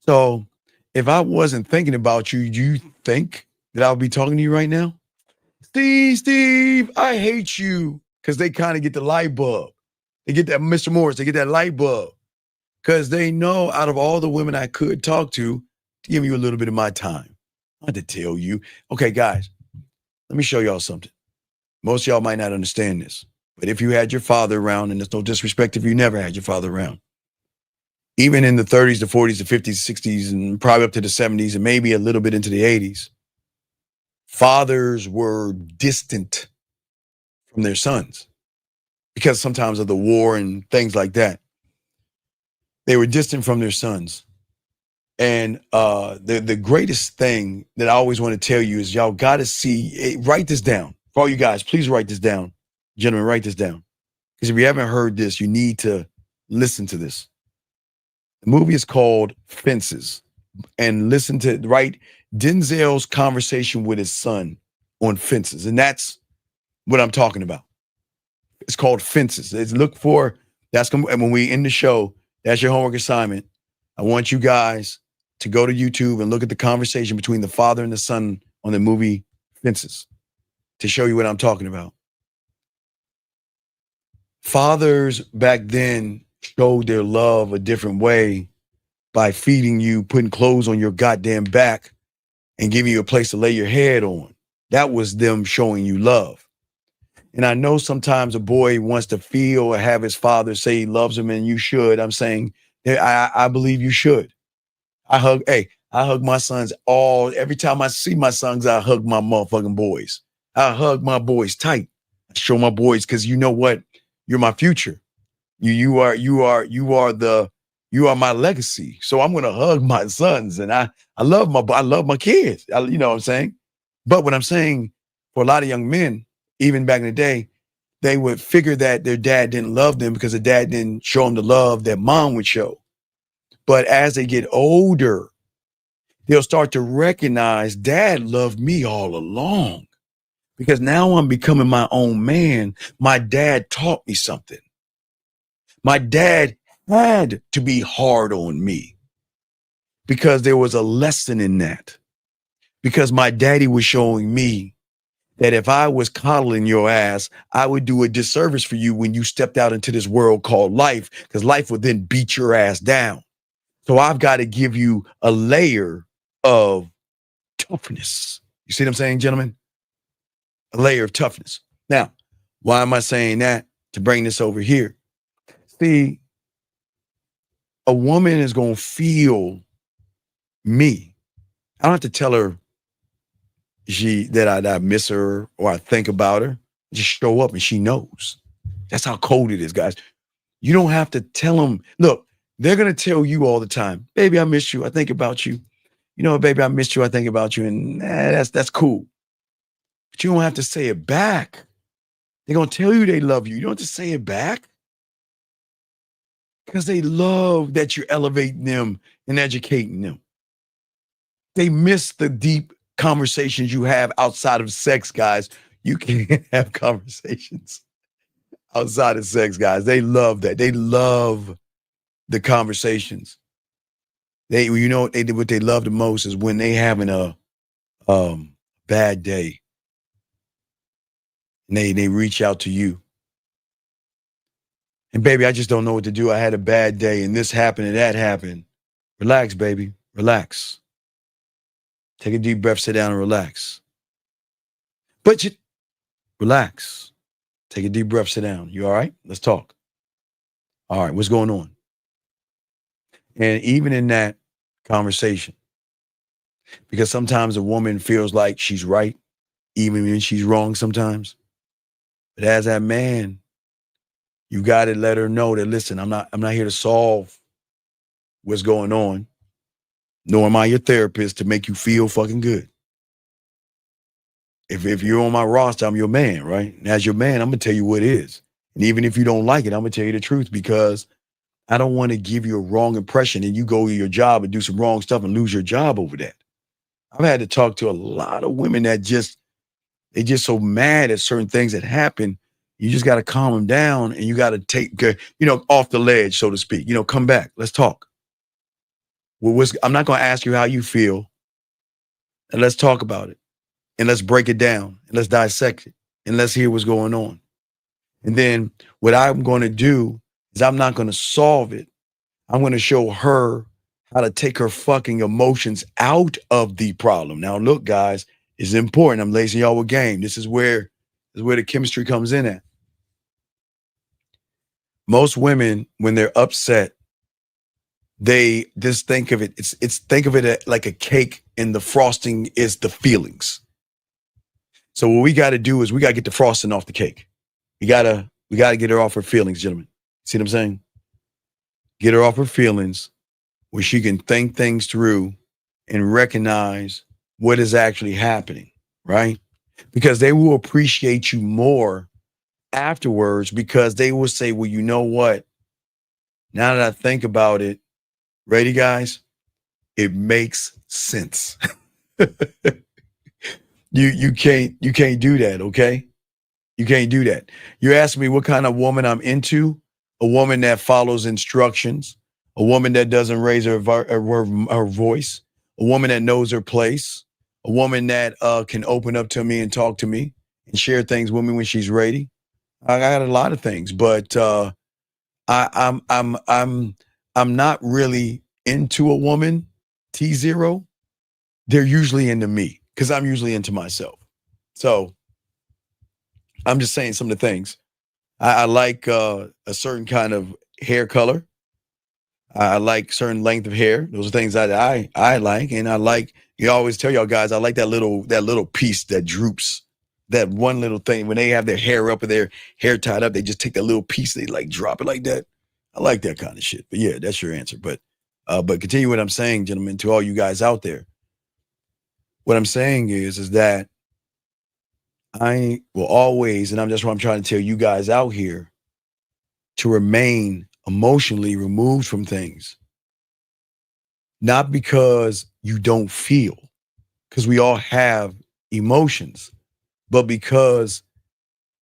So if I wasn't thinking about you, do you think that I would be talking to you right now? Steve, I hate you. Because they kind of get the light bulb. They get that, Mr. Morris, they get that light bulb. Because they know out of all the women I could talk to give you a little bit of my time. I had to tell you. Okay, guys, let me show y'all something. Most of y'all might not understand this, but if you had your father around, and there's no disrespect if you never had your father around, even in the 30s, the 40s, the 50s, 60s, and probably up to the 70s, and maybe a little bit into the 80s, fathers were distant from their sons because sometimes of the war and things like that. They were distant from their sons. And the greatest thing that I always want to tell you is y'all got to see, write this down. For all you guys, please write this down. Gentlemen, write this down. Because if you haven't heard this, you need to listen to this. The movie is called Fences. And listen to, right, Denzel's conversation with his son on Fences. And that's what I'm talking about. It's called Fences. That's when we end the show, that's your homework assignment. I want you guys to go to YouTube and look at the conversation between the father and the son on the movie Fences to show you what I'm talking about. Fathers back then showed their love a different way by feeding you, putting clothes on your goddamn back, and giving you a place to lay your head on. That was them showing you love. And I know sometimes a boy wants to feel or have his father say he loves him, and you should. I'm saying, I believe you should. I hug my sons every time I see my sons, I hug my motherfucking boys. I hug my boys tight. I show my boys, because you know what? You're my future. You are my legacy. So I'm gonna hug my sons, and I love my kids. You know what I'm saying? But what I'm saying, for a lot of young men, even back in the day, they would figure that their dad didn't love them because the dad didn't show them the love that mom would show. But as they get older, they'll start to recognize dad loved me all along, because now I'm becoming my own man. My dad taught me something. My dad had to be hard on me because there was a lesson in that. Because my daddy was showing me that if I was coddling your ass, I would do a disservice for you when you stepped out into this world called life, because life would then beat your ass down. So I've got to give you a layer of toughness. You see what I'm saying, gentlemen? A layer of toughness. Now, why am I saying that? To bring this over here. See, a woman is going to feel me. I don't have to tell her that I miss her or I think about her. Just show up and she knows. That's how cold it is, guys. You don't have to tell them. Look, they're going to tell you all the time, baby, I miss you. I think about you. you know what, baby, I missed you. I think about you. And that's cool. But you don't have to say it back. They're going to tell you they love you. You don't have to say it back. Because they love that you're elevating them and educating them. They miss the deep conversations you have outside of sex, guys. You can't have conversations outside of sex, guys. They love that. They love the conversations. What they love the most is when they having a bad day. And they reach out to you. And baby, I just don't know what to do. I had a bad day and this happened and that happened. Relax, baby. Relax. Take a deep breath, sit down and relax. But relax. Take a deep breath, sit down. You all right? Let's talk. All right, what's going on? And even in that conversation, because sometimes a woman feels like she's right, even when she's wrong sometimes. But as that man, you got to let her know that, listen, I'm not here to solve what's going on, nor am I your therapist to make you feel fucking good. If you're on my roster, I'm your man, right? And as your man, I'm going to tell you what it is. And even if you don't like it, I'm going to tell you the truth because I don't want to give you a wrong impression and you go to your job and do some wrong stuff and lose your job over that. I've had to talk to a lot of women that they just so mad at certain things that happen. You just got to calm them down and you got to take, off the ledge, so to speak. Come back. Let's talk. I'm not going to ask you how you feel. And let's talk about it. And let's break it down. And let's dissect it. And let's hear what's going on. And then what I'm going to do is I'm not going to solve it. I'm going to show her how to take her fucking emotions out of the problem. Now, look, guys, it's important. I'm lacing y'all with game. This is where the chemistry comes in at. Most women, when they're upset, they just think of it. Think of it like a cake, and the frosting is the feelings. So what we got to do is we got to get the frosting off the cake. We got to get her off her feelings, gentlemen. See what I'm saying? Get her off her feelings where she can think things through and recognize what is actually happening, right? Because they will appreciate you more afterwards because they will say, well, you know what? Now that I think about it, ready, guys? It makes sense. You can't do that, okay? You can't do that. You ask me what kind of woman I'm into, a woman that follows instructions, a woman that doesn't raise her voice, a woman that knows her place, a woman that can open up to me and talk to me and share things with me when she's ready. I got a lot of things, but I'm not really into a woman, T0. They're usually into me because I'm usually into myself. So I'm just saying some of the things. I like a certain kind of hair color. I like certain length of hair. Those are things that I like. And I like, you always tell y'all guys, I like that little piece that droops. That one little thing when they have their hair up or their hair tied up, they just take that little piece, they like drop it like that. I like that kind of shit. But yeah, that's your answer. But continue what I'm saying, gentlemen, to all you guys out there. What I'm saying is that I will always, and that's what I'm trying to tell you guys out here, to remain emotionally removed from things. Not because you don't feel, because we all have emotions, but because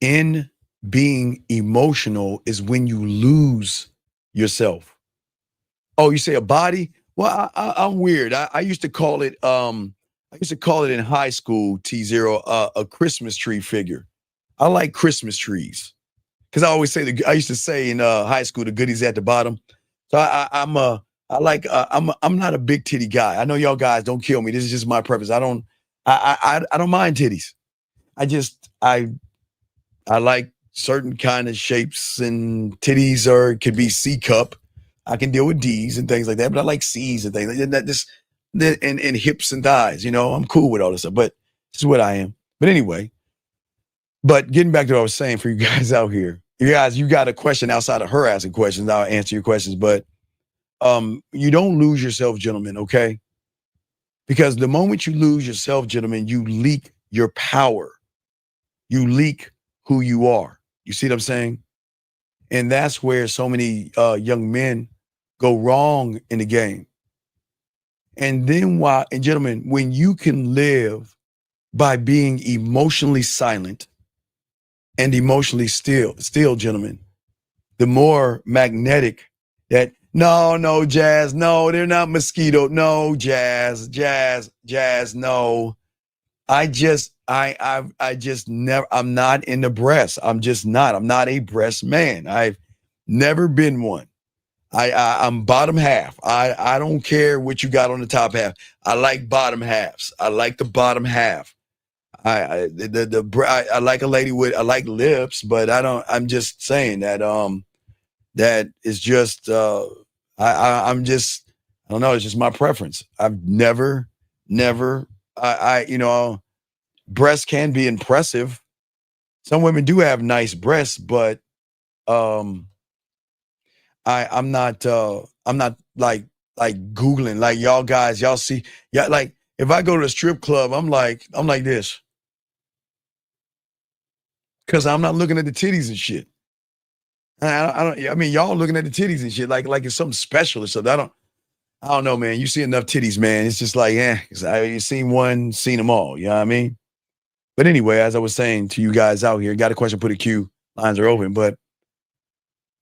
in being emotional is when you lose yourself. Oh, you say a body? Well, I'm weird. I used to call it, in high school, T0, a Christmas tree figure. I like Christmas trees. Because I used to say in high school, the goodies at the bottom. So I'm not a big titty guy. I know y'all guys don't kill me. This is just my preference. I don't mind titties. I like certain kind of shapes, and titties could be C cup. I can deal with D's and things like that, but I like C's and things like that. And hips and thighs. I'm cool with all this stuff. But this is what I am. But anyway. But getting back to what I was saying for you guys out here, you got a question outside of her asking questions. I'll answer your questions, but you don't lose yourself, gentlemen, okay? Because the moment you lose yourself, gentlemen, you leak your power. You leak who you are. You see what I'm saying? And that's where so many young men go wrong in the game. And then and gentlemen, when you can live by being emotionally silent and emotionally still, gentlemen, the more magnetic that no, Jazz, no, they're not mosquito. No, Jazz, no. I just never, I'm not into breasts. I'm just not. I'm not a breast man. I've never been one. I'm bottom half. I don't care what you got on the top half. I like bottom halves. I like the bottom half. I like a lady with, I like lips, but I'm just saying that that is just I'm just, I don't know, it's just my preference. I've never breasts can be impressive. Some women do have nice breasts, but I'm not like Googling like y'all guys, y'all see, yeah, like if I go to a strip club, I'm like this. Cause I'm not looking at the titties and shit. I mean, y'all looking at the titties and shit like it's something special or something. I don't know, man. You see enough titties, man. It's just like, you seen one, seen them all. You know what I mean? But anyway, as I was saying to you guys out here, got a question, put a Q, lines are open. But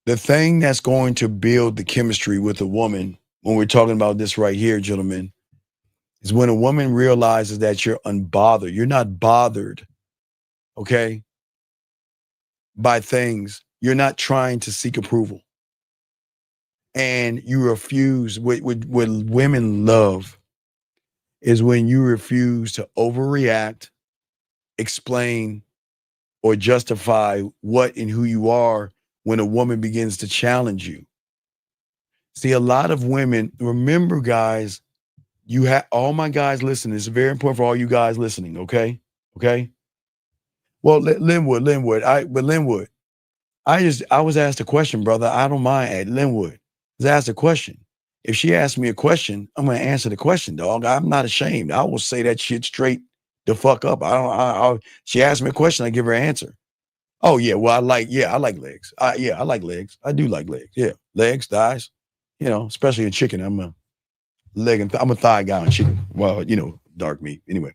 the thing that's going to build the chemistry with a woman, when we're talking about this right here, gentlemen, is when a woman realizes that you're unbothered. You're not bothered, okay, by things. You're not trying to seek approval. And you refuse, what women love is when you refuse to overreact, explain, or justify what and who you are when a woman begins to challenge you. See, a lot of women, remember, guys, you have all my guys listening. It's very important for all you guys listening, okay? Okay. Well, Linwood, I was asked a question, brother. I don't mind at Linwood. I was asked a question. If she asked me a question, I'm gonna answer the question, dog. I'm not ashamed. I will say that shit straight the fuck up. She asked me a question, I give her an answer. Oh yeah, well I like legs. I like legs. I do like legs. Yeah, legs, thighs. You know, especially in chicken. I'm a leg and I'm a thigh guy on chicken. Well, dark meat. Anyway.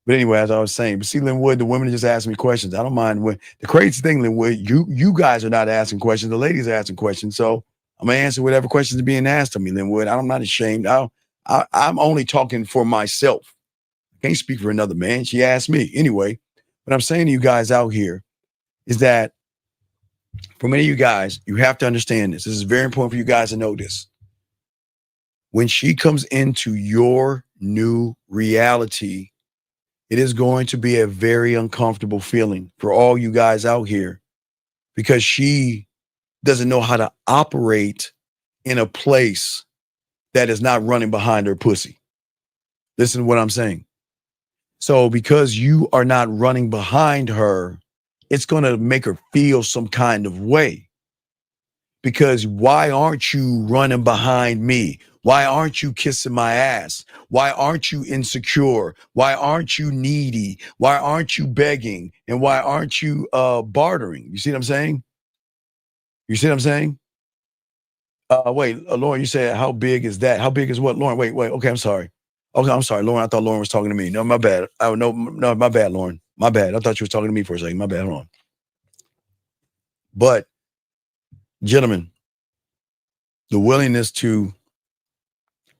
But anyway, as I was saying, but see, Linwood, the women are just asking me questions. I don't mind when the crazy thing, Linwood, you guys are not asking questions. The ladies are asking questions. So I'm gonna answer whatever questions are being asked of me, Linwood. I'm not ashamed. I'm only talking for myself. I can't speak for another man. She asked me. Anyway, what I'm saying to you guys out here is that for many of you guys, you have to understand this. This is very important for you guys to know this. When she comes into your new reality, it is going to be a very uncomfortable feeling for all you guys out here because she doesn't know how to operate in a place that is not running behind her pussy. Listen to what I'm saying. So because you are not running behind her, it's going to make her feel some kind of way. Because why aren't you running behind me? Why aren't you kissing my ass? Why aren't you insecure? Why aren't you needy? Why aren't you begging? And why aren't you bartering? You see what I'm saying? You see what I'm saying? Wait, Lauren, you said, how big is that? How big is what, Lauren? Wait. Okay, I'm sorry. Okay, I'm sorry, Lauren. I thought Lauren was talking to me. No, my bad. No, my bad, Lauren. My bad. I thought you were talking to me for a second. My bad. Hold on. But, gentlemen, the willingness to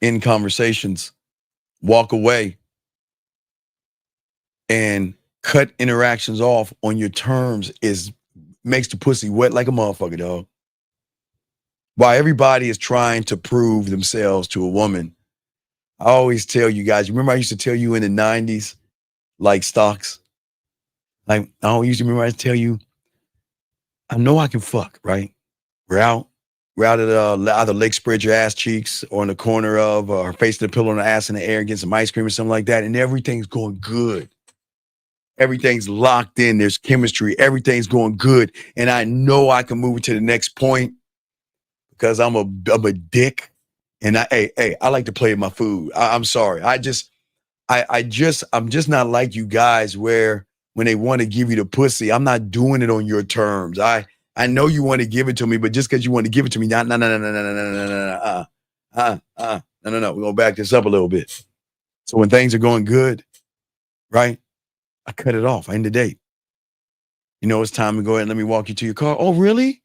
end conversations, walk away, and cut interactions off on your terms makes the pussy wet like a motherfucker, dog. While everybody is trying to prove themselves to a woman, I always tell you guys, remember I used to tell you in the 90s, like stocks? Like, I always used to remember I used to tell you, I know I can fuck, right? We're out at either Lake Spread Your Ass Cheeks or in the corner of her facing the pillow and her ass in the air, getting some ice cream or something like that, and everything's going good. Everything's locked in. There's chemistry. Everything's going good. And I know I can move it to the next point because I'm a dick. And I like to play with my food. I'm sorry. I'm just not like you guys where when they want to give you the pussy, I'm not doing it on your terms. I know you want to give it to me, but just because you want to give it to me, no. We're gonna back this up a little bit. So when things are going good, right? I cut it off. I end the date. You know, it's time to go ahead and let me walk you to your car. Oh, really?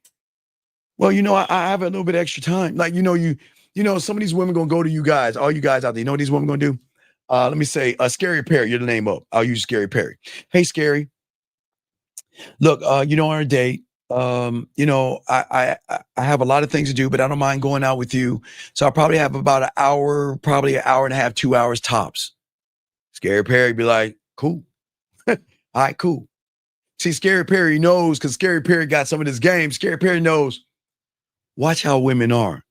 Well, you know, I have a little bit of extra time. Like, you know, some of these women gonna go to you guys, all you guys out there. You know what these women gonna do? Let me say, Scary Perry, you're the name up. I'll use Scary Perry. Hey, Scary. Look, you know, on a date, you know, I have a lot of things to do, but I don't mind going out with you. So I'll probably have about an hour, probably an hour and a half, 2 hours tops. Scary Perry be like, cool. All right, cool. See, Scary Perry knows, because Scary Perry got some of this game. Scary Perry knows. Watch how women are.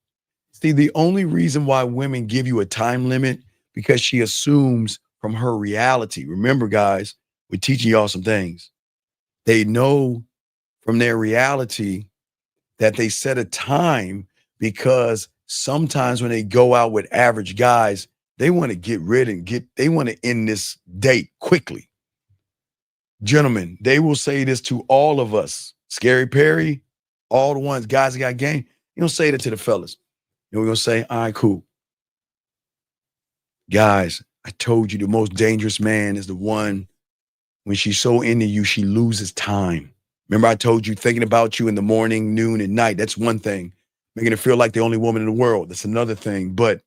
See, the only reason why women give you a time limit because she assumes from her reality. Remember, guys, we're teaching y'all some things. They know from their reality that they set a time because sometimes when they go out with average guys, they want to they want to end this date quickly. Gentlemen, they will say this to all of us. Scary Perry, all the ones, guys that got game. You don't say that to the fellas. We're going to say, all right, cool. Guys, I told you the most dangerous man is the one when she's so into you, she loses time. Remember, I told you thinking about you in the morning, noon, and night. That's one thing. Making her feel like the only woman in the world. That's another thing. But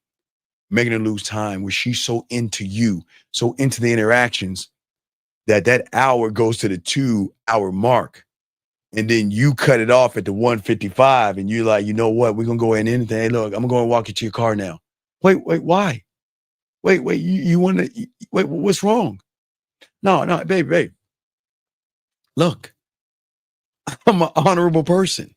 making her lose time where she's so into you, so into the interactions that hour goes to the 2 hour mark. And then you cut it off at the 1:55 and you're like, you know what? We're going to go ahead and anything. Hey, look, I'm going to go and walk you to your car now. Wait, why? Wait, you want to, wait, what's wrong? No, babe. Look, I'm an honorable person.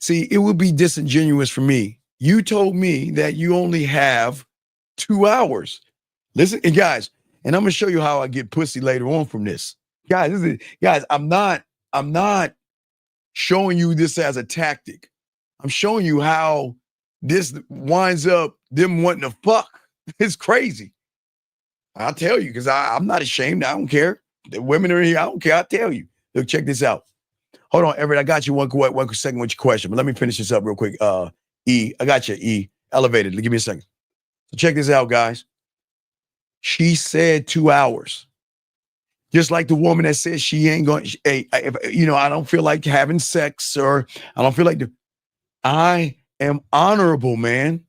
See, it would be disingenuous for me. You told me that you only have 2 hours. Listen, and guys, and I'm going to show you how I get pussy later on from this. Guys, I'm not showing you this as a tactic. I'm showing you how this winds up them wanting to fuck. It's crazy. I'll tell you, because I'm not ashamed. I don't care. The women are here. I don't care. I'll tell you. Look, check this out. Hold on, Everett. I got you one second with your question, but let me finish this up real quick. E, I got you, E. Elevated. Give me a second. So check this out, guys. She said 2 hours. Just like the woman that says she ain't going, hey, I don't feel like having sex, or I don't feel like I am honorable, man.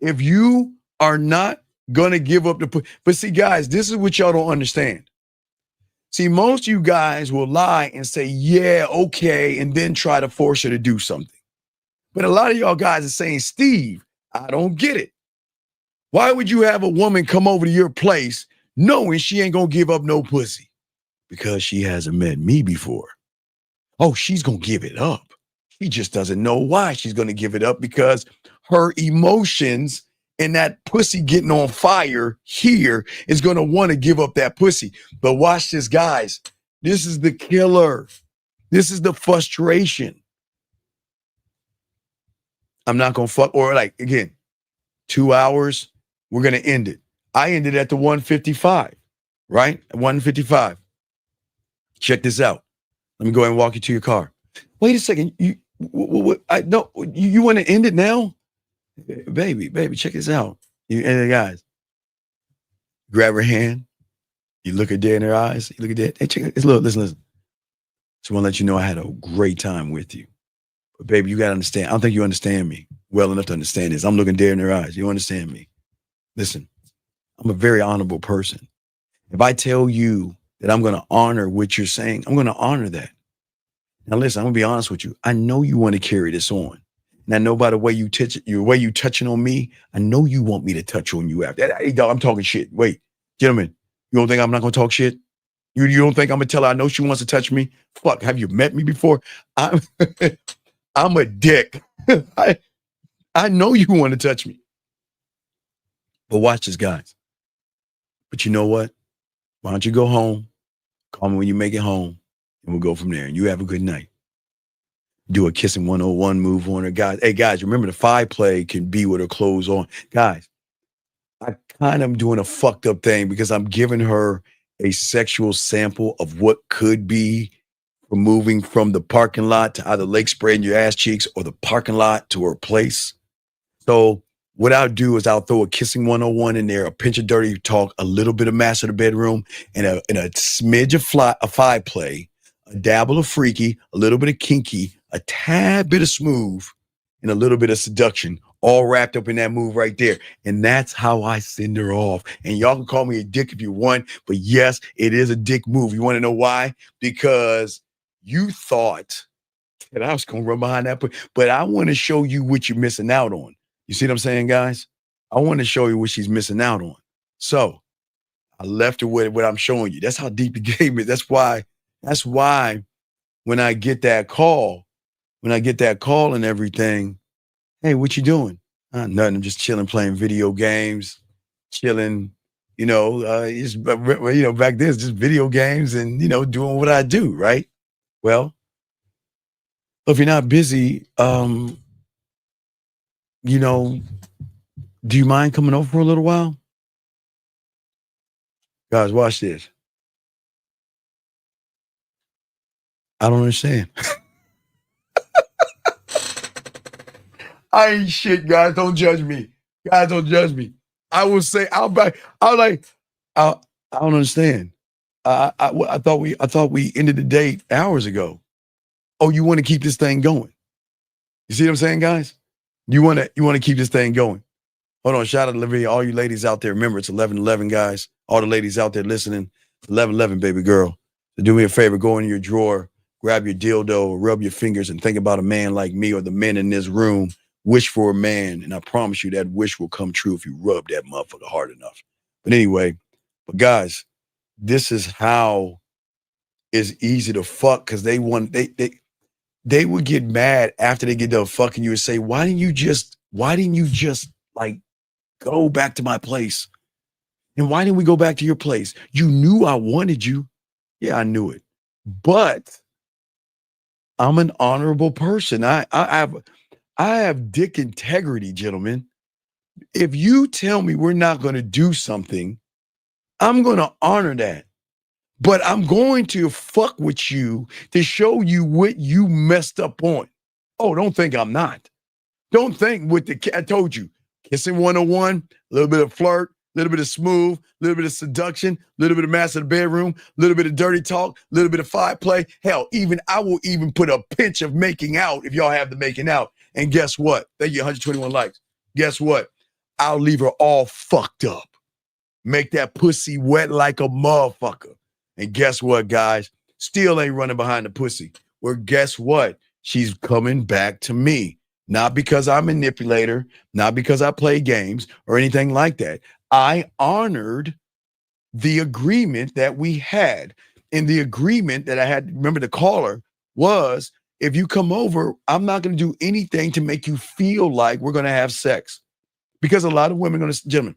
If you are not going to give up but see, guys, this is what y'all don't understand. See, most of you guys will lie and say, yeah, okay, and then try to force her to do something. But a lot of y'all guys are saying, Steve, I don't get it. Why would you have a woman come over to your place knowing she ain't going to give up no pussy? Because she hasn't met me before. Oh, she's going to give it up. She just doesn't know why she's going to give it up, because her emotions and that pussy getting on fire here is going to want to give up that pussy. But watch this, guys. This is the killer. This is the frustration. I'm not going to fuck, or like, again, 2 hours, we're going to end it. I ended at the 1:55, right? At 1:55. Check this out. Let me go ahead and walk you to your car. Wait a second. You want to end it now? Baby, check this out. And guys, grab her hand. You look her dead in her eyes. You look at that. Hey, check it. Look, listen. Just want to let you know I had a great time with you. But baby, you got to understand. I don't think you understand me well enough to understand this. I'm looking dead in her eyes. You understand me? Listen, I'm a very honorable person. If I tell you that I'm going to honor what you're saying, I'm going to honor that. Now, listen, I'm going to be honest with you. I know you want to carry this on. And I know by the way you touch it, your way you touching on me, I know you want me to touch on you after that. Hey, dog, I'm talking shit. Wait, gentlemen, you don't think I'm not going to talk shit? You don't think I'm going to tell her I know she wants to touch me? Fuck, have you met me before? I'm a dick. I know you want to touch me. But watch this, guys. But you know what? Why don't you go home? Call me when you make it home, and we'll go from there. And you have a good night. Do a kissing 101 move on her. Guys, hey, guys, remember the 5 play can be with her clothes on. Guys, I kind of am doing a fucked up thing because I'm giving her a sexual sample of what could be from moving from the parking lot to either lake spreading your ass cheeks or the parking lot to her place. So what I'll do is I'll throw a kissing 101 in there, a pinch of dirty talk, a little bit of master of the bedroom, and a smidge of five play, a dabble of freaky, a little bit of kinky, a tad bit of smooth, and a little bit of seduction, all wrapped up in that move right there. And that's how I send her off. And y'all can call me a dick if you want, but yes, it is a dick move. You want to know why? Because you thought that I was going to run behind that, but I want to show you what you're missing out on. You see what I'm saying, guys? I want to show you what she's missing out on. So I left her with what I'm showing you. That's how deep the game is. That's why when I get that call and everything, hey, what you doing? Nothing. I'm just chilling, playing video games, chilling. Back then it's just video games and doing what I do, right? Well, if you're not busy, do you mind coming over for a little while? Guys, watch this. I don't understand. I ain't shit, guys. Don't judge me. Guys, don't judge me. I will say, I don't understand. I thought we ended the date hours ago. Oh, you want to keep this thing going? You see what I'm saying, guys? You want to keep this thing going? Hold on. Shout out to Olivia, all you ladies out there. Remember, it's 11:11, guys. All the ladies out there listening, 11:11, baby girl. So do me a favor, go into your drawer, grab your dildo, rub your fingers, and think about a man like me or the men in this room. Wish for a man, and I promise you that wish will come true if you rub that motherfucker hard enough. But anyway, guys, this is how it's easy to fuck because they would get mad after they get done fucking you and say, why didn't you just like go back to my place? And why didn't we go back to your place? You knew I wanted you. Yeah, I knew it. But I'm an honorable person. I have dick integrity, gentlemen. If you tell me we're not going to do something, I'm going to honor that. But I'm going to fuck with you to show you what you messed up on. Oh, don't think I'm not. Don't think I told you. Kissing 101, a little bit of flirt, a little bit of smooth, a little bit of seduction, a little bit of master of the bedroom, a little bit of dirty talk, a little bit of five play. Hell, I will even put a pinch of making out if y'all have the making out. And guess what? Thank you, 121 likes. Guess what? I'll leave her all fucked up. Make that pussy wet like a motherfucker. And guess what, guys? Still ain't running behind the pussy. Well, guess what? She's coming back to me. Not because I manipulate her, not because I play games or anything like that. I honored the agreement that we had. And the agreement that I had, remember the caller, was if you come over, I'm not going to do anything to make you feel like we're going to have sex. Because a lot of women are going to, gentlemen,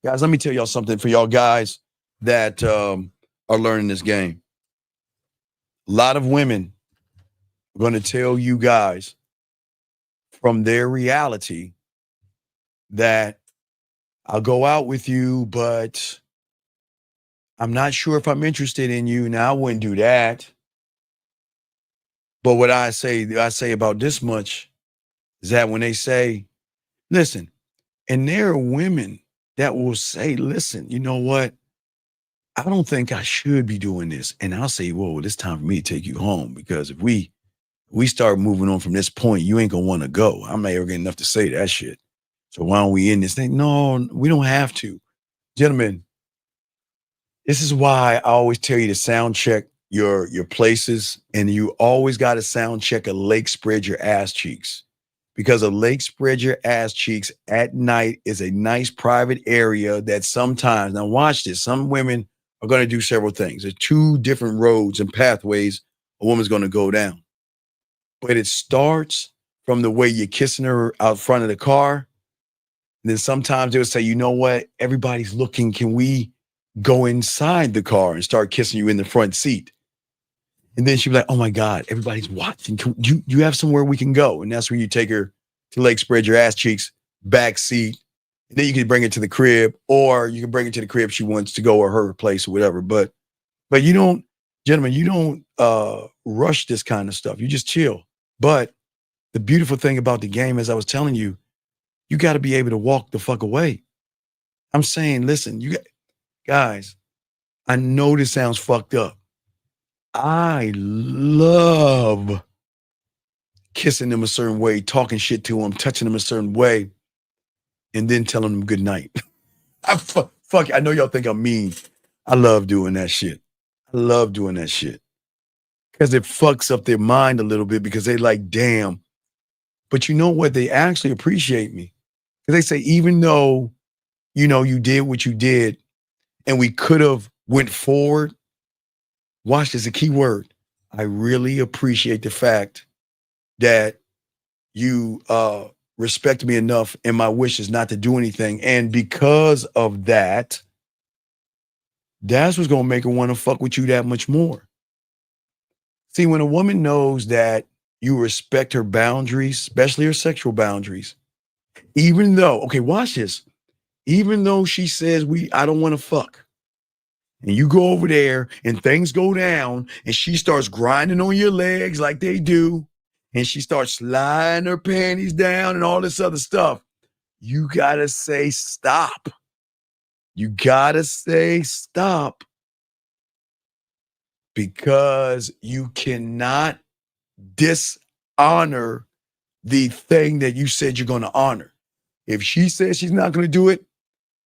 guys, let me tell y'all something for y'all guys that are learning this game. A lot of women are going to tell you guys from their reality that I'll go out with you, but I'm not sure if I'm interested in you. Now, I wouldn't do that. But what I say about this much is that when they say, listen, and there are women that will say, listen, you know what? I don't think I should be doing this. And I'll say, whoa, it's time for me to take you home, because if we start moving on from this point, you ain't gonna want to go. I'm not arrogant enough to say that shit. So why don't we end this thing? No, we don't have to. Gentlemen, this is why I always tell you to sound check your places, and you always got to sound check a lake spread your ass cheeks, because a lake spread your ass cheeks at night is a nice private area that sometimes, now watch this, some women are going to do several things. There's two different roads and pathways a woman's going to go down. But it starts from the way you're kissing her out front of the car. And then sometimes they'll say, you know what? Everybody's looking. Can we go inside the car and start kissing you in the front seat? And then she'll be like, oh my God, everybody's watching. You have somewhere we can go? And that's when you take her to lake spread your ass cheeks, back seat. then you can bring it to the crib, or you can bring it to the crib if she wants to go, or her place or whatever. But you don't, gentlemen, you don't rush this kind of stuff. You just chill. But the beautiful thing about the game, as I was telling you, you got to be able to walk the fuck away. I'm saying, listen, guys, I know this sounds fucked up. I love kissing them a certain way, talking shit to them, touching them a certain way, and then telling them good night. Fuck, I know y'all think I'm mean. I love doing that shit. I love doing that shit. Because it fucks up their mind a little bit, because they like, damn. But you know what? They actually appreciate me. Because they say, even though, you did what you did, and we could have went forward, watch this, a key word. I really appreciate the fact that you respect me enough in my wishes not to do anything. And because of that, that's what's going to make her want to fuck with you that much more. See, when a woman knows that you respect her boundaries, especially her sexual boundaries, even though, okay, watch this, even though she says, I don't want to fuck, and you go over there and things go down and she starts grinding on your legs like they do, and she starts sliding her panties down and all this other stuff, you got to say stop. You got to say stop, because you cannot dishonor the thing that you said you're going to honor. If she says she's not going to do it,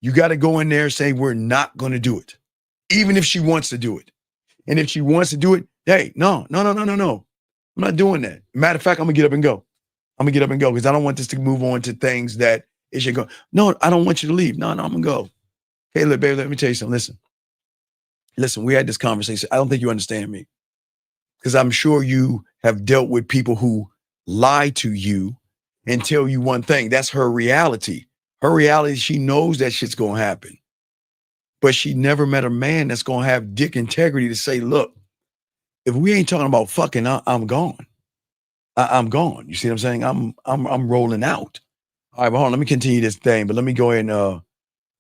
you got to go in there and say, we're not going to do it, even if she wants to do it. And if she wants to do it, hey, no. I'm not doing that. Matter of fact, I'm going to get up and go. Because I don't want this to move on to things that it should go. No, I don't want you to leave. No, I'm going to go. Hey, look, baby, let me tell you something. Listen, we had this conversation. I don't think you understand me, because I'm sure you have dealt with people who lie to you and tell you one thing. That's her reality. Her reality, she knows that shit's going to happen. But she never met a man that's going to have dick integrity to say, look, if we ain't talking about fucking, I'm gone. I'm gone. You see what I'm saying? I'm rolling out. All right, but hold on. Let me continue this thing, but let me go ahead and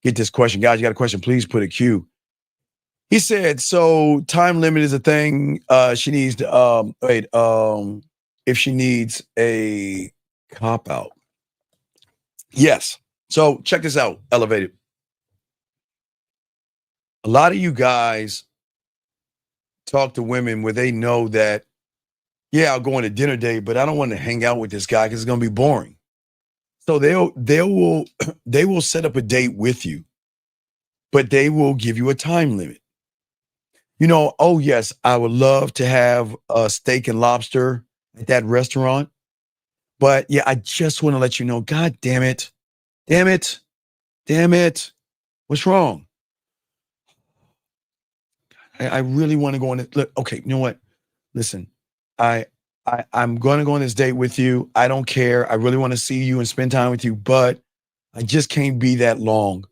get this question. Guys, you got a question? Please put a Q. He said, so time limit is a thing. She needs to, if she needs a cop out. Yes. So check this out, Elevated. A lot of you guys talk to women where they know that, yeah, I'll go on a dinner date, but I don't want to hang out with this guy because it's going to be boring. So they will set up a date with you, but they will give you a time limit. Oh yes, I would love to have a steak and lobster at that restaurant, but yeah, I just want to let you know, God damn it, what's wrong? I really want to go on it. Look, okay, you know what? Listen, I'm going to go on this date with you. I don't care. I really want to see you and spend time with you, but I just can't be that long.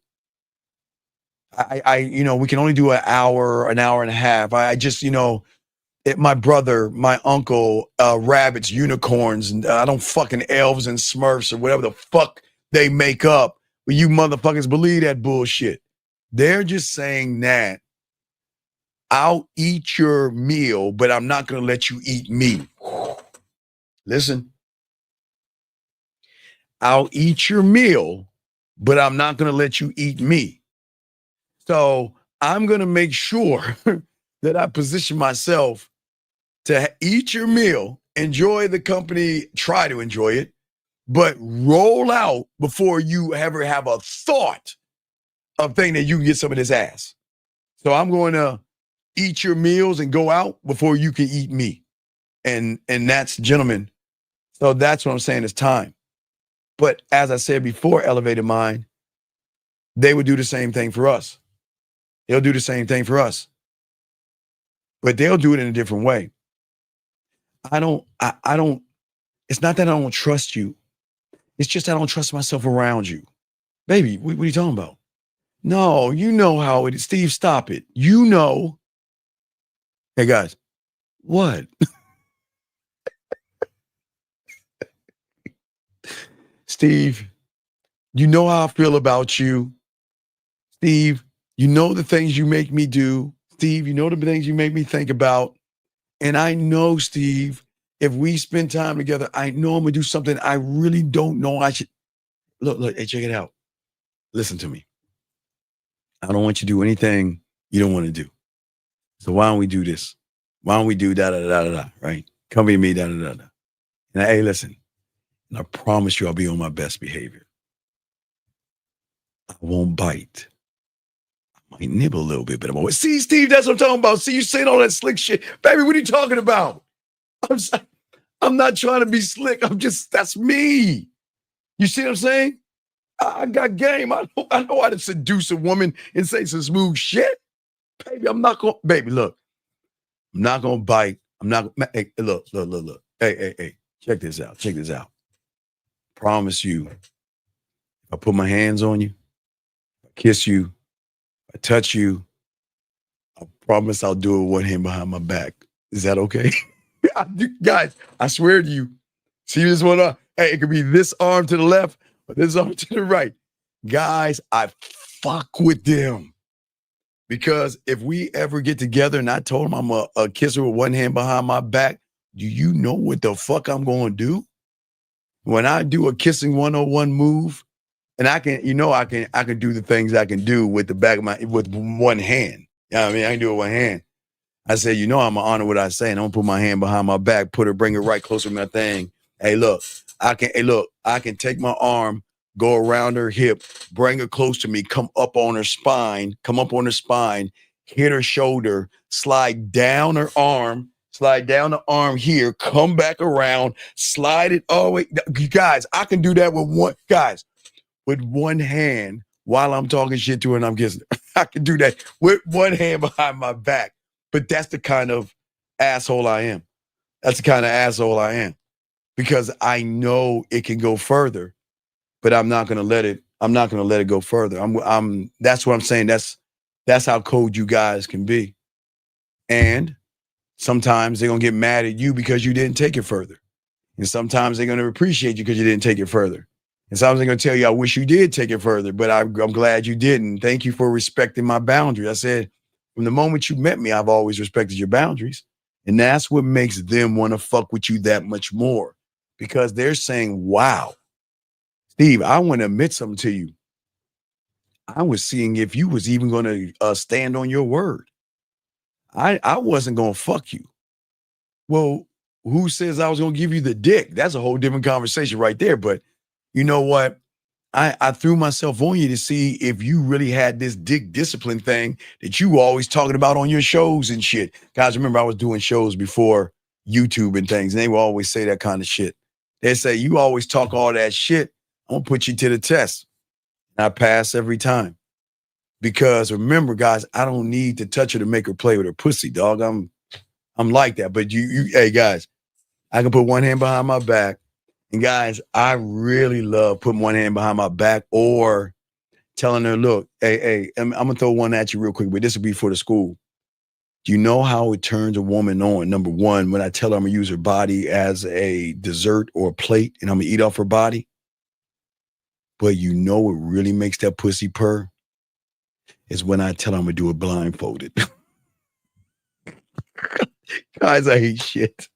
We can only do an hour and a half. I just, my brother, my uncle, rabbits, unicorns, and I don't fucking elves and smurfs or whatever the fuck they make up. But you motherfuckers believe that bullshit. They're just saying that I'll eat your meal, but I'm not going to let you eat me. Listen, I'll eat your meal, but I'm not going to let you eat me. So I'm going to make sure that I position myself to eat your meal, enjoy the company, try to enjoy it, but roll out before you ever have a thought of thinking that you can get some of this ass. So I'm going to eat your meals and go out before you can eat me. And that's, gentlemen. So that's what I'm saying, is time. But as I said before, Elevated Mind, they would do the same thing for us. They'll do the same thing for us. But they'll do it in a different way. I don't, it's not that I don't trust you. It's just I don't trust myself around you. Baby, what are you talking about? No, you know how it is. Steve, stop it. You know. Hey, guys, what? Steve, You know how I feel about you. Steve, you know the things you make me do. Steve, you know the things you make me think about. And I know, Steve, if we spend time together, I know I'm going to do something I really don't know I should. Look, hey, check it out. Listen to me. I don't want you to do anything you don't want to do. So why don't we do this? Why don't we do da-da-da-da-da, right? Come with me, da-da-da-da. And hey, listen, and I promise you I'll be on my best behavior. I won't bite. I might nibble a little bit, but I won't. See, Steve, that's what I'm talking about. See, you saying all that slick shit. Baby, what are you talking about? I'm not trying to be slick. That's me. You see what I'm saying? I got game. I know how to seduce a woman and say some smooth shit. Baby, baby, look. I'm not going to bite. I'm not, hey, look. Hey, check this out. Promise you, if I put my hands on you, I kiss you, I touch you, I promise I'll do it with one hand behind my back. Is that okay? Guys, I swear to you. See this one? Hey, it could be this arm to the left or this arm to the right. Guys, I fuck with them. Because if we ever get together and I told him I'm a kisser with one hand behind my back, do you know what the fuck I'm going to do? When I do a kissing 101 move, and I can do the things I can do with the back of with one hand. You know what I mean? I can do it with one hand. I said, I'm gonna honor what I say, and I'm gonna put my hand behind my back, bring it right closer to my thing. Hey, look, I can take my arm, go around her hip, bring her close to me, come up on her spine, hit her shoulder, slide down the arm here, come back around, slide it all the way. You guys, I can do that with one hand while I'm talking shit to her and I'm kissing her. I can do that with one hand behind my back. But that's the kind of asshole I am. Because I know it can go further, but I'm not gonna let it go further. That's what I'm saying. That's how cold you guys can be. And sometimes they're gonna get mad at you because you didn't take it further. And sometimes they're gonna appreciate you because you didn't take it further. And sometimes they're gonna tell you, I wish you did take it further, but I'm glad you didn't. Thank you for respecting my boundaries. I said, from the moment you met me, I've always respected your boundaries. And that's what makes them want to fuck with you that much more. Because they're saying, wow, Steve, I want to admit something to you. I was seeing if you was even going to stand on your word. I wasn't going to fuck you. Well, who says I was going to give you the dick? That's a whole different conversation right there. But you know what? I threw myself on you to see if you really had this dick discipline thing that you were always talking about on your shows and shit. Guys, remember I was doing shows before YouTube and things, and they would always say that kind of shit. They say, you always talk all that shit. I'm going to put you to the test. And I pass every time. Because remember, guys, I don't need to touch her to make her play with her pussy, dog. I'm like that. But hey, guys, I can put one hand behind my back. And guys, I really love putting one hand behind my back or telling her, look, hey, I'm going to throw one at you real quick, but this will be for the school. Do you know how it turns a woman on? Number one, when I tell her I'm going to use her body as a dessert or a plate and I'm going to eat off her body. But you know what really makes that pussy purr? Is when I tell her I'm going to do it blindfolded. Guys, I hate shit.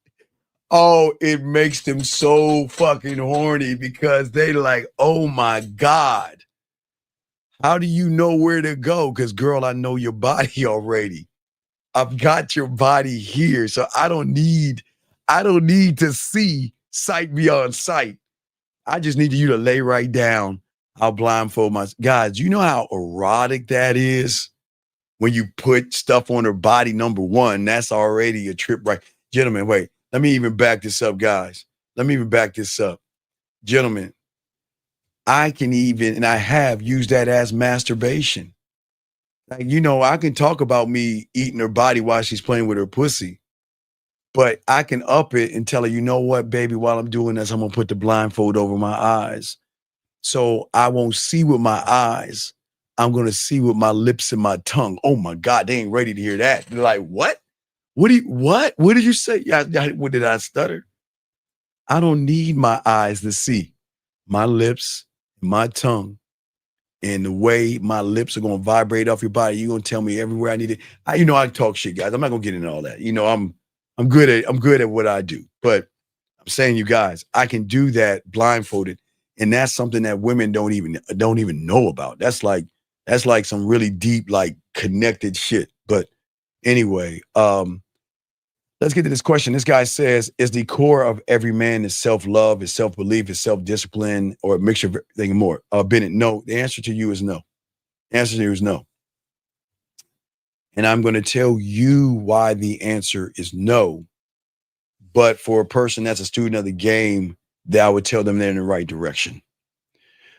Oh, it makes them so fucking horny because they like, oh my God. How do you know where to go? Because girl, I know your body already. I've got your body here. So I don't need to see sight beyond sight. I just need you to lay right down. I'll blindfold my guys. You know how erotic that is? When you put stuff on her body, number one, that's already a trip, right? Gentlemen, wait. Let me even back this up, guys. Gentlemen, I can even, and I have used that as masturbation. Like, I can talk about me eating her body while she's playing with her pussy, but I can up it and tell her, you know what, baby, while I'm doing this, I'm going to put the blindfold over my eyes. So I won't see with my eyes. I'm going to see with my lips and my tongue. Oh my God, they ain't ready to hear that. They're like, what? What did you say? What did I stutter? I don't need my eyes to see. My lips my tongue, and the way my lips are going to vibrate off your body, you're going to tell me everywhere I need it. I talk shit, guys. I'm not going to get into all that. I'm good at what I do, but I'm saying, you guys, I can do that blindfolded. And that's something that women don't even know about. That's like some really deep, like connected shit. But anyway, let's get to this question. This guy says, is the core of every man is self-love, is self-belief, is self-discipline, or a mixture of everything and more? Bennett, no. The answer to you is no. The answer to you is no. And I'm going to tell you why the answer is no. But for a person that's a student of the game, that I would tell them they're in the right direction.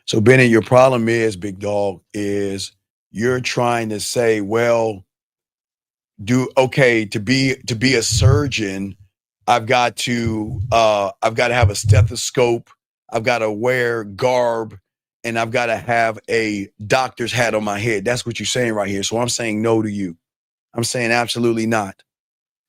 So Bennett, your problem is, big dog, is you're trying to say, well, to be a surgeon, I've got to have a stethoscope, I've got to wear garb, and I've got to have a doctor's hat on my head. That's what you're saying right here. So I'm saying no to you. I'm saying absolutely not.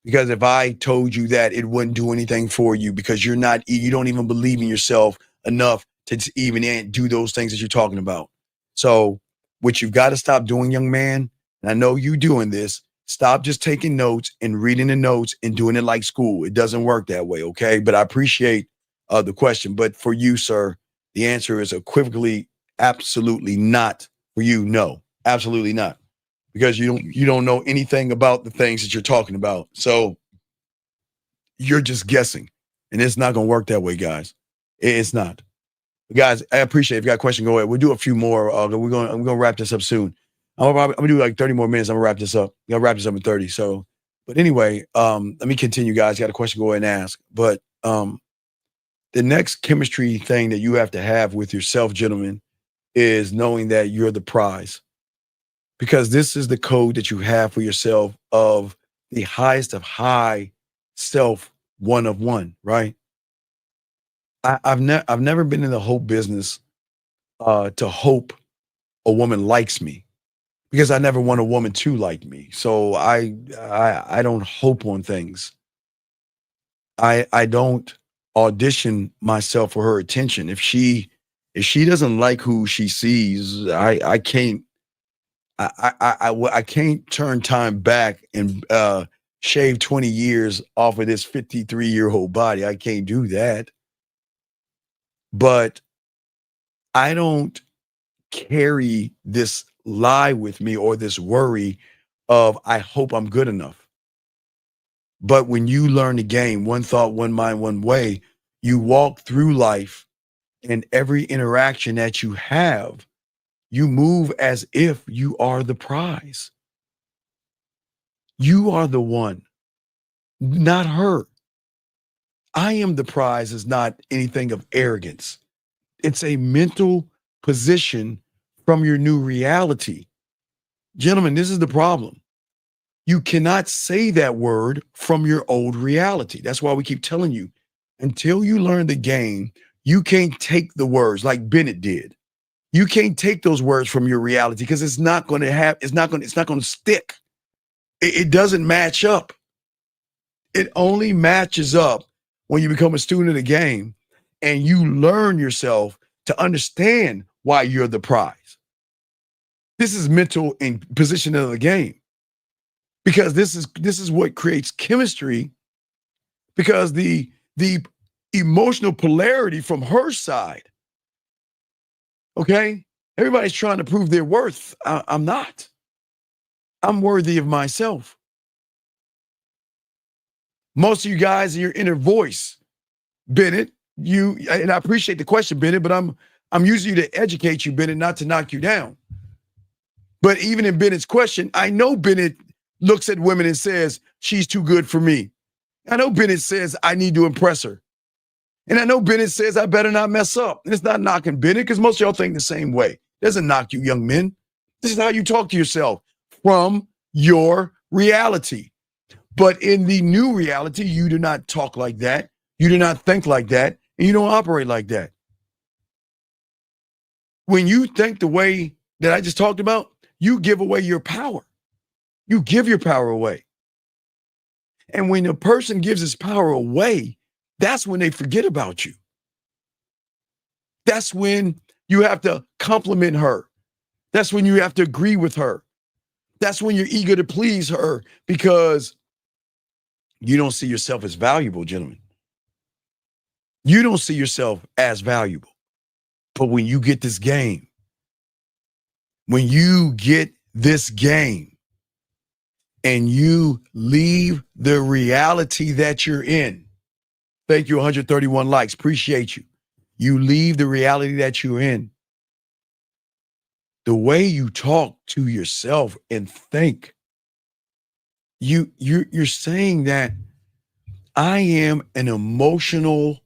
Because if I told you that, it wouldn't do anything for you, because you don't even believe in yourself enough to even do those things that you're talking about. So what you've got to stop doing, young man, and I know you doing this, stop just taking notes and reading the notes and doing it like school. It doesn't work that way, okay? But I appreciate the question. But for you, sir, the answer is equivocally absolutely not. For you, no, absolutely not. Because you don't know anything about the things that you're talking about. So you're just guessing. And it's not going to work that way, guys. It's not. Guys, I appreciate it. If you got a question, go ahead. We'll do a few more. I'm going to wrap this up soon. I'm going to do like 30 more minutes. I'm going to wrap this up. I'm going to wrap this up in 30. So, but anyway, let me continue, guys. You got a question, go ahead and ask. But the next chemistry thing that you have to have with yourself, gentlemen, is knowing that you're the prize. Because this is the code that you have for yourself of the highest of high self, one of one, right? I've never been in the hope business to hope a woman likes me, because I never want a woman to like me. So I don't hope on things. I don't audition myself for her attention. If she doesn't like who she sees, I can't. I can't turn time back and shave 20 years off of this 53-year-old body. I can't do that. But I don't carry this lie with me or this worry of, I hope I'm good enough. But when you learn the game, one thought, one mind, one way, you walk through life, and every interaction that you have, you move as if you are the prize. You are the one, not her. I am the prize is not anything of arrogance. It's a mental position from your new reality. Gentlemen, this is the problem. You cannot say that word from your old reality. That's why we keep telling you, until you learn the game, you can't take the words like Bennett did. You can't take those words from your reality, because it's not going to stick. It doesn't match up. It only matches up when you become a student of the game and you learn yourself to understand why you're the prize. This is mental and positioning of the game, because this is what creates chemistry, because the emotional polarity from her side. Okay? Everybody's trying to prove their worth. I'm not. I'm worthy of myself. Most of you guys in your inner voice, Bennett, and I appreciate the question, Bennett, but I'm using you to educate you, Bennett, not to knock you down. But even in Bennett's question, I know Bennett looks at women and says, she's too good for me. I know Bennett says, I need to impress her. And I know Bennett says, I better not mess up. And it's not knocking Bennett, because most of y'all think the same way. It doesn't knock you, young men. This is how you talk to yourself, from your reality. But in the new reality, you do not talk like that. You do not think like that. And you don't operate like that. When you think the way that I just talked about, you give away your power. You give your power away. And when a person gives his power away, that's when they forget about you. That's when You have to compliment her. That's when you have to agree with her. That's when you're eager to please her because you don't see yourself as valuable, gentlemen. You don't see yourself as valuable. But when you get this game, and you leave the reality that you're in, thank you, 131 likes, appreciate you. You leave the reality that you're in. The way you talk to yourself and think, you're saying that I am an emotional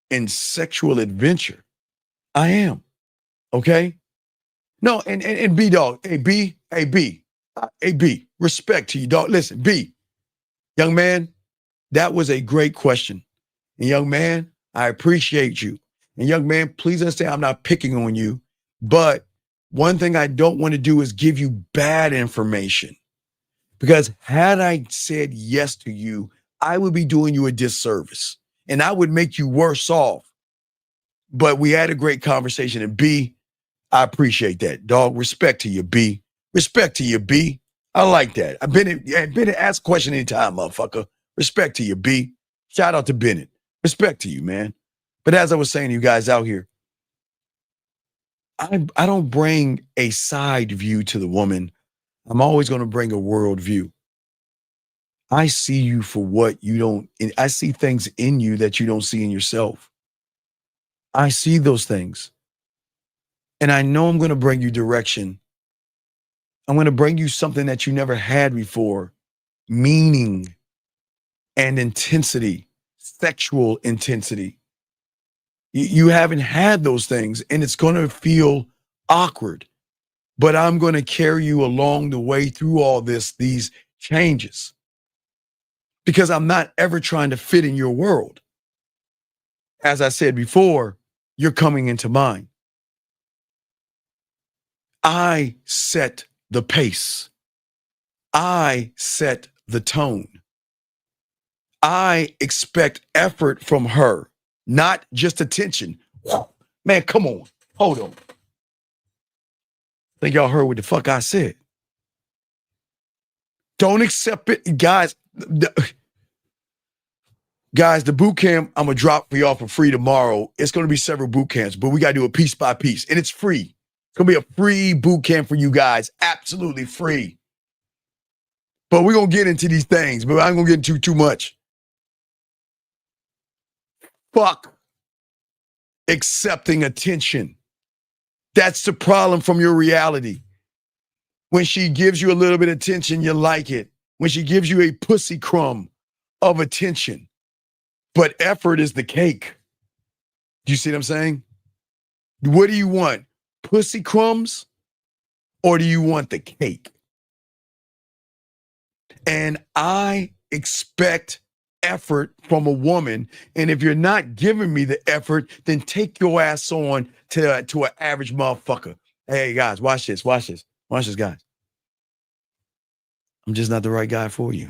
and sexual adventure. I am. Okay? No, and B dog, hey B, respect to you, dog. Listen, B, young man, that was a great question. And young man, I appreciate you. And young man, please understand I'm not picking on you, but one thing I don't want to do is give you bad information. Because had I said yes to you, I would be doing you a disservice and I would make you worse off. But we had a great conversation, and B, I appreciate that, dog. Respect to you, B. Respect to you, B. I like that. I've been asked a question anytime, motherfucker. Respect to you, B. Shout out to Bennett. Respect to you, man. But as I was saying to you guys out here, I don't bring a side view to the woman. I'm always going to bring a world view. I see you for what you don't, I see things in you that you don't see in yourself. I see those things. And I know I'm going to bring you direction. I'm going to bring you something that you never had before, meaning and intensity, sexual intensity. You haven't had those things, and it's going to feel awkward, but I'm going to carry you along the way through all these changes, because I'm not ever trying to fit in your world. As I said before, you're coming into mine. I set the pace. I set the tone. I expect effort from her, not just attention. Man, come on. Hold on. Think y'all heard what the fuck I said. Don't accept it. Guys, the boot camp I'm going to drop for y'all for free tomorrow. It's going to be several boot camps, but we got to do it piece by piece, and it's free. It's going to be a free boot camp for you guys. Absolutely free. But we're going to get into these things, but I'm going to get into too much. Fuck accepting attention. That's the problem from your reality. When she gives you a little bit of attention, you like it. When she gives you a pussy crumb of attention, but effort is the cake. Do you see what I'm saying? What do you want? Pussy crumbs, or do you want the cake? And I expect effort from a woman. And if you're not giving me the effort, then take your ass on to an average motherfucker. Hey guys, watch this, guys. I'm just not the right guy for you.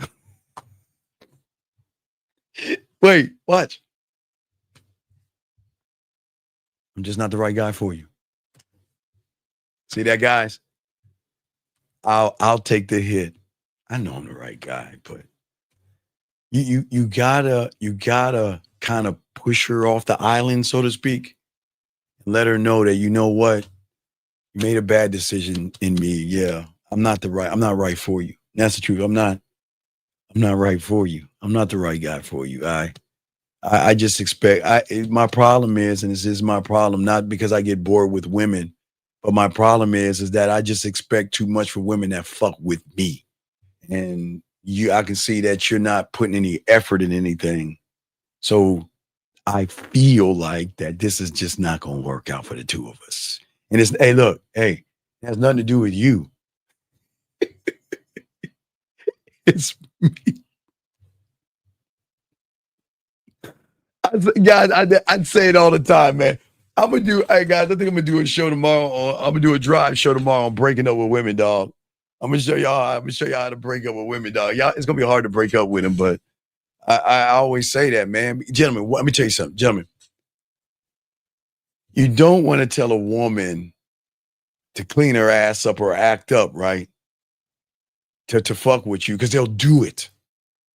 Wait, watch. I'm just not the right guy for you. See that, guys? I'll take the hit. I know I'm the right guy, but you gotta kind of push her off the island, so to speak, and let her know that, you know what, you made a bad decision in me. Yeah, I'm not right for you. That's the truth. I'm not right for you. I'm not the right guy for you. I just expect, my problem is, and this is my problem, not because I get bored with women, but my problem is that I just expect too much for women that fuck with me. And I can see that you're not putting any effort in anything. So I feel like that this is just not going to work out for the two of us. And it's, hey, look, it has nothing to do with you. It's me. I'd say it all the time, man. Hey guys, I think I'm gonna do a show tomorrow. I'm gonna do a drive show tomorrow on breaking up with women, dog. I'm gonna show y'all how to break up with women, dog. Y'all, it's gonna be hard to break up with them, but I always say that, man. Gentlemen, let me tell you something, gentlemen. You don't want to tell a woman to clean her ass up or act up, right? To fuck with you, because they'll do it.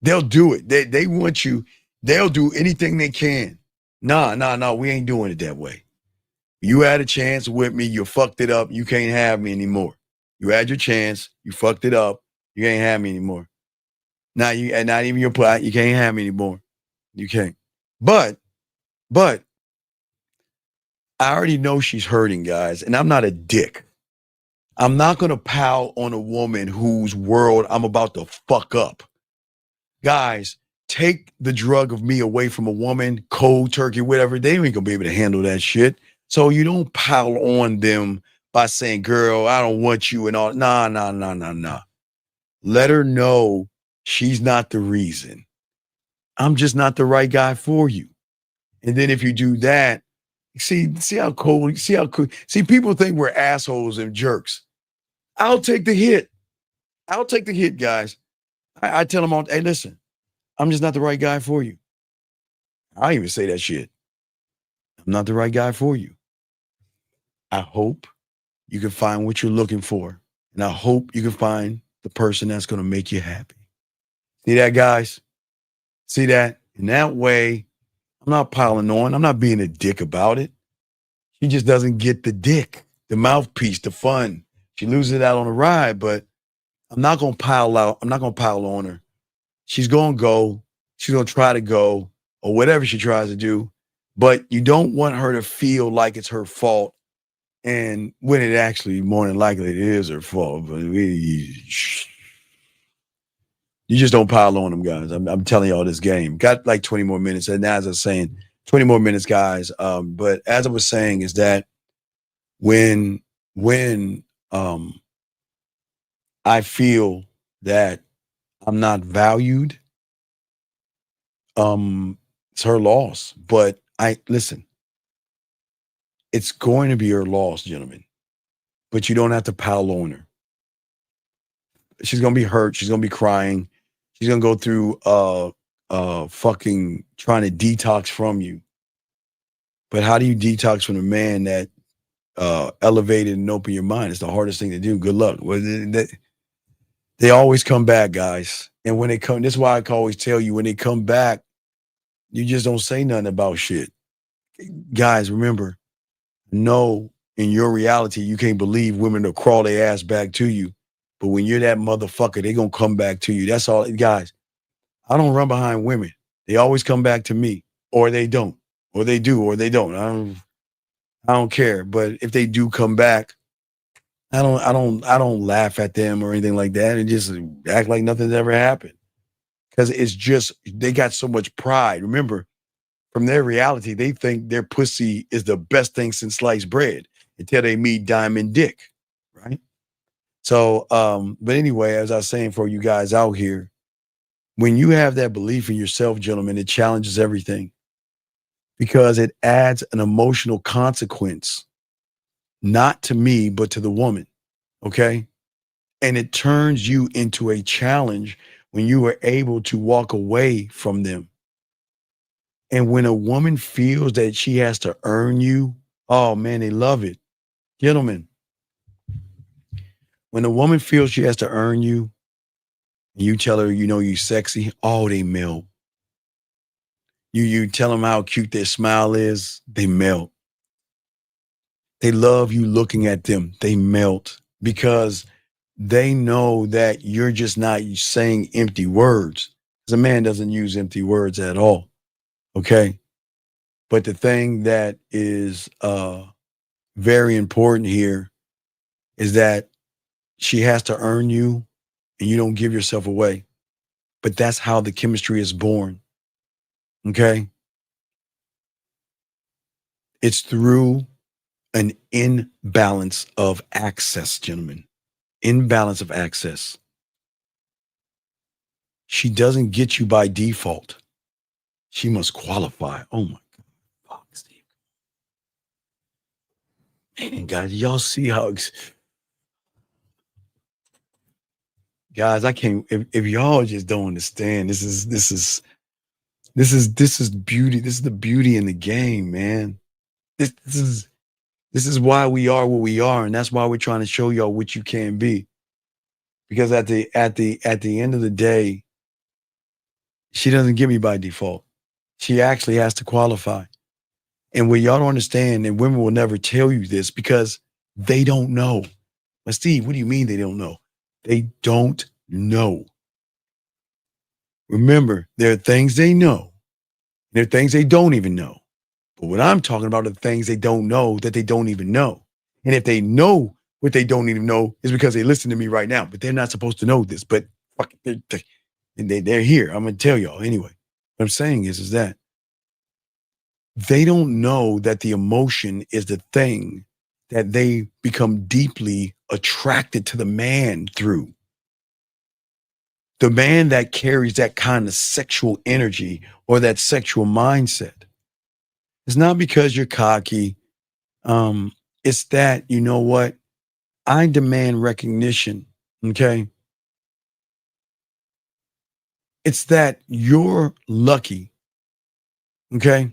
They'll do it. They want you. They'll do anything they can. Nah, we ain't doing it that way. You had a chance with me. You fucked it up. You can't have me anymore. You had your chance. You fucked it up. You can't have me anymore. Now you, and not even your plot. You can't have me anymore. You can't. But I already know she's hurting, guys, and I'm not a dick. I'm not gonna pile on a woman whose world I'm about to fuck up. Guys, take the drug of me away from a woman, cold turkey, whatever. They ain't gonna be able to handle that shit. So you don't pile on them by saying, girl, I don't want you and all. Nah. Let her know she's not the reason. I'm just not the right guy for you. And then if you do that, see how cold, see, people think we're assholes and jerks. I'll take the hit. Guys. I tell them all, hey, listen, I'm just not the right guy for you. I even say that shit. I'm not the right guy for you. I hope you can find what you're looking for. And I hope you can find the person that's going to make you happy. See that, guys? See that? In that way, I'm not piling on. I'm not being a dick about it. She just doesn't get the dick, the mouthpiece, the fun. She loses out on the ride, but I'm not going to pile out. I'm not going to pile on her. She's going to go. She's going to try to go or whatever she tries to do. But you don't want her to feel like it's her fault. And when it actually, more than likely, it is her fault. But you just don't pile on them, guys. I'm telling y'all this game. Got like 20 more minutes. And as I was saying, 20 more minutes, guys. But as I was saying is that when I feel that I'm not valued, it's her loss. But listen, it's going to be her loss, gentlemen. But you don't have to pile on her. She's gonna be hurt. She's gonna be crying. She's gonna go through fucking trying to detox from you. But how do you detox from a man that elevated and open your mind? It's the hardest thing to do. Good luck. Well, they always come back, guys. And when they come, this is why I can always tell you, when they come back, you just don't say nothing about shit. Guys, remember, no, in your reality, you can't believe women will crawl their ass back to you. But when you're that motherfucker, they're going to come back to you. That's all. Guys, I don't run behind women. They always come back to me, or they don't, or they do, or they don't. I don't care. But if they do come back, I don't laugh at them or anything like that and just act like nothing's ever happened. Because it's just, they got so much pride. Remember, from their reality, they think their pussy is the best thing since sliced bread until they meet Diamond Dick, right? So, but anyway, as I was saying for you guys out here, when you have that belief in yourself, gentlemen, it challenges everything because it adds an emotional consequence, not to me, but to the woman. Okay. And it turns you into a challenge when you are able to walk away from them. And when a woman feels that she has to earn you, oh man, they love it. Gentlemen, when a woman feels she has to earn you, and you tell her, you know, you sexy, oh, they melt. You tell them how cute their smile is, they melt. They love you looking at them, they melt because they know that you're just not saying empty words. Because a man doesn't use empty words at all. Okay. But the thing that is very important here is that she has to earn you and you don't give yourself away. But that's how the chemistry is born. Okay. It's through an imbalance of access, gentlemen. Imbalance of access. She doesn't get you by default. She must qualify. Oh my God. Fuck, Steve. Man, guys, y'all see how guys, I can't, if y'all just don't understand, this is beauty. This is the beauty in the game, man. This is why we are what we are, and that's why we're trying to show y'all what you can be. Because at the end of the day, she doesn't give me by default. She actually has to qualify. And what y'all don't understand, and women will never tell you this because they don't know. But Steve, what do you mean they don't know? They don't know. Remember, there are things they know. There are things they don't even know. But what I'm talking about are the things they don't know that they don't even know. And if they know what they don't even know, it's because they listen to me right now. But they're not supposed to know this. But fuck, they're here. I'm going to tell y'all anyway. What I'm saying is that they don't know that the emotion is the thing that they become deeply attracted to the man through. The man that carries that kind of sexual energy or that sexual mindset. It's not because you're cocky. It's that, you know what? I demand recognition. Okay. It's that you're lucky. Okay.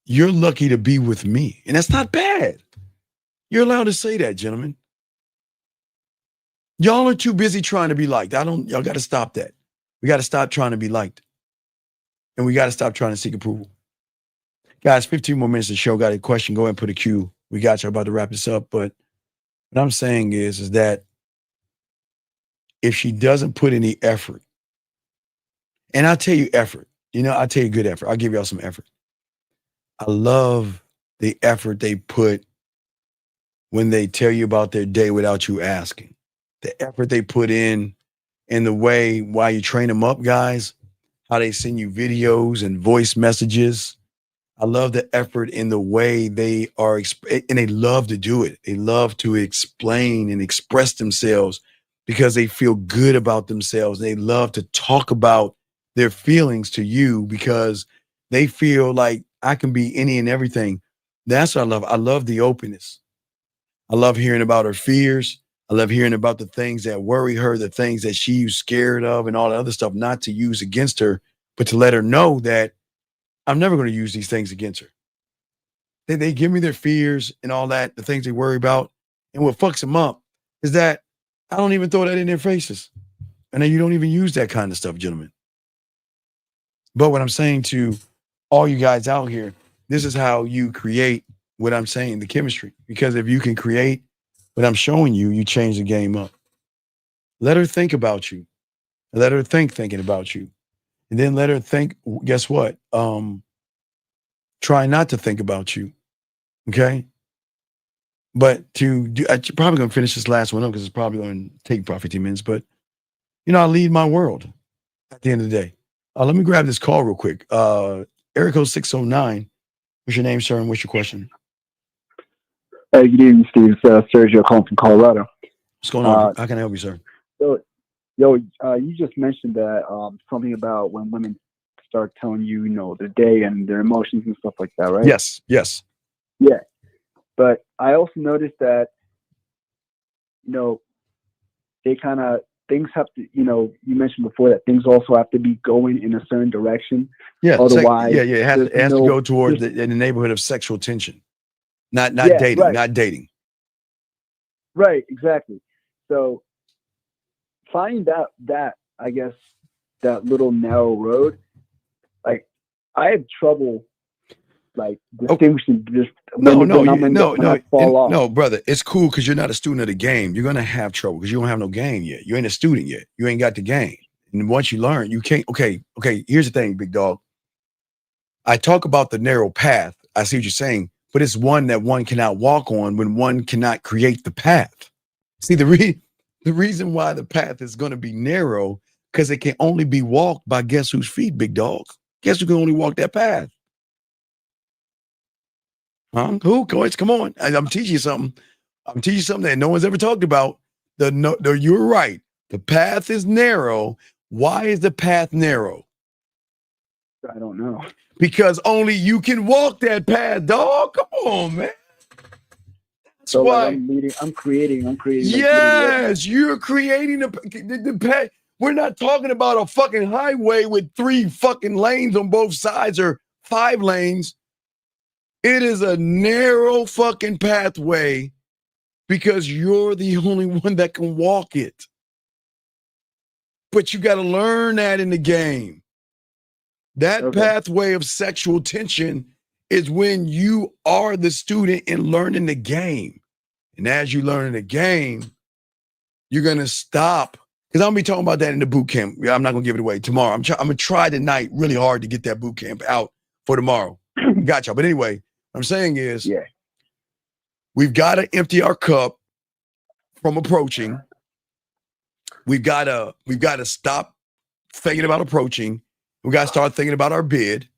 You're lucky to be with me. And that's not bad. You're allowed to say that, gentlemen. Y'all are too busy trying to be liked. Y'all got to stop that. We got to stop trying to be liked. And we got to stop trying to seek approval. Guys, 15 more minutes of the show. Got a question? Go ahead and put a cue. We got you about to wrap this up. But what I'm saying is that if she doesn't put any effort, and I'll tell you effort, I'll tell you good effort. I'll give y'all some effort. I love the effort they put when they tell you about their day without you asking. The effort they put in the way while you train them up, guys, how they send you videos and voice messages. I love the effort in the way they are, and they love to do it. They love to explain and express themselves because they feel good about themselves. They love to talk about their feelings to you because they feel like I can be any and everything. That's what I love. I love the openness. I love hearing about her fears. I love hearing about the things that worry her, the things that she's scared of and all the other stuff, not to use against her, but to let her know that I'm never going to use these things against her. They give me their fears and all that, the things they worry about. And what fucks them up is that I don't even throw that in their faces. And then you don't even use that kind of stuff, gentlemen. But what I'm saying to all you guys out here, this is how you create what I'm saying, the chemistry. Because if you can create what I'm showing you, you change the game up. Let her think about you. Let her thinking about you. And then let her think, guess what? Try not to think about you. Okay? But I'm probably going to finish this last one up because it's probably going to take probably 15 minutes. But, I lead my world at the end of the day. Let me grab this call real quick. Area code 609. What's your name, sir, and what's your question? Hey, good evening, Steve. Sergio calling from Colorado. What's going on? How can I help you, sir? You just mentioned that something about when women start telling you, their day and their emotions and stuff like that, right? Yes. Yeah. But I also noticed that, they kind of, things have to, you mentioned before that things also have to be going in a certain direction. Yeah. Otherwise, it has to go toward in the neighborhood of sexual tension. Not dating, right. not dating. Right, exactly. So find that I guess that little narrow road, like I have trouble distinguishing just no, brother. It's cool because you're not a student of the game. You're gonna have trouble because you don't have no game yet. You ain't a student yet. You ain't got the game. And once you learn, you can't. Okay. Here's the thing, big dog. I talk about the narrow path. I see what you're saying, but it's one that one cannot walk on when one cannot create the path. See, the reason why the path is going to be narrow because it can only be walked by guess whose feet, big dog? Guess who can only walk that path? Huh? Who? Come on. I'm teaching you something. I'm teaching you something that no one's ever talked about. You're right. The path is narrow. Why is the path narrow? I don't know. Because only you can walk that path, dog. Come on, man. That's why. I'm creating. Yes, you're creating the path. We're not talking about a fucking highway with 3 fucking lanes on both sides or 5 lanes. It is a narrow fucking pathway because you're the only one that can walk it. But you got to learn that in the game. That pathway of sexual tension is when you are the student and learning the game. And as you learn the game, you're going to stop. Because I'm going to be talking about that in the boot camp. I'm not going to give it away tomorrow. I'm going to try tonight really hard to get that boot camp out for tomorrow. Gotcha. But anyway, what I'm saying is we've got to empty our cup from approaching. We've got to stop thinking about approaching. We got to start thinking about our bid.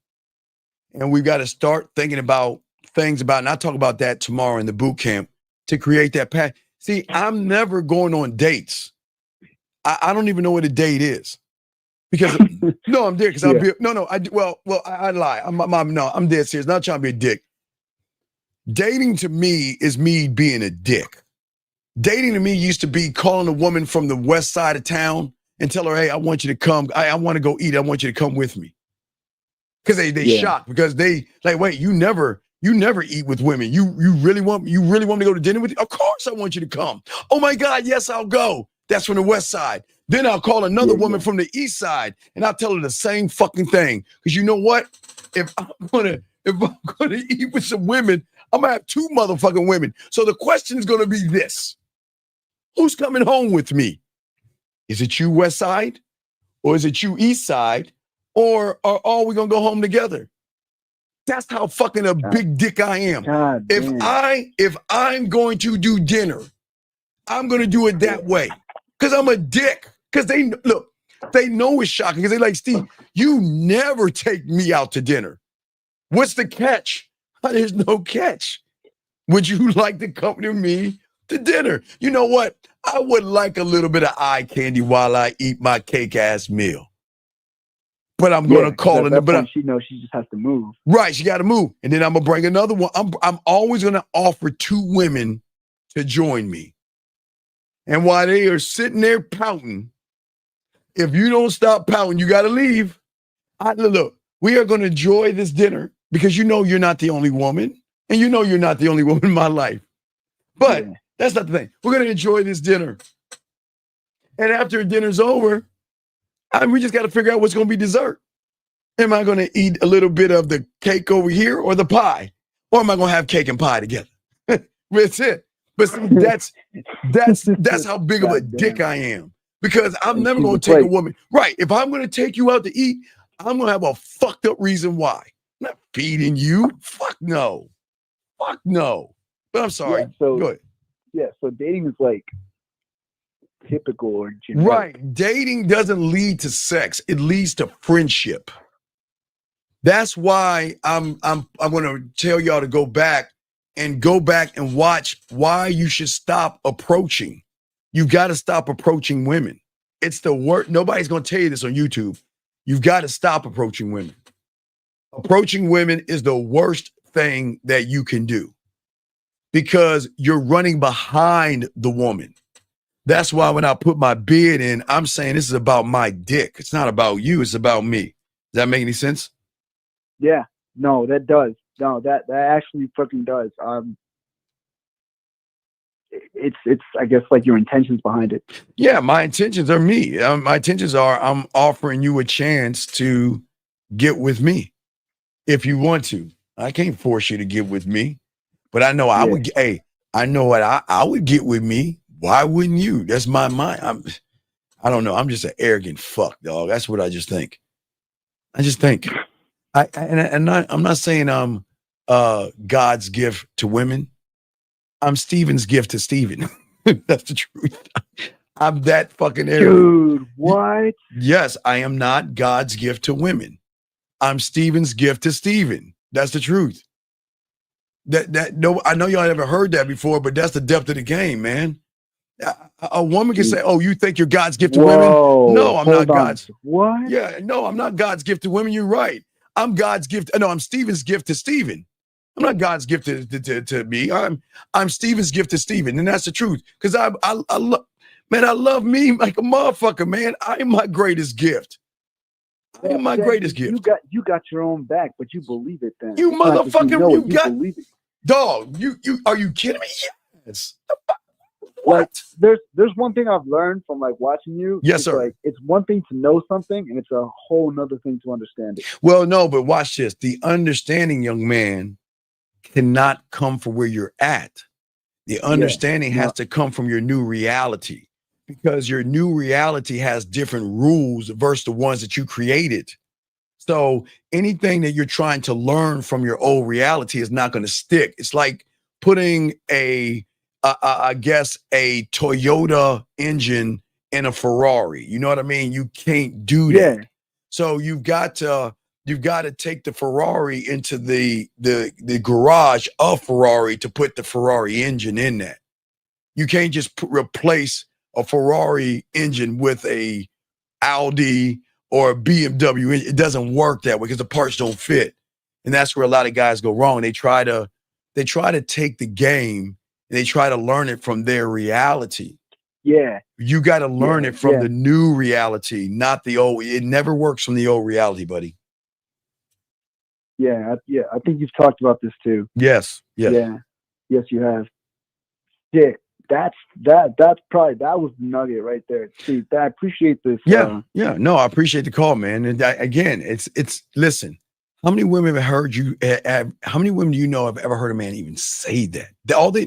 And we've got to start thinking about things about, and I'll talk about that tomorrow in the boot camp to create that path. See, I'm never going on dates. I don't even know what a date is. Because no, I'm dead. Because I lie. I'm dead serious. Not trying to be a dick. Dating to me is me being a dick. Dating to me used to be calling a woman from the west side of town and tell her, hey, I want you to come. I want to go eat. I want you to come with me. Because they shocked because they like, wait, you never eat with women. You really want me to go to dinner with you? Of course I want you to come. Oh my God, yes, I'll go. That's from the west side. Then I'll call another woman from the east side and I'll tell her the same fucking thing. Because you know what? If I'm gonna eat with some women, I'm gonna have two motherfucking women. So the question is gonna be this: who's coming home with me? Is it you west side? Or is it you east side? Or are we gonna go home together? That's how fucking a big dick I am. If I'm going to do dinner, I'm gonna do it that way. Cause I'm a dick. Cause they know it's shocking. Cause they like, Steve, you never take me out to dinner. What's the catch? There's no catch. Would you like to accompany me to dinner? You know what? I would like a little bit of eye candy while I eat my cake ass meal. But I'm going to call it. But she knows she just has to move. Right, she got to move, and then I'm gonna bring another one. I'm always going to offer two women to join me, and while they are sitting there pouting, if you don't stop pouting, you got to leave. Look, we are going to enjoy this dinner because you know you're not the only woman, and you know you're not the only woman in my life. But that's not the thing. We're going to enjoy this dinner, and after dinner's over, we just got to figure out what's going to be dessert. Am I going to eat a little bit of the cake over here or the pie? Or am I going to have cake and pie together? That's it. But see, that's how big of a dick I am. Because I'm never going to take a woman. Right. If I'm going to take you out to eat, I'm going to have a fucked up reason why. I'm not feeding you. Fuck no. Fuck no. But I'm sorry. Go ahead. Yeah, so dating is like typical or generic. Right. Dating doesn't lead to sex. It leads to friendship. That's why I'm going to tell y'all to go back and watch why you should stop approaching. You got to stop approaching women. It's the worst. Nobody's going to tell you this on YouTube. You've got to stop approaching women. Approaching women is the worst thing that you can do because you're running behind the woman. That's why when I put my bid in, I'm saying this is about my dick. It's not about you. It's about me. Does that make any sense? Yeah. No, that does. No, that actually fucking does. It's I guess like your intentions behind it. Yeah, my intentions are me. My intentions are I'm offering you a chance to get with me if you want to. I can't force you to get with me, but I know I would. Hey, I know what I would get with me. Why wouldn't you? That's my mind. I don't know. I'm just an arrogant fuck, dog. That's what I just think. I'm not saying I'm God's gift to women. I'm Steven's gift to Steven. That's the truth. I'm that fucking arrogant. Dude, what? Yes, I am not God's gift to women. I'm Steven's gift to Steven. That's the truth. No, I know y'all never heard that before, but that's the depth of the game, man. A woman can say, "Oh, you think you're God's gift to women?" No, I'm not God's. What? Yeah, no, I'm not God's gift to women. You're right. I'm God's gift. No, I'm Steven's gift to Steven. I'm not God's gift to me. I'm Steven's gift to Steven, and that's the truth. Because I love me like a motherfucker, man. I am my greatest gift. I am my greatest gift. You got your own back, but you believe it then. You motherfucker, you believe it. Dog, you are you kidding me? Yes. Like there's one thing I've learned from like watching you. Yes, it's sir. Like it's one thing to know something, and it's a whole nother thing to understand it. Well, no, but watch this. The understanding, young man, cannot come from where you're at. The understanding has to come from your new reality, because your new reality has different rules versus the ones that you created. So anything that you're trying to learn from your old reality is not going to stick. It's like putting I guess a Toyota engine in a Ferrari. You know what I mean? You can't do that. So you've got to take the Ferrari into the garage of Ferrari to put the Ferrari engine in that. You can't just replace a Ferrari engine with a Audi or a BMW. It doesn't work that way because the parts don't fit. And that's where a lot of guys go wrong. They try to take the game and they try to learn it from their reality. Yeah. You got to learn it from the new reality, not the old. It never works from the old reality, buddy. Yeah. I think you've talked about this too. Yes. Yeah. Yes, you have. Yeah. That was the nugget right there. See, I appreciate this. No, I appreciate the call, man. And again, it's listen. How many women have heard you? How many women do you know have ever heard a man even say that? All they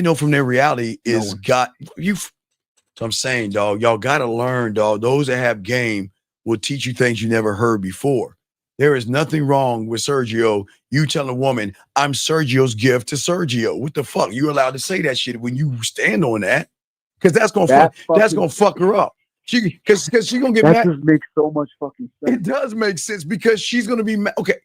know from their reality is God. So I'm saying, dog, y'all got to learn, dog. Those that have game will teach you things you never heard before. There is nothing wrong with Sergio. You tell a woman, I'm Sergio's gift to Sergio. What the fuck? You're allowed to say that shit when you stand on that, because that's gonna fuck her up. Because she's gonna get mad. That just makes so much fucking sense. It does make sense because she's gonna be mad. Okay,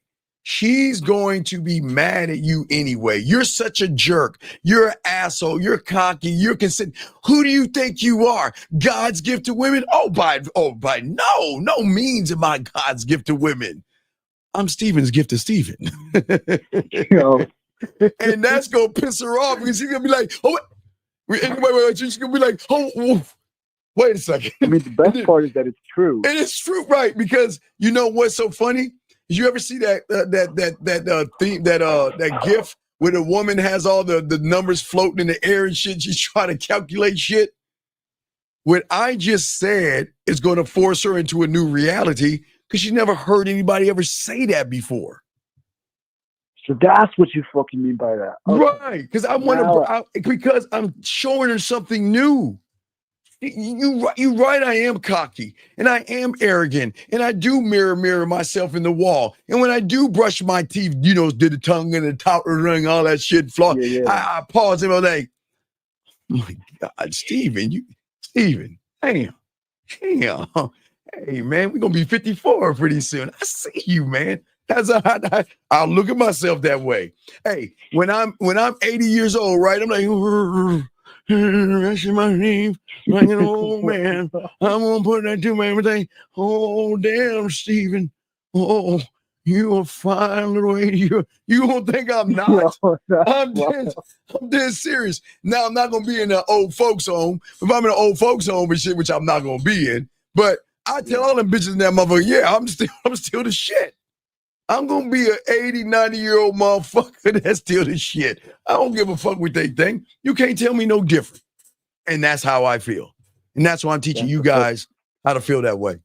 she's going to be mad at you anyway. You're such a jerk. You're an asshole. You're cocky. You're conceited. Who do you think you are? God's gift to women? By no means am I God's gift to women. I'm Steven's gift to Steven. And that's gonna piss her off because she's gonna be like, oh, wait. She's gonna be like, oh, wait a second. I mean, the best part is that it's true. And it's true, right? Because you know what's so funny? Did you ever see that GIF where the woman has all the numbers floating in the air and shit? She's trying to calculate shit. What I just said is going to force her into a new reality, because she never heard anybody ever say that before. So that's what you fucking mean by that. Okay. Right. Because because I'm showing her something new. You right, I am cocky and I am arrogant and I do mirror myself in the wall. And when I do brush my teeth, did the tongue and the top ring, all that shit flaw. I pause and I'm like, oh my God, Steven, damn. Hey man, we're gonna be 54 pretty soon. I see you, man. I'll look at myself that way. Hey, when I'm 80 years old, right? I'm like, that's my name, like an old man. I'm gonna put that to everything. Oh damn, Steven. Oh, you a fine little 80-year-old. You don't think I'm not? I'm dead serious. Now I'm not gonna be in an old folks home. If I'm in an old folks home and shit, which I'm not gonna be in, but I tell all them bitches in that motherfucker, I'm still the shit. I'm going to be an 80, 90-year-old motherfucker that's still the shit. I don't give a fuck what they think. You can't tell me no different. And that's how I feel. And that's why I'm teaching you guys how to feel that way.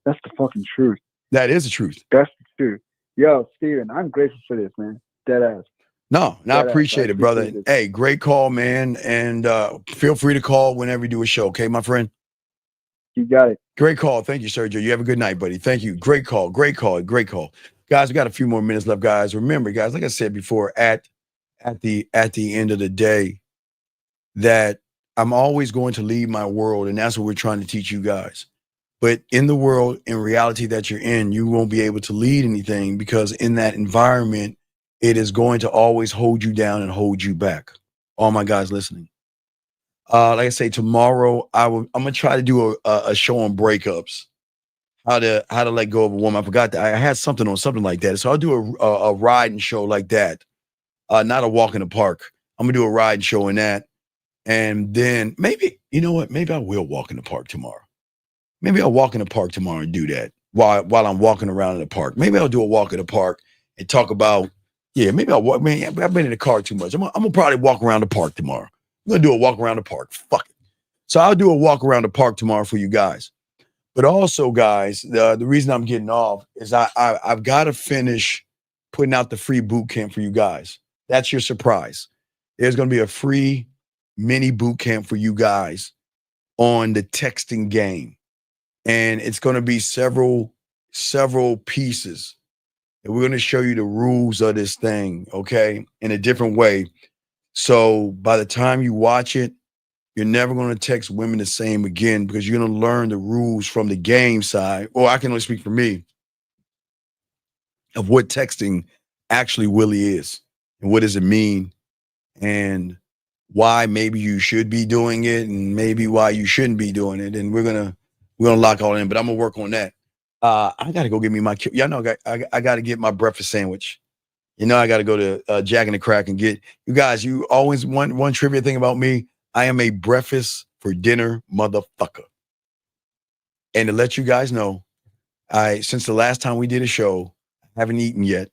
That's the fucking truth. That is the truth. That's the truth. Yo, Steven, I'm grateful for this, man. Dead ass. No, I appreciate it, brother. Hey, great call, man. And feel free to call whenever you do a show, okay, my friend? You got it. Great call. Thank you, Sergio. You have a good night, buddy. Thank you. Great call. Guys, we got a few more minutes left, guys. Remember, guys, like I said before, at the end of the day, that I'm always going to leave my world, and that's what we're trying to teach you guys. But in the world, in reality that you're in, you won't be able to lead anything, because in that environment, it is going to always hold you down and hold you back. All my guys listening. Like I say, tomorrow I'm gonna try to do a show on breakups, how to let go of a woman. I forgot that I had something like that, so I'll do a riding show like that, not a walk in the park. I'm gonna do a riding show in that, and then maybe, you know what? Maybe I will walk in the park tomorrow. Maybe I'll walk in the park tomorrow and do that. while I'm walking around in the park. Maybe I'll do a walk in the park and talk about, maybe I'll walk. Man, I've been in the car too much. I'm gonna probably walk around the park tomorrow. I'm gonna do a walk around the park. Fuck it. So I'll do a walk around the park tomorrow for you guys. But also, guys, the reason I'm getting off is I've got to finish putting out the free boot camp for you guys. That's your surprise. There's going to be a free mini boot camp for you guys on the texting game. And it's going to be several pieces. And we're going to show you the rules of this thing, okay, in a different way. So by the time you watch it, you're never going to text women the same again, because you're going to learn the rules from the game side. Or I can only speak for me, of what texting actually really is and what does it mean and why maybe you should be doing it and maybe why you shouldn't be doing it. And we're gonna lock all in, but I'm gonna work on that. I gotta go get me my, I gotta get my breakfast sandwich. You know, I gotta go to Jack and the Crack and get, you guys, you always, one trivia thing about me, I am a breakfast for dinner motherfucker. And to let you guys know, since the last time we did a show, I haven't eaten yet.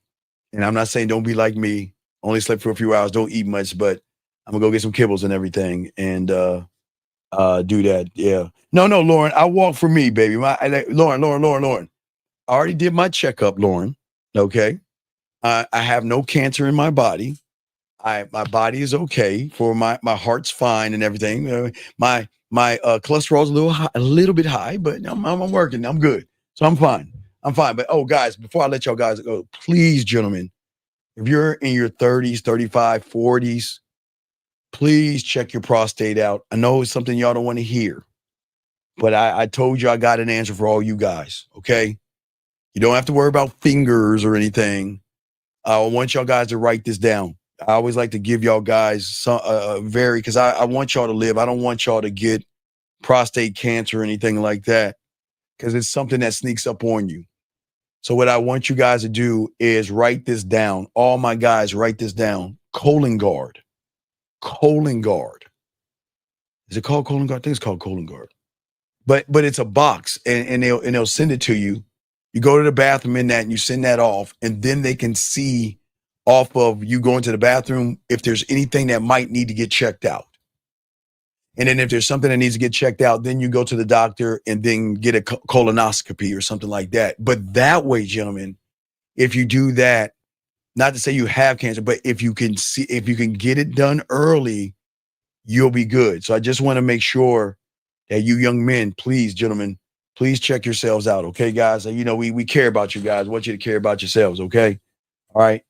And I'm not saying don't be like me, only slept for a few hours, don't eat much, but I'm gonna go get some kibbles and everything and do that. Yeah. No, Lauren, I walk for me, baby. Lauren. I already did my checkup, Lauren. Okay. I have no cancer in my body. My body is okay. For my heart's fine and everything. My cholesterol's a little bit high, but I'm working. I'm good. So I'm fine. But guys, before I let y'all guys go, please, gentlemen, if you're in your 30s, 35, 40s, please check your prostate out. I know it's something y'all don't want to hear, but I told you I got an answer for all you guys. Okay. You don't have to worry about fingers or anything. I want y'all guys to write this down. I always like to give y'all guys some because I want y'all to live. I don't want y'all to get prostate cancer or anything like that, because it's something that sneaks up on you. So what I want you guys to do is write this down. All my guys, write this down. Colon guard. Is it called colon guard? I think it's called colon guard. But it's a box, and they'll send it to you. You go to the bathroom in that and you send that off, and then they can see off of you going to the bathroom if there's anything that might need to get checked out. And then if there's something that needs to get checked out, then you go to the doctor and then get a colonoscopy or something like that. But that way, gentlemen, if you do that, not to say you have cancer, but if you can get it done early, you'll be good. So I just want to make sure that you young men, please, gentlemen, please check yourselves out. Okay, guys? You know, we care about you guys. I want you to care about yourselves. Okay. All right.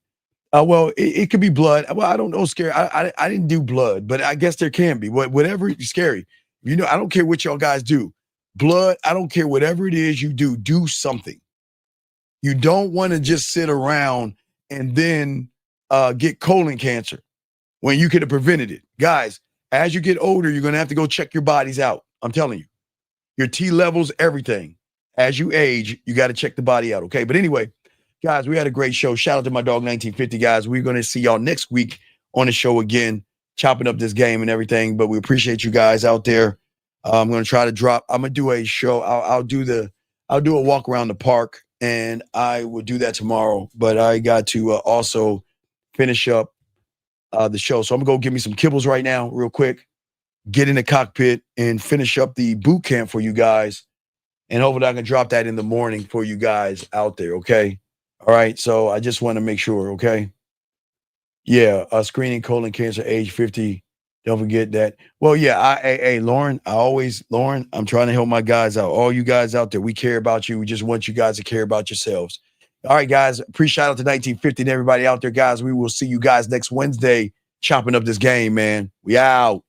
Well, it could be blood. Well, I don't know. Scary. I didn't do blood, but I guess there can be whatever. Scary. You know, I don't care what y'all guys do. Blood. I don't care whatever it is you do something. You don't want to just sit around and then get colon cancer when you could have prevented it. Guys, as you get older, you're going to have to go check your bodies out. I'm telling you, your T levels, everything. As you age, you got to check the body out. Okay. But anyway, guys, we had a great show. Shout out to my dog 1950, guys. We're going to see y'all next week on the show again, chopping up this game and everything. But we appreciate you guys out there. I'm going to try to drop. I'm going to do a show. I'll do a walk around the park, and I will do that tomorrow. But I got to also finish up the show. So I'm going to go get me some kibbles right now, real quick, get in the cockpit and finish up the boot camp for you guys. And hopefully I can drop that in the morning for you guys out there. Okay. All right. So I just want to make sure. Okay. Yeah. Screening colon cancer, age 50. Don't forget that. Well, yeah. Hey, Lauren, I'm trying to help my guys out. All you guys out there, we care about you. We just want you guys to care about yourselves. All right, guys. Shout out to 1950 and everybody out there, guys. We will see you guys next Wednesday chopping up this game, man. We out.